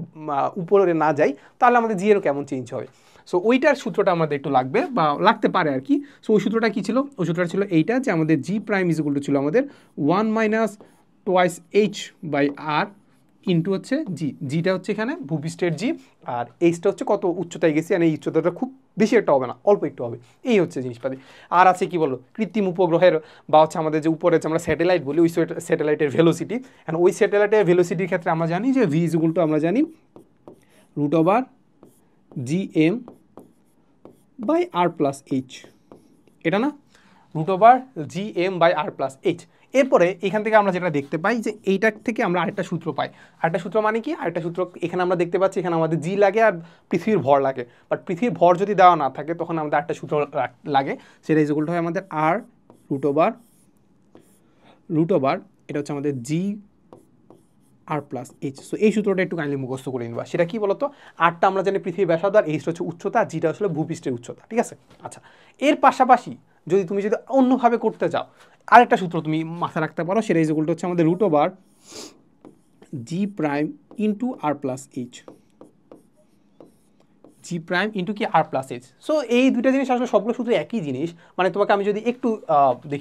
উপরে না যায়, তাহলে আমাদের জি এরও কেমন চেঞ্জ হবে। সো ওইটার সূত্রটা আমাদের একটু লাগবে বা লাগতে পারে আর কি। সো ওই সূত্রটা কী ছিল? ওই সূত্রটা ছিল এইটা, যে আমাদের g' ইজ ইকুয়াল টু ছিল আমাদের 1 - twice h/r ইন্টু হচ্ছে জিটা হচ্ছে এখানে ভূপৃষ্ঠের জি, আর এইচটা হচ্ছে কত উচ্চতায় গেছি, আর এই উচ্চতাটা খুব বেশি একটা হবে না, অল্প একটু হবে, এই হচ্ছে জিনিসপাতি। আর আছে কি বলো? কৃত্রিম উপগ্রহের বা হচ্ছে আমাদের যে উপরে যে আমরা স্যাটেলাইট বলি, ওই স্যাটেলাইটের ভেলোসিটি। অ্যান্ড ওই স্যাটেলাইটের ভেলোসিটির ক্ষেত্রে আমরা জানি যে ভি ইজ ইকুয়াল টু, আমরা জানি root over GM by R plus H, এটা না, root over GM by R plus H. এরপরে এখান থেকে আমরা যেটা দেখতে পাই যে এইটার থেকে আমরা আরেকটা সূত্র পাই। আরেকটা সূত্র মানে কি? আরেকটা সূত্র এখানে আমরা দেখতে পাচ্ছি, এখানে আমাদের জি লাগে আর পৃথিবীর ভর লাগে, বাট পৃথিবীর ভর যদি দেওয়া না থাকে তখন আমাদের আরেকটা সূত্র লাগে, সেটা ইকুয়াল হয় আমাদের আর রুট ওভার এটা হচ্ছে আমাদের জি আর প্লাস এইচ। সো এই সূত্রটা একটু কাইন্ডলি মুখস্থ করে নিবা। সেটা কি বলতো? আরটা আমরা জানি পৃথিবীর ব্যাসার্ধ, আর এইচটা হচ্ছে উচ্চতা, জিটা আসলে ভূপৃষ্ঠের উচ্চতা, ঠিক আছে? আচ্ছা, এর পাশাপাশি যদি তুমি অন্যভাবে করতে চাও, আরেকটা সূত্র তুমি মাথায় রাখতে পারো, সেটা ইকুয়ালটা হচ্ছে আমাদের রুট ওভার জি prime into R plus H, জি প্রাইম ইন্টু কি আর প্লাস এইচ। সো এই দুইটা জিনিস আসলে সবগুলো শুধু একই জিনিস। মানে তোমাকে আমি যদি একটু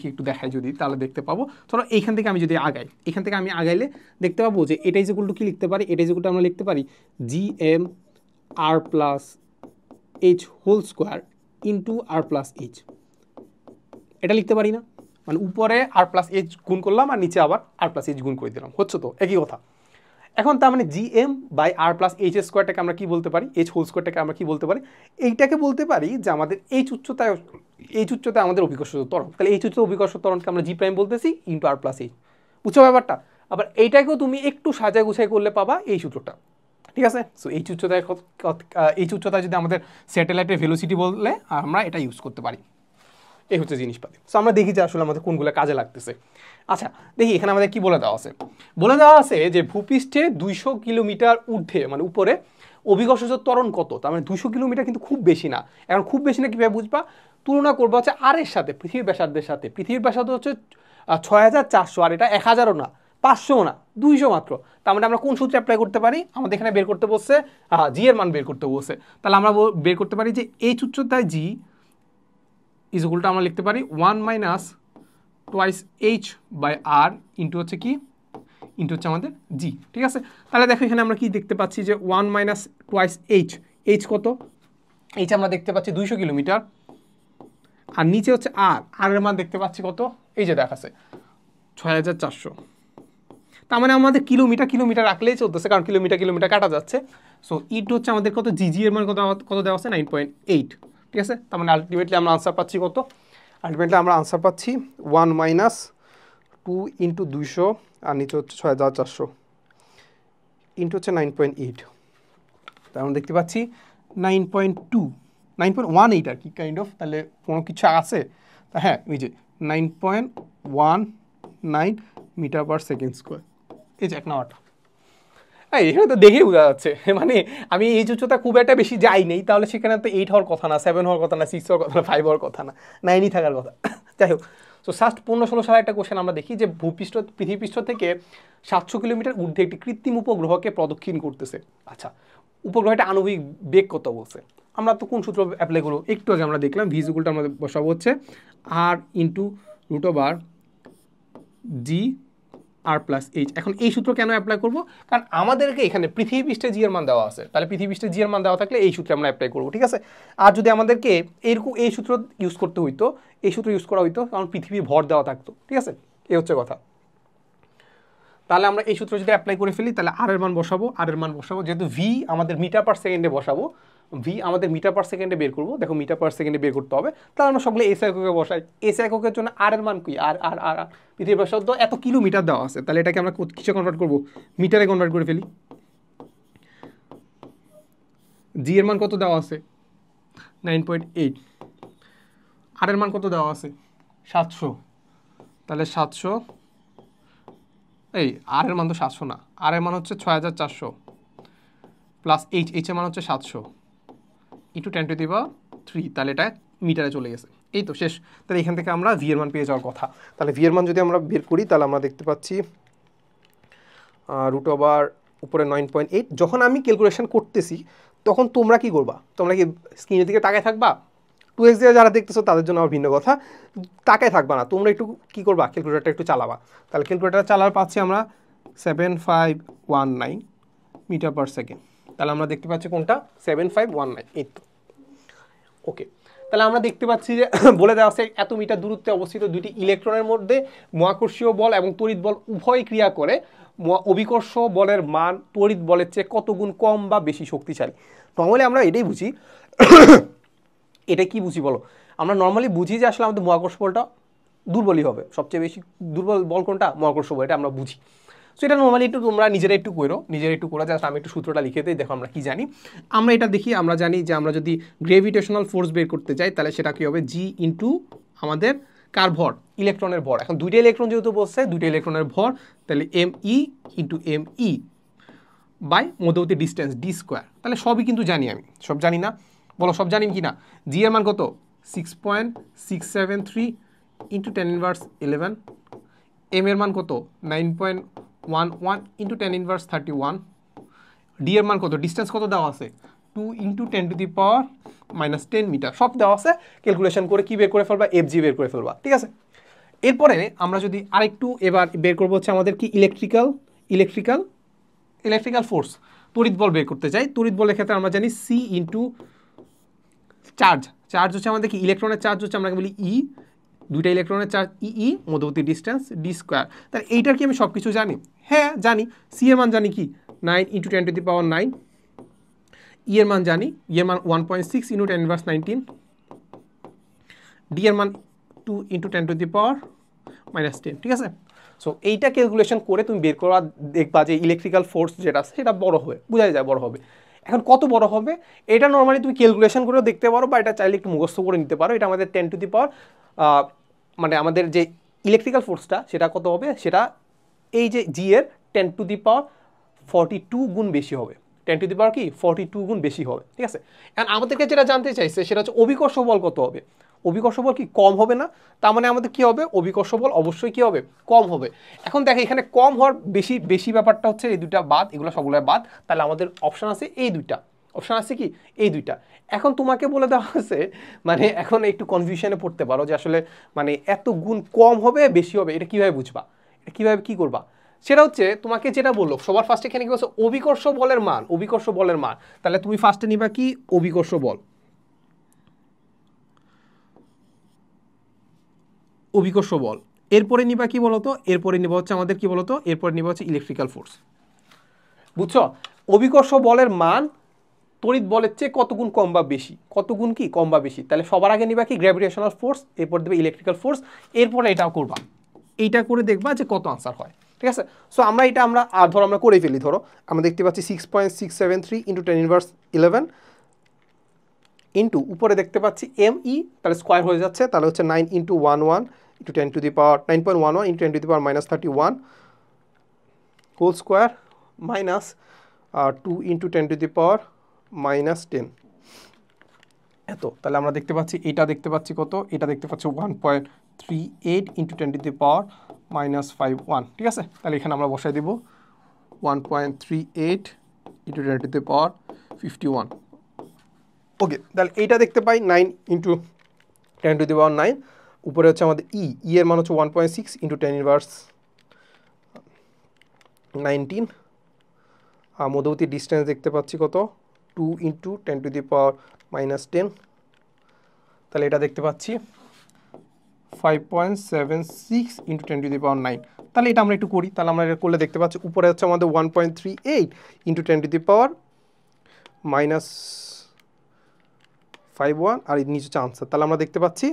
একটু দেখাই যদি, তাহলে দেখতে পাবো। ধরো এইখান থেকে আমি যদি আগাই, এখান থেকে আমি আগাইলে দেখতে পাবো যে এটা ইজ ইকুয়াল টু কি লিখতে পারি, এটা ইজ ইকুয়াল টু আমরা লিখতে পারি GM R plus H whole square into R plus H, এটা লিখতে পারি না? মানে উপরে আর প্লাস এইচ গুণ করলাম আর নিচে আবার আর প্লাস এইচ গুণ করে দিলাম, হচ্ছে তো একই কথা। এখন তার মানে GM by R plus H স্কোয়ারটাকে আমরা কি বলতে পারি, এইচ হোল স্কোয়ারটাকে আমরা কি বলতে পারি? এইটাকে বলতে পারি যে আমাদের এইচ উচ্চতায় আমাদের অভিকর্ষজ ত্বরণ। তাহলে এইচ উচ্চতা অভিকর্ষজ ত্বরণকে আমরা জি প্রাইম বলতেছি ইন্টু আর প্লাস এইচ। বুঝছো ব্যাপারটা? আবার এইটাকেও তুমি একটু সাজায় গুছাই করলে পাবা এই সূত্রটা, ঠিক আছে? সো এইচ উচ্চতায় যদি আমাদের স্যাটেলাইটের ভেলোসিটি বললে আমরা এটা ইউজ করতে পারি। এই হচ্ছে জিনিসপাতি। সো আমরা দেখি যে আসলে আমাদের কোনগুলো কাজে লাগতেছে। আচ্ছা, দেখি এখানে আমাদের কি বলে দেওয়া আছে। বলে দেওয়া আছে যে ভূপৃষ্ঠে 200 কিলোমিটার ঊর্ধ্বে, মানে উপরে অভিকর্ষজ ত্বরণ কত? তার মানে 200 কিলোমিটার কিন্তু খুব বেশি না। এখন খুব বেশি না কীভাবে বুঝবা? তুলনা করবো হচ্ছে আর এর সাথে, পৃথিবীর ব্যাসার্ধের সাথে। পৃথিবীর ব্যাসার্ধ হচ্ছে 6400, আর এটা 1000ও না, 500ও না, 200 মাত্র। তার মানে আমরা কোন সূত্রে অ্যাপ্লাই করতে পারি? আমাদের এখানে বের করতে বলছে জি এর মান বের করতে বলছে। তাহলে আমরা বের করতে পারি যে এইচ উচ্চতায় জি ইজ ইকুয়াল টু আমরা লিখতে পারি 1 minus twice H by R into হচ্ছে কি, ইন্টু হচ্ছে আমাদের জি, ঠিক আছে? তাহলে দেখো এখানে আমরা কি দেখতে পাচ্ছি যে 1 মাইনাস টোয়াইস এইচ কত? এইচ আমরা দেখতে পাচ্ছি 200 কিলোমিটার, আর নিচে হচ্ছে আর এর মান দেখতে পাচ্ছি কত? এই যে দেখাচ্ছে 6400। তার মানে আমাদের কিলোমিটার রাখলেই চলতেছে, কারণ কিলোমিটার কাটা যাচ্ছে। সো ইট হচ্ছে আমাদের কত, জি এর মান কত দেওয়া আছে? 9.8, ঠিক আছে? তার মানে আলটিমেটলি আমরা আনসার পাচ্ছি কত? আলটিমেটলি আমরা আনসার পাচ্ছি 1 মাইনাস 2 ইন্টু 200, আর নিচে হচ্ছে 6400 ইন্টু হচ্ছে 9.8। তার আমরা দেখতে পাচ্ছি 9.18 আর কি কাইন্ড অফ। তাহলে কোনো কিছু আছে? হ্যাঁ, ওই যে 9.19 মিটার পার সেকেন্ড স্কোয়ার। এই যে এক নাম্বারটা, এখানে তো দেখেই বোঝা যাচ্ছে। মানে আমি এই উচ্চতা খুব একটা বেশি যাই নেই, তাহলে সেখানে তো 8 হওয়ার কথা না, 7 হওয়ার কথা না, 6 হওয়ার কথা না, 5 হওয়ার কথা না, 9ই থাকার কথা। যাই হোক, তো ফার্স্ট 15-16 সালে একটা কোশ্চেন আমরা দেখি যে পৃথিবীপৃষ্ঠ থেকে 700 কিলোমিটার ঊর্ধ্বে একটি কৃত্রিম উপগ্রহকে প্রদক্ষিণ করতেছে। আচ্ছা, উপগ্রহটা আণবিক বেগ কত বলছে? আমরা তো কোন সূত্র অ্যাপ্লাই করবো? একটু আগে আমরা দেখলাম ভিজিকুলটা আমাদের বসাবো হচ্ছে আর ইন্টু রুট ওভার জি আর প্লাস এইচ। এখন এই সূত্র কেন অ্যাপ্লাই করবো? কারণ আমাদেরকে এখানে পৃথিবী পৃষ্ঠে জি এর মান দেওয়া আছে, তাহলে পৃথিবী পৃষ্ঠে জি এর মান দেওয়া থাকলে এই সূত্রে আমরা অ্যাপ্লাই করবো, ঠিক আছে? আর যদি আমাদেরকে এইরকম এই সূত্র ইউজ করতে হইতো, এই সূত্র ইউজ করা হইতো, কারণ পৃথিবী ভর দেওয়া থাকতো, ঠিক আছে? এই হচ্ছে কথা। তাহলে আমরা এই সূত্র যদি অ্যাপ্লাই করে ফেলি, তাহলে আর এর মান বসাবো, যেহেতু ভি আমাদের মিটার পার সেকেন্ডে বসাবো, ভি আমাদের মিটার পার সেকেন্ডে বের করবো। দেখো মিটার পার সেকেন্ডে বের করতে হবে, তাহলে আমরা সবগুলো এস এককে বসাই। এস এককের জন্য আর এর মান কি? আর পৃথিবীর ব্যাসার্ধ এত কিলোমিটার দেওয়া আছে, তাহলে এটাকে আমরা কিসে কনভার্ট করবো? মিটারে কনভার্ট করে ফেলি। জি এর মান কত দেওয়া আছে? 9.8। আর এর মান কত দেওয়া আছে? 700। তাহলে 700, এই আর এর মান তো 700 না, আর এর মান হচ্ছে 6400 প্লাস এইচ এর মান হচ্ছে 700 ইন্টু 10⁻3, তাহলে এটা মিটারে চলে গেছে। এই তো শেষ। তাহলে এখান থেকে আমরা ভি এর মান পেয়ে যাওয়ার কথা। তাহলে ভি এর মান যদি আমরা বের করি, তাহলে আমরা দেখতে পাচ্ছি রুট ওভার উপরে 9.8। যখন আমি ক্যালকুলেশন করতেছি তখন তোমরা কি করবা? তোমরা কি স্ক্রিনের দিকে তাকায় থাকবা? 2x দিয়ে যারা দেখতেছো তাদের জন্য আমার ভিন্ন কথা, তাকায় থাকবা না, তোমরা একটু কী করবা? ক্যালকুলেটারটা একটু চালাবা। তাহলে ক্যালকুলেটার চালার পাচ্ছি আমরা 7519 মিটার পার সেকেন্ড। তাহলে আমরা দেখতে পাচ্ছি কোনটা? 7519। এই তো ওকে। তাহলে আমরা দেখতে পাচ্ছি যে বলে দেওয়া আছে এত মিটার দূরত্বে অবস্থিত দুটি ইলেকট্রনের মধ্যে মহাকর্ষীয় বল এবং তড়িৎ বল উভয় ক্রিয়া করে অভিকর্ষ বলের মান তড়িৎ বলের চেয়ে কত গুণ কম বা বেশি শক্তিশালী। নর্মালি আমরা এটাই বুঝি এটা কি বুঝি বলো, আমরা নর্মালি বুঝি যে আসলে আমাদের মহাকর্ষ বলটা দুর্বলই হবে, সবচেয়ে বেশি দুর্বল বল কোনটা, মহাকর্ষ বল, এটা আমরা বুঝি। সো এটা নর্মালি একটু তোমরা নিজেরা একটু করো, জাস্ট আমি একটু সূত্রটা লিখে দিই, দেখো আমরা কি জানি। আমরা এটা দেখি, আমরা জানি যে আমরা যদি গ্রেভিটেশনাল ফোর্স বের করতে চাই তাহলে সেটা কি হবে, জি ইন্টু আমাদের কার ভর, ইলেকট্রনের ভর। এখন দুইটা ইলেকট্রন যেহেতু বলছে, দুইটা ইলেকট্রনের ভর, তাহলে M E into M E by মধ্যবর্তী ডিস্টেন্স ডি স্কোয়ার। তাহলে সবই কিন্তু জানি, আমি সব জানি না, বলো সব জানি কি না। জি এর মান কত, 6.673 ইন্টু 10⁻11। এম এর মান কত, 9.11 ইন্টু 10⁻31। ডি এর মান কত, ডিস্টেন্স কত দেওয়া আছে, 2 ইন্টু 10⁻10 মিটার, সব দেওয়া আছে। ক্যালকুলেশন করে কি বের করে ফেলবা, এফজি বের করে ফেলবা, ঠিক আছে। এরপরে আমরা যদি আরেকটু এবার বের করবো হচ্ছে আমাদের কি ইলেকট্রিক্যাল ফোর্স, তড়িৎ বল বের করতে চাই। তড়িৎ বলের ক্ষেত্রে আমরা জানি সি ইন্টু চার্জ হচ্ছে আমাদের কি, ইলেকট্রনের চার্জ হচ্ছে আমরা বলি ই, দুইটা ইলেকট্রনের চার্জ ই, মধ্যবর্তী ডিস্টেন্স ডি স্কোয়ার। তাহলে এইটার কি আমি সব কিছু জানি, হ্যাঁ জানি। সি এর মান জানি কি 9 ইন্টু 10⁻9, ই এর মান জানি, ই এর মান 1.6 ইন্টু 10⁻19, ডি এর মান 2 ইন্টু 10⁻10, ঠিক আছে। সো এইটা ক্যালকুলেশন করে তুমি বের করা দেখবা যে ইলেকট্রিক্যাল ফোর্স যেটা আছে সেটা বড় হবে, বোঝা যায় বড় হবে। এখন কত বড় হবে এটা নর্মালি তুমি ক্যালকুলেশন করেও দেখতে পারো, বা এটা চাইলে একটু মুখস্থ করে নিতে পারো। এটা আমাদের 10⁻, মানে আমাদের যে ইলেকট্রিক্যাল ফোর্সটা সেটা কত হবে, সেটা এই যে জি এর 10⁻42 গুণ বেশি হবে, 10⁻ কি 42 গুণ বেশি হবে, ঠিক আছে। এখন আমাদেরকে যেটা জানতে চাইছে সেটা হচ্ছে অভিকর্ষ বল কত হবে। অভিকর্ষ বল কি কম হবে না, তার মানে আমাদের কি হবে, অভিকর্ষ বল অবশ্যই কি হবে, কম হবে। এখন দেখো এখানে কম হওয়ার বেশি ব্যাপারটা হচ্ছে এই দুইটা বাদ, এগুলো সবগুলো বাদ, তাহলে আমাদের অপশন আছে এই দুইটা, অপশন আছে কি এই দুইটা। এখন তোমাকে বলে দেওয়া আছে, মানে এখন একটু কনফিউশনে পড়তে পারো যে আসলে মানে এত গুণ কম হবে বেশি হবে, এটা কিভাবে বুঝবা, এটা কিভাবে কি করবা। সেটা হচ্ছে তোমাকে যেটা বললো সবার ফার্স্টে এখানে কি বলছে, অভিকর্ষ বলের মান, অভিকর্ষ বলের মান। তাহলে তুমি ফার্স্টে নিবা কি, অভিকর্ষ বল, অভিকর্ষ বল। এরপরে নিবা কি বলতো, এরপরে নিবা হচ্ছে আমাদের কি বলতো, এরপরে নিবা হচ্ছে ইলেকট্রিক্যাল ফোর্স, বুঝছো। অভিকর্ষ বলের মান তড়িৎ বলের চেয়ে কত গুণ কম বা বেশি, কত গুণ কি কম বা বেশি। তাহলে সবার আগে নিবা কি গ্র্যাভিটেশনাল ফোর্স, এরপর দেবে ইলেকট্রিক্যাল ফোর্স, এরপরে এটাও করবা, এইটা করে দেখবা যে কত আনসার হয়, ঠিক আছে। সো আমরা এটা ধরো আমরা করে ফেলি, ধরো আমরা দেখতে পাচ্ছি 6.673 ইন্টু 10⁻11 ইন্টু উপরে দেখতে পাচ্ছি এম ই, তাহলে স্কোয়ার হয়ে যাচ্ছে, তাহলে হচ্ছে 9 into 11 into 9.11 into 10⁻−31 whole square minus 2 into 10⁻−10 এত। তাহলে আমরা দেখতে পাচ্ছি এটা দেখতে পাচ্ছি কত, এটা দেখতে পাচ্ছি 1.38 ইন্টু 10⁻−51, ঠিক আছে। তাহলে এখানে আমরা বসাই দিব 1.38 ইন্টু 10⁻51। ওকে, তাহলে এইটা দেখতে পাই 9 ইন্টু 10⁻9, উপরে হচ্ছে আমাদের ই এর মান হচ্ছে 1.6 ইন্টু 10⁻19, আর মধ্যবর্তী ডিস্টেন্স দেখতে পাচ্ছি কত, 2 ইন্টু 10⁻−10, তাহলে এটা দেখতে পাচ্ছি 5.76 ইন্টু 10⁻9। তাহলে এটা আমরা একটু করি, তাহলে আমরা এটা করলে দেখতে পাচ্ছি উপরে হচ্ছে আমাদের 1.38 ইন্টু 10⁻−51 আর নিচে হচ্ছে আনসার। তাহলে আমরা দেখতে পাচ্ছি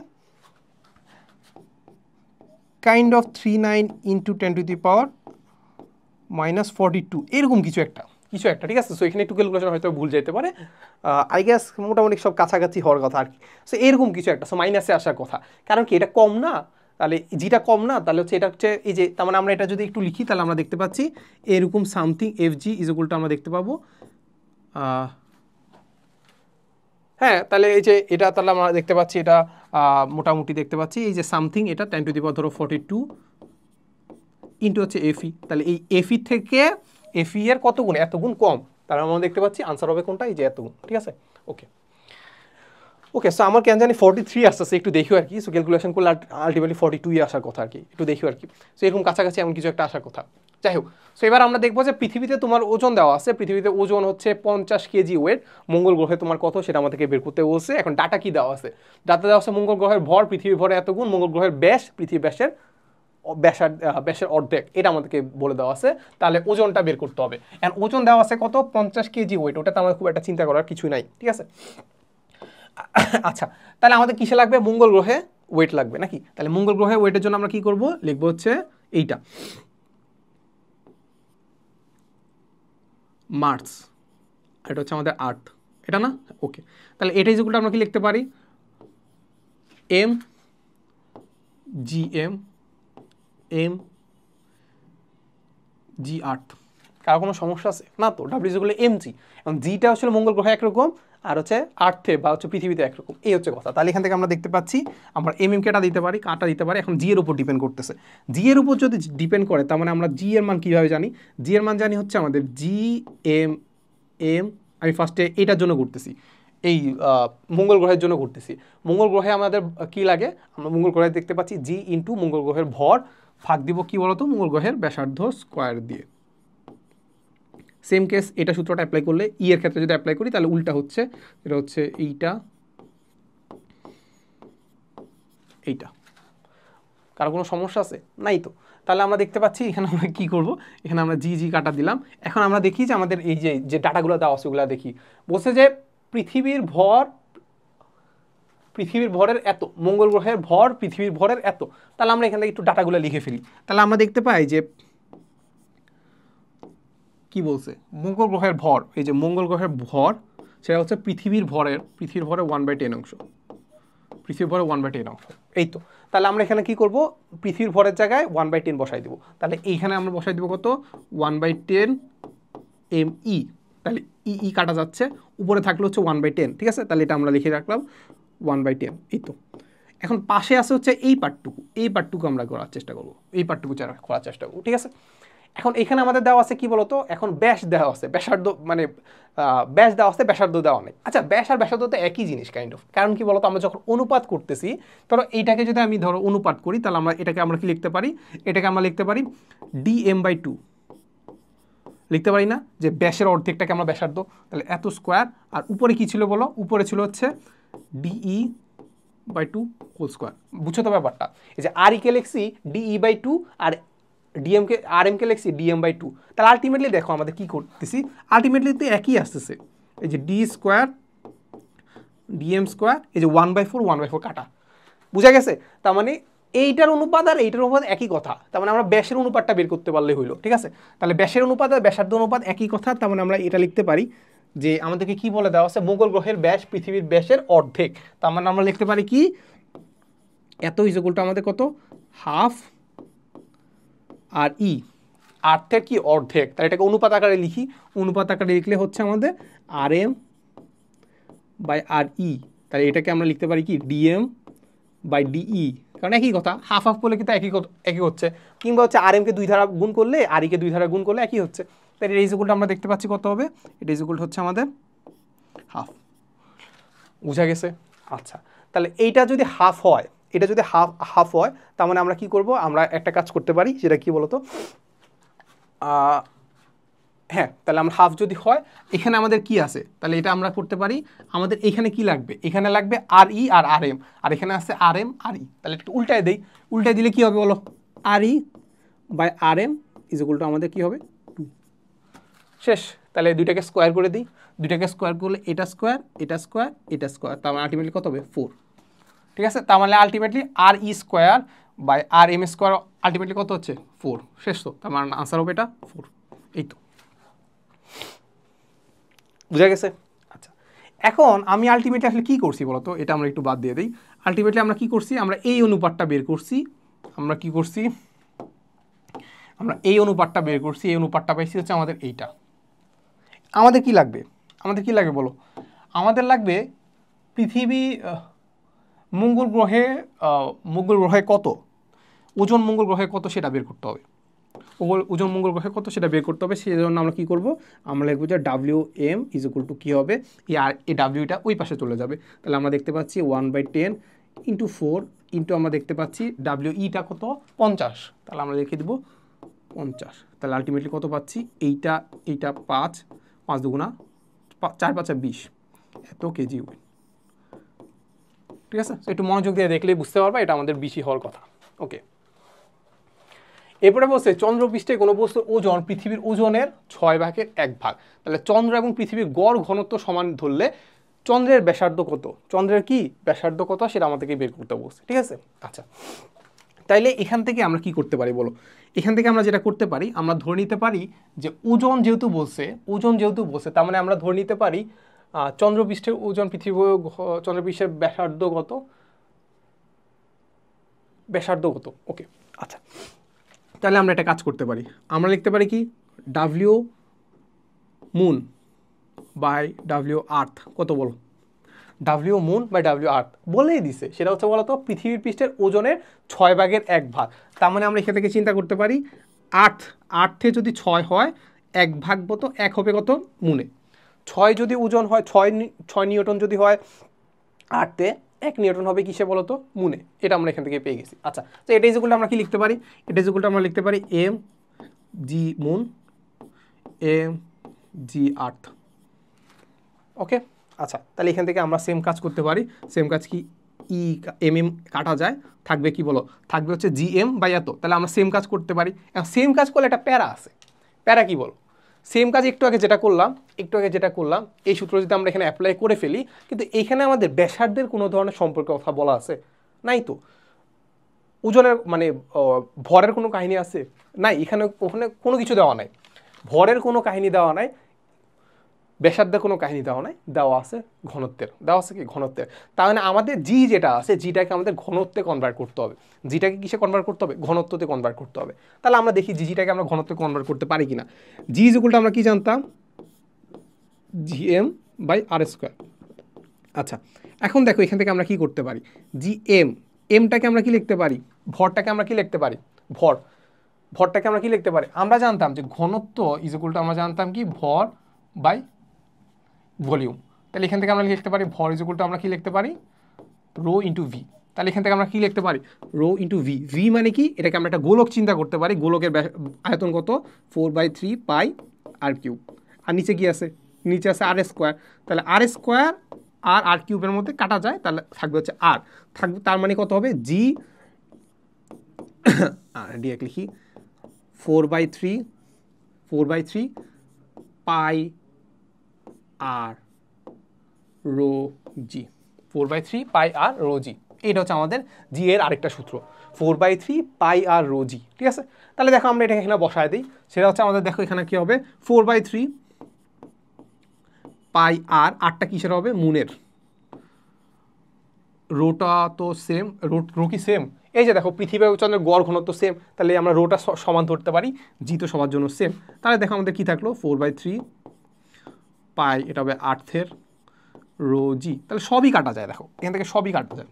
কাইন্ড অফ 39 ইন্টু 10⁻42 এরকম কিছু একটা, ঠিক আছে। সো এখানে একটু ক্যালকুলেশন হয়তো ভুল যেতে পারে, আই গেস মোটামুটি সব কাছাকাছি হওয়ার কথা আর কি। সো এরকম কিছু একটা, সো মাইনাসে আসার কথা, কারণ কি এটা কম না, তাহলে জিটা কম না, তাহলে হচ্ছে এটা হচ্ছে এই যে, তার মানে আমরা এটা যদি একটু লিখি তাহলে আমরা দেখতে পাচ্ছি এরকম something F G is equal to আমরা দেখতে পাবো, হ্যাঁ তাহলে এই যে এটা, তাহলে আমরা দেখতে পাচ্ছি এটা মোটামুটি দেখতে পাচ্ছি এই যে সামথিং, এটা 10⁻42 ইন্টু হচ্ছে এফি। তাহলে এই এফি থেকে এফি এর কত গুণ, এত গুণ কম, তাহলে আমরা দেখতে পাচ্ছি আনসার হবে কোনটা, এই যে এত গুণ, ঠিক আছে। ওকে, ওকে, সো আমার কেন জানি 43 আসতেছে, একটু দেখিও আর কি। সো ক্যালকুলেশন করলে আলটিমেটলি 42 আসার কথা আর কি, একটু দেখিও আর কি। সো এরকম কাছাকাছি এমন কিছু একটা আসার কথা। যাই হোক, সো এবার আমরা দেখবো যে পৃথিবীতে তোমার ওজন দেওয়া আছে, পৃথিবীতে ওজন হচ্ছে 50 কেজি ওয়েট, মঙ্গল গ্রহে তোমার কত সেটা আমাদেরকে বের করতে বলছে। এখন ডাটা কি দেওয়া আছে? ডাটা দেওয়া আছে মঙ্গল গ্রহের ভর পৃথিবীর ভরে এত গুণ, মঙ্গল গ্রহের ব্যাস পৃথিবীর ব্যাসের অর্ধেক, এটা আমাদেরকে বলে দেওয়া আছে। তাহলে ওজনটা বের করতে হবে। এন্ড ওজন দেওয়া আছে কত? 50 কেজি ওয়েট। ওটাতে আমাদের খুব একটা চিন্তা করার কিছুই নাই, ঠিক আছে? আচ্ছা, তাহলে আমাদের কিসে লাগবে? মঙ্গল গ্রহে ওয়েট লাগবে নাকি? তাহলে মঙ্গল গ্রহে ওয়েটের জন্য আমরা কি করব? লিখবো হচ্ছে এইটা, মার্স, এটা হচ্ছে আমাদের আর্থ, এটা না? ওকে, তাহলে এটাই যেগুলো আমরা কি লিখতে পারি? এম জি আর্থ। কারো কোনো সমস্যা আছে না তো? ডাব্লিউ যেগুলো এম জি, এবং জিটা হচ্ছে মঙ্গল গ্রহে একরকম, আর হচ্ছে আর্থে বা হচ্ছে পৃথিবীতে একরকম, এই হচ্ছে কথা। তাহলে এখান থেকে আমরা দেখতে পাচ্ছি আমরা কেটা দিতে পারি, কাটা দিতে পারি। এখন জি এর উপর ডিপেন্ড করতেছে। জি এর উপর যদি ডিপেন্ড করে, তার মানে আমরা জি এর মান কীভাবে জানি? জি এর মান জানি হচ্ছে আমাদের জি এম, আমি ফার্স্টে এটার জন্য করতেছি, এই মঙ্গল গ্রহের জন্য করতেছি। মঙ্গল গ্রহে আমাদের কি লাগে? আমরা মঙ্গল গ্রহে দেখতে পাচ্ছি জি ইন্টু মঙ্গল গ্রহের ভর ভাগ দিব কি বলতো? মঙ্গল গ্রহের ব্যাসার্ধ স্কোয়ার দিয়ে। সেম কেস এটা সূত্রটা অ্যাপ্লাই করলে, ই এর ক্ষেত্রে যদি অ্যাপ্লাই করি তাহলে উল্টা হচ্ছে, এটা হচ্ছে এইটা। কারো কোনো সমস্যা আছে? নাই তো। তাহলে আমরা দেখতে পাচ্ছি এখানে আমরা কি করব, এখানে আমরা জি কাটা দিলাম। এখন আমরা দেখি যে আমাদের এই যে ডাটাগুলো দেওয়া আছে ওগুলো দেখি। বলছে যে পৃথিবীর ভরের এত, মঙ্গল গ্রহের ভর পৃথিবীর ভরের এত। তাহলে আমরা এখান থেকে একটু ডাটাগুলো লিখে ফেলি। তাহলে আমরা দেখতে পাই যে কি বলছে, মঙ্গল গ্রহের ভর, এই যে মঙ্গল গ্রহের ভর সেটা হচ্ছে পৃথিবীর ভরের 1/10 অংশ, পৃথিবীর ভরে 1/10 অংশ। এই তো, তাহলে আমরা এখানে কি করব? পৃথিবীর ভরের জায়গায় 1/10 বসাই দেবো। তাহলে এইখানে আমরা বসাই দেবো কত? 1/10 ME। তাহলে ই কাটা যাচ্ছে, উপরে থাকলে হচ্ছে 1/10, ঠিক আছে? তাহলে এটা আমরা লিখে রাখলাম 1/10। এই তো, এখন পাশে আছে হচ্ছে এই পার্টটুকু আমরা করার চেষ্টা করবো, এই পার্টটুকু করার চেষ্টা করবো, ঠিক আছে? এখন এখানে আমাদের দেওয়া আছে কি বলতো? এখন ব্যাস দেওয়া আছে, ব্যাসার্ধ মানে ব্যাস দেওয়া আছে, ব্যাসার্ধ দেওয়া নেই। আচ্ছা, ব্যাস আর ব্যাসার্ধ তো একই জিনিস কাইন্ড অফ। কারণ কি বলতো? আমরা যখন অনুপাত করতেছি, ধরো এইটাকে যদি আমি অনুপাত করি, তাহলে এটাকে আমরা কি লিখতে পারি? এটাকে আমরা লিখতে পারি dm/2 লিখতে পারি না? যে ব্যাসের অর্ধেকটাকে আমরা ব্যাসার্ধ, তাহলে এত স্কোয়ার। আর উপরে কি ছিল বলো? উপরে ছিল হচ্ছে DE/2 হোল স্কোয়ার। বুঝছো তো ব্যাপারটা? এই যে আর কে লিখছি DE/2 আর RM কে লিখছি DM/2। তাহলে আলটিমেটলি দেখো আমাদের কি করতেছি, আলটিমেটলি তো একই আসতেছে। এই যে D স্কোয়ার DM স্কোয়ার, এই যে 1/4 কাটা, বুঝা গেছে? তার মানে এইটার অনুপাত আর এইটার অনুপাত একই কথা। তার মানে আমরা ব্যাসের অনুপাতটা বের করতে পারলে হইলো, ঠিক আছে? তাহলে ব্যাসের অনুপাত আর ব্যাসার্ধ অনুপাত একই কথা। তার মানে আমরা এটা লিখতে পারি যে আমাদেরকে কি বলে দেওয়া আছে? মঙ্গল গ্রহের ব্যাস পৃথিবীর ব্যাসের অর্ধেক। তার মানে আমরা লিখতে পারি কি, এত ইজুকুলটা আমাদের কত? হাফ আর আর্থের কি অর্ধেক। তাহলে এটাকে অনুপাত আকারে লিখি, অনুপাত আকারে লিখলে হচ্ছে আমাদের RM/RE। তাহলে এটাকে আমরা লিখতে পারি কি DM/DE, কারণ একই কথা, হাফ করলে কিন্তু একই হচ্ছে। কিংবা হচ্ছে RM কে 2 ধারা গুণ করলে RE কে 2 ধারা গুণ করলে একই হচ্ছে। তাহলে এই ইজুকুলটা আমরা দেখতে পাচ্ছি কত হবে? এটা ইজুকুল হচ্ছে আমাদের হাফ। বুঝা গেছে? আচ্ছা, তাহলে এইটা যদি হাফ হয়, এটা যদি হাফ হয়, তার মানে আমরা কি করব? আমরা একটা কাজ করতে পারি, সেটা কি বলতো? হ্যাঁ, তাহলে আমরা হাফ যদি হয়, এখানে আমাদের কি আছে? তাহলে এটা আমরা করতে পারি, আমাদের এখানে কি লাগবে? এখানে লাগবে RE আর RM, আর এখানে আছে RM/RE। তাহলে একটু উল্টায় দেই, উল্টায় দিলে কি হবে বলো? RE/RM ইজুকুলটা আমাদের কি হবে? 2। শেষ। তাহলে দুইটাকে স্কোয়ার করে দিই, দুইটাকে স্কোয়ার করলে এটা স্কোয়ার, এটা স্কোয়ার, এটা স্কোয়ার, তার মানে আলটিমেটলি কত হবে? 4। ঠিক আছে? তার মানে ultimately RE square by RM square ultimately কত হচ্ছে? 4। শেষ তো? তার মানে আনসার হবে এটা 4। এই তো, বুঝা গেছে? আচ্ছা, এখন আমি আলটিমেটলি আসলে কী করছি বলতো? এটা আমরা একটু বাদ দিয়ে দিই। আলটিমেটলি আমরা কি করছি? আমরা এই অনুপাতটা বের করছি। আমরা কি করছি? আমরা এই অনুপাতটা বের করছি। এই অনুপাতটা পাইছি হচ্ছে আমাদের এইটা। আমাদের কি লাগবে? আমাদের কি লাগবে বলো? আমাদের লাগবে পৃথিবী মঙ্গল গ্রহে কত ওজন, মঙ্গল গ্রহে কত সেটা বের করতে হবে। ওজন মঙ্গল গ্রহে কত সেটা বের করতে হবে। সেই জন্য আমরা কী করবো, আমরা লিখবো যে WM ইজ ইকুয়াল টু কী হবে, এই ডাব্লিউটা ওই পাশে চলে যাবে। তাহলে আমরা দেখতে পাচ্ছি 1/10 ইন্টু 4 ইন্টু আমরা দেখতে পাচ্ছি WEটা কত 50, তাহলে আমরা লিখে দেবো 50। তাহলে আলটিমেটলি কত পাচ্ছি, এইটা 5 দুগুণা 4 5 20 এত কেজি ওয়েট। ঠিক আছে, একটু মনোযোগ দিয়ে দেখলেই বুঝতে পারবা এটা আমাদের বেশি হওয়ার কথা। ওকে, এরপরে বলছে চন্দ্রপৃষ্ঠে কোনো বস্তুর ওজন পৃথিবীর ওজনের 6/1 তাহলে চন্দ্র এবং পৃথিবীর গড় ঘনত্ব সমান ধরলে চন্দ্রের ব্যাসার্ধ কত, চন্দ্রের কি ব্যাসার্ধ কত সেটা আমাদেরকে বের করতে বলছে। ঠিক আছে, আচ্ছা তাইলে এখান থেকে আমরা কি করতে পারি বলো, এখান থেকে আমরা যেটা করতে পারি, আমরা ধরে নিতে পারি যে ওজন যেহেতু বলছে তার মানে আমরা ধরে নিতে পারি চন্দ্রপৃষ্ঠের ওজন চন্দ্রপৃষ্ঠের ব্যাসার্ধ কত। ওকে, আচ্ছা তাহলে আমরা একটা কাজ করতে পারি, আমরা লিখতে পারি কি W মুন বাই W আর্থ কত বলো, W মুন বাই W আর্থ বলেই দিছে, সেটা হচ্ছে বলতো পৃথিবীর পৃষ্ঠের ওজনের 6/1। তার মানে আমরা এখান থেকে চিন্তা করতে পারি আর্থে যদি 6 হয় 1 কত 1 হবে কত মুনে, 6 যদি ওজন হয় 6 নিউটন যদি হয় আর্থে 1 নিউটন হবে কিসে বলতো মুনে, এটা আমরা এখান থেকে পেয়ে গেছি। আচ্ছা তো এটা ইকুয়ালটা আমরা কি লিখতে পারি, এটা ইকুয়ালটা আমরা লিখতে পারি mg মুন mg আর্থ। ওকে, আচ্ছা তাহলে এখান থেকে আমরা সেম কাজ করতে পারি, সেম কাজ কি mm কাটা যায়, থাকবে কি বলো, থাকবে হচ্ছে GM বাই এত। তাহলে আমরা সেম কাজ করতে পারি, সেম কাজ করলে একটা প্যারা আছে, প্যারা কি বলো, সেম কাজ একটু আগে যেটা করলাম এই সূত্র যদি আমরা এখানে অ্যাপ্লাই করে ফেলি, কিন্তু এইখানে আমাদের ব্যাসার্ধের কোনো ধরনের সম্পর্কে কথা বলা আছে নাই তো, ওজনের মানে ভরের কোনো কাহিনী আছে নাই, ওখানে কোনো কিছু দেওয়া নাই, ভরের কোনো কাহিনী দেওয়া নাই, ব্যাসার্ধের কোনো কাহিনী দেওয়া নাই, দেওয়া আছে ঘনত্বের। তার মানে আমাদের জি যেটা আছে জিটাকে আমাদের ঘনত্বে কনভার্ট করতে হবে, জিটাকে কিসে কনভার্ট করতে হবে, ঘনত্বতে কনভার্ট করতে হবে। তাহলে আমরা দেখি জিটাকে আমরা ঘনত্বে কনভার্ট করতে পারি কিনা। জি ইকুয়ালটা আমরা কি জানতাম GM বাই R²। আচ্ছা এখন দেখো এখান থেকে আমরা কি করতে পারি, এমটাকে আমরা কি লিখতে পারি, ভরটাকে আমরা কি লিখতে পারি, ভরটাকে আমরা কি লিখতে পারি, আমরা জানতাম যে ঘনত্ব ইকুয়ালটা আমরা জানতাম কি ভর বাই ভলিউম। তাহলে এখান থেকে আমরা লিখতে পারি ভর ইকুয়ালটা আমরা কি লিখতে পারি রো ইন্টু ভি। তাহলে এখান থেকে আমরা কি লিখতে পারি রো ইন্টু ভি। ভি মানে কি, এটাকে আমরা একটা গোলক চিন্তা করতে পারি, গোলকের আয়তন কত 4/3 পাই r³ আর নিচে কি আছে, নিচে আছে R²। তাহলে R² আর r³ মধ্যে কাটা যায়, তাহলে থাকবে হচ্ছে আর থাকবে, তার মানে কত হবে জি ডিরেক্ট লিখি 4/3 পাই আর রো জি, 4/3 পাই আর রো জি, এইটা হচ্ছে আমাদের জি এর আরেকটা সূত্র 4/3 পাই আর রো জি। ঠিক আছে, তাহলে দেখো আমরা এটাকে এখানে বসায় দিই, সেটা হচ্ছে আমাদের দেখো এখানে কি হবে 4/3 পাই আর আরটা কিসের হবে মুনের, রোটা তো সেম, রো কি সেম, এই যে দেখো পৃথিবী ও চন্দ্রের গড় ঘনত্ব সেম, তাহলে আমরা রোটা সমান ধরতে পারি, জি তো সবার জন্য সেম। তাহলে দেখো আমাদের কি থাকলো 4/3 পাই, এটা হবে আর্থের রো জি, তাহলে সবই কাটা যায়, দেখো এখান থেকে সবই কাটা যায়,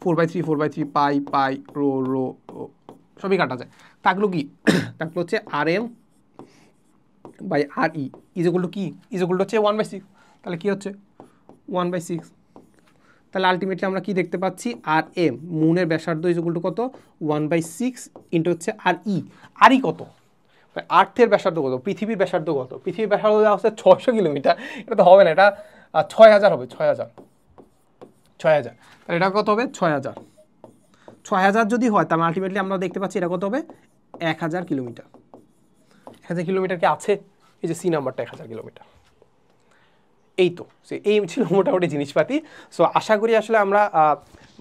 4/3 পাই রো সবই কাটা যায়, থাকলো কি থাকলো হচ্ছে RM by RE equal to কি, ইকুয়াল টু হচ্ছে 1/6, তাহলে কি হচ্ছে 1/6। তাহলে আলটিমেটলি আমরা কি দেখতে পাচ্ছি RM মুনের ব্যাসার্ধ ইকুয়াল টু কত 1/6 ইন্টু হচ্ছে RE কত, আর্থের ব্যাসার্ধ কত, পৃথিবীর ব্যাসার্ধ কত, পৃথিবীর ব্যাসার্ধ দেওয়া হচ্ছে 600 কিলোমিটার, এটা তো হবে না, এটা 6000 হবে, 6000 তাহলে এটা কত হবে 6000 যদি হয় তাহলে আলটিমেটলি আমরা দেখতে পাচ্ছি এটা কত হবে 1000 কিলোমিটার। 1000 কিলোমিটার কি আছে, এই যে সি নাম্বারটা 1000 কিলোমিটার। এই তো এই ছিল মোটামুটি জিনিসপাতি। সো আশা করি আসলে আমরা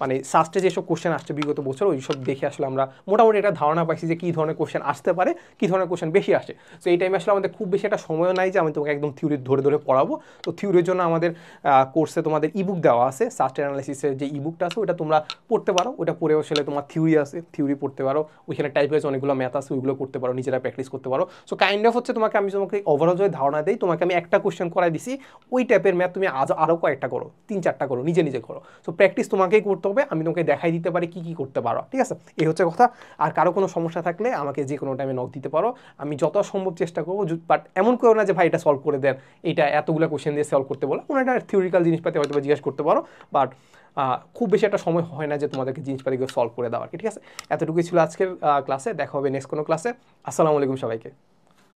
মানে সাস্টে যেসব কোশ্চেন আসছে বিগত বছর ওই সব দেখে আসলে আমরা মোটামুটি একটা ধারণা পাইছি যে কী ধরনের কোশ্চেন আসতে পারে, কী ধরনের কোশ্চেন বেশি আসে। সো এই টাইমে আসলে আমাদের খুব বেশি একটা সময়ও নাই যে আমি তোমাকে একদম থিওরি ধরে পড়াবো। তো থিওরির জন্য আমাদের কোর্সে তোমাদের ইবুক দেওয়া আছে, সাস্ট অ্যানালাইসিসের যে ইবুকটা আছে ওটা তোমরা পড়তে পারো, ওটা পড়েও আসলে তোমার থিওরি আছে, থিওরি পড়তে পারো, ওইখানে টাইপ হয়েছে অনেকগুলো ম্যাথ আছে ওইগুলো করতে পারো, নিজেরা প্র্যাকটিস করতে পারো। সো কাইন্ড অফ হচ্ছে তোমাকে ওভারঅল যদি ধারণা দিই, তোমাকে আমি একটা কোশ্চেন করাই দিছি, ওই টাইপের ম্যাথ তুমি আরও কয়েকটা করো, 3-4টা করো, নিজে করো। সো প্র্যাকটিস তোমাকেই করতে করতে হবে, আমি তোমাকে দেখাই দিতে পারি কী কী করতে পারো, ঠিক আছে? এই হচ্ছে কথা। আর কারো কোনো সমস্যা থাকলে আমাকে যে কোনো টাইমে নক দিতে পারো, আমি যত সম্ভব চেষ্টা করবো। বাট এমন করো না যে ভাই এটা সলভ করে দেন, এটা এতগুলো কোশ্চেন দিয়ে সলভ করতে বলো, কোনো একটা থিওরিক্যাল জিনিসপাতি হয়তো জিজ্ঞেস করতে পারো, বাট খুব বেশি একটা সময় হয় না যে তোমাদেরকে জিনিসপাতিগুলো সলভ করে দেওয়া, ঠিক আছে? এতটুকুই ছিল আজকের ক্লাসে, দেখা হবে নেক্সট কোনো ক্লাসে। আসসালামু আলাইকুম সবাইকে।